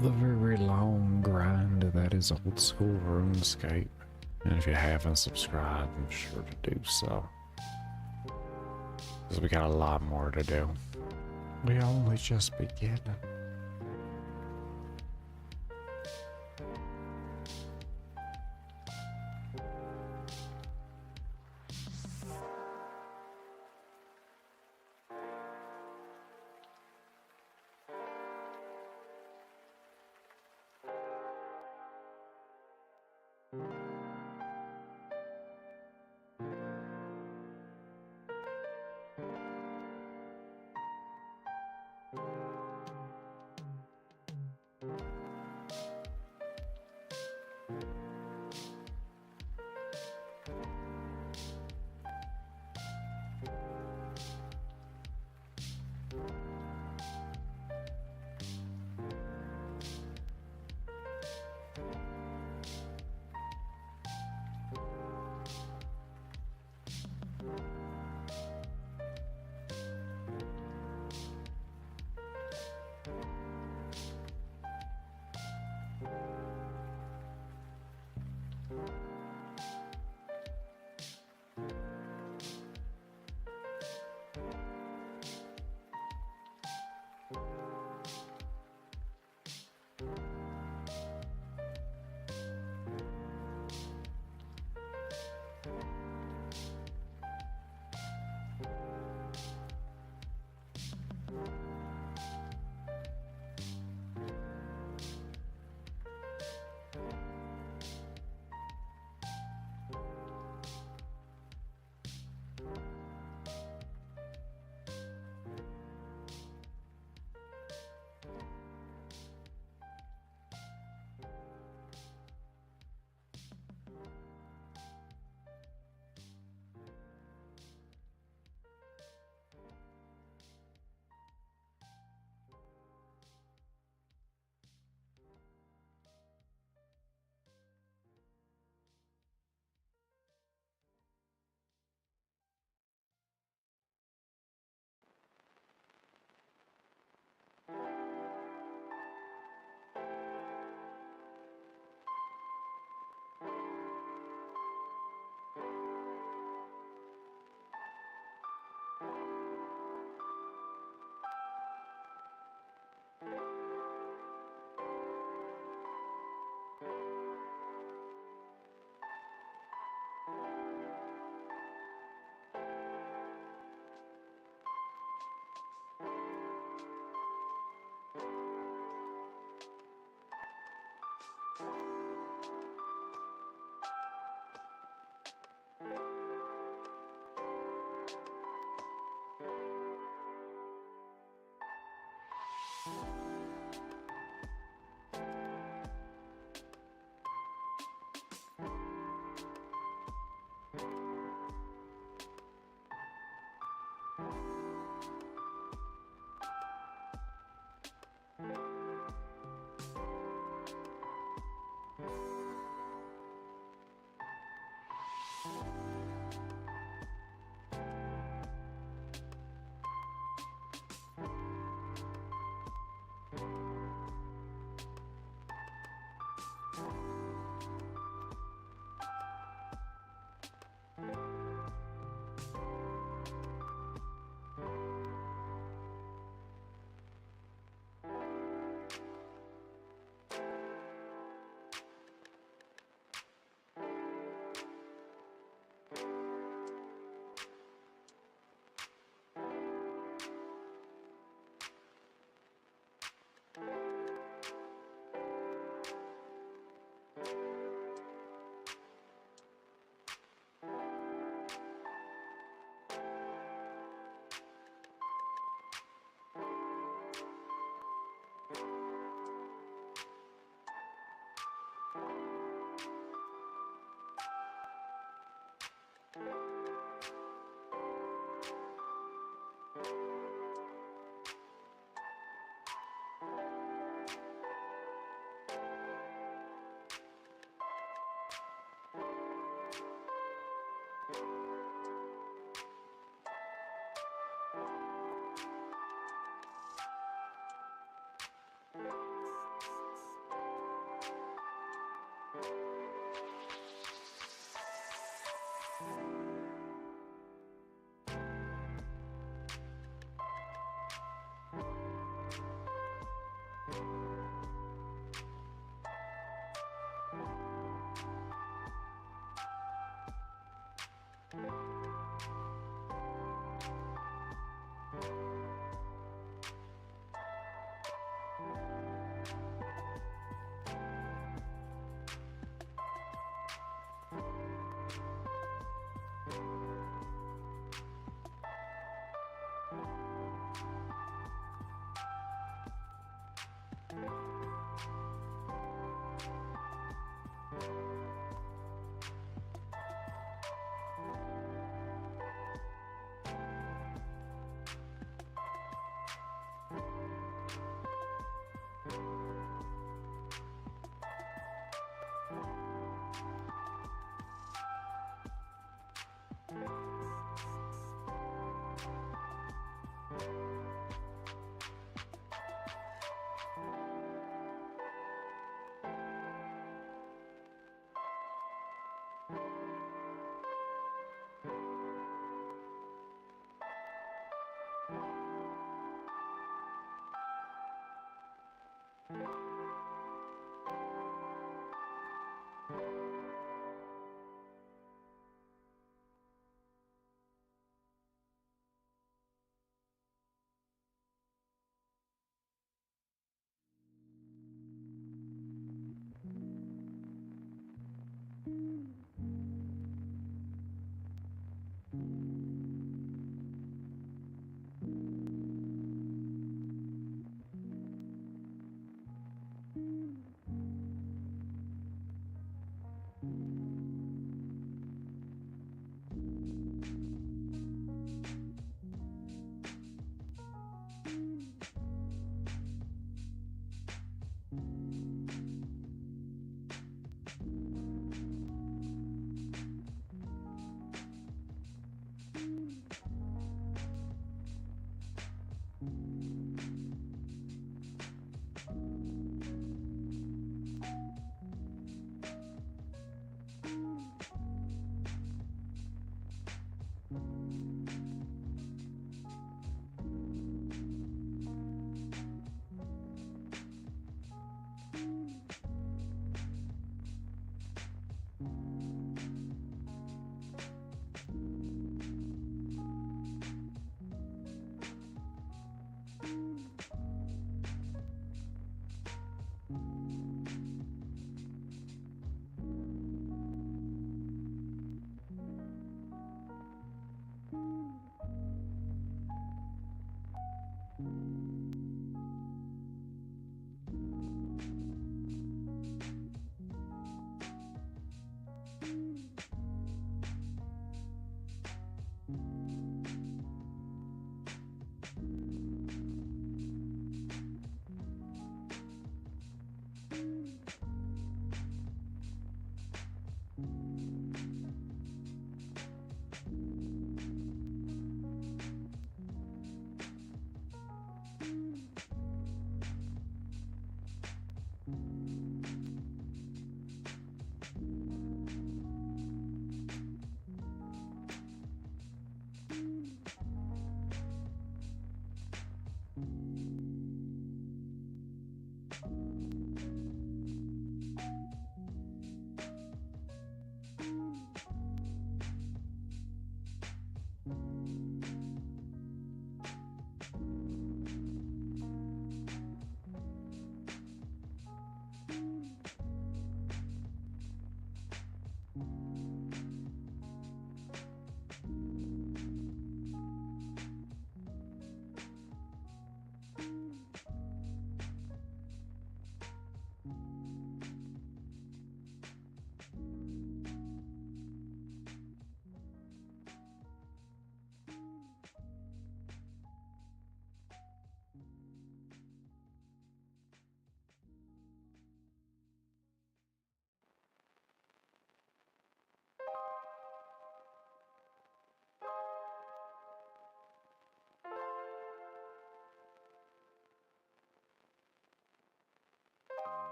Speaker 1: the very long grind that is old school RuneScape. And if you haven't subscribed, I'm sure to do so, because we got a lot more to do. We only just beginning.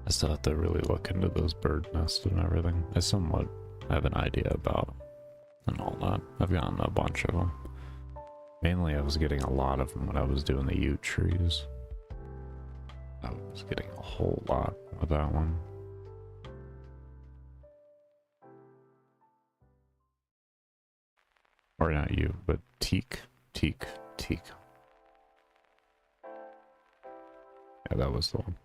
Speaker 1: I still have to really look into those bird nests and everything. I somewhat have an idea about and all that. I've gotten a bunch of them. Mainly I was getting a lot of them when I was doing the yew trees. I was getting a whole lot with that one. Or not you, but Teak. Teak. Teak. Yeah, that was the one.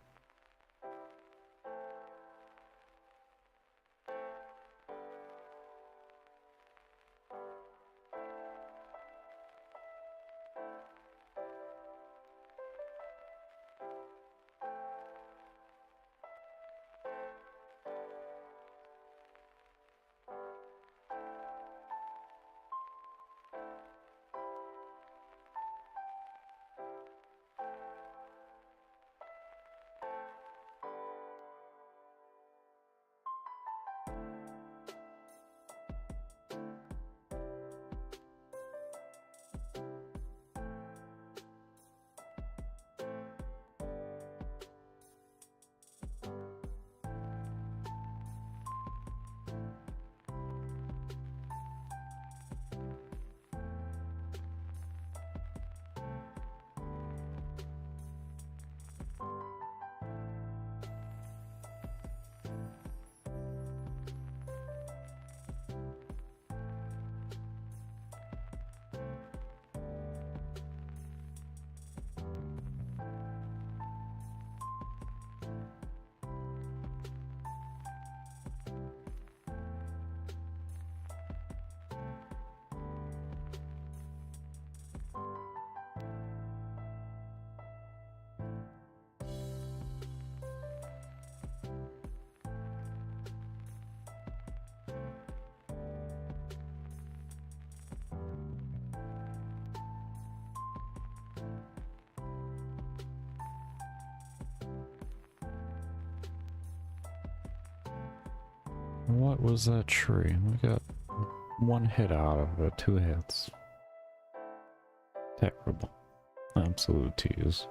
Speaker 1: What was that tree? We got one hit out of it, 2 hits. Terrible. Absolute tease.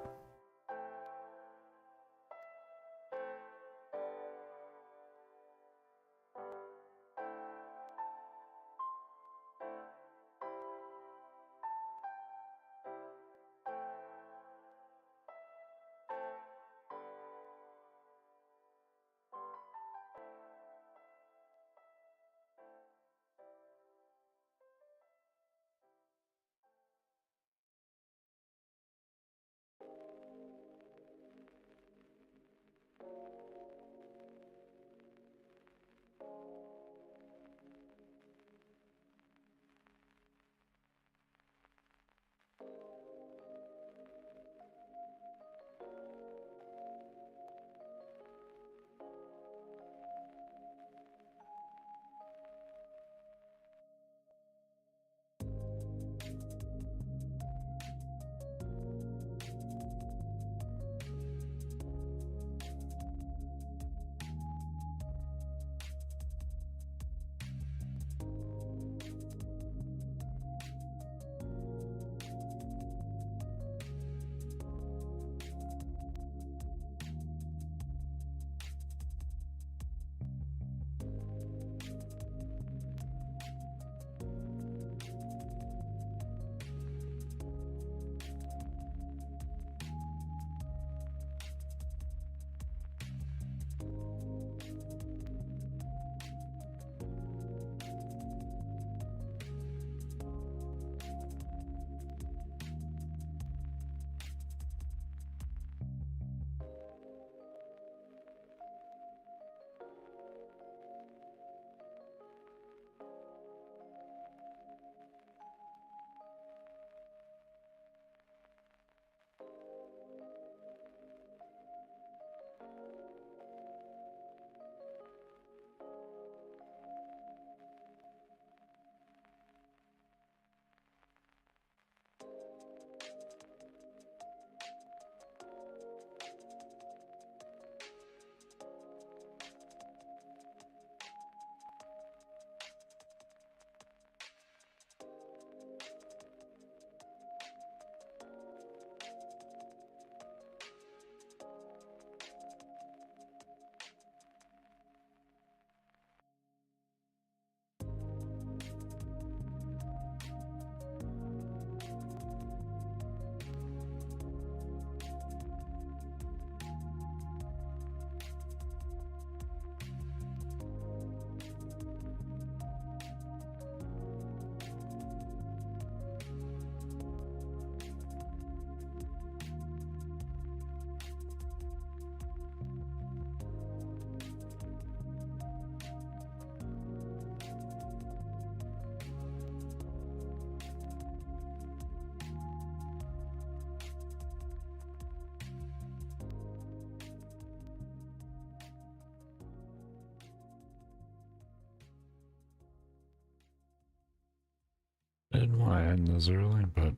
Speaker 1: I didn't want to end this early, but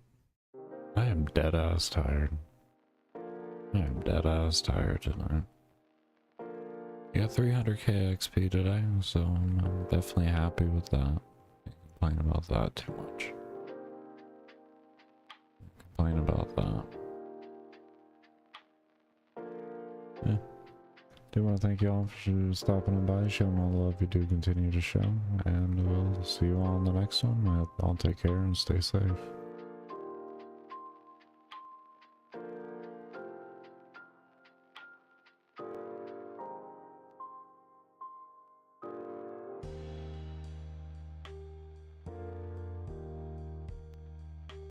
Speaker 1: I am dead ass tired. I am dead ass tired tonight. We got 300k XP today, so I'm definitely happy with that. Can't complain about that too much. Complain about that. Yeah. Do want to thank you all for stopping on by, showing all the love you do continue to show, and we'll see you all on the next one. I'll take care and stay safe.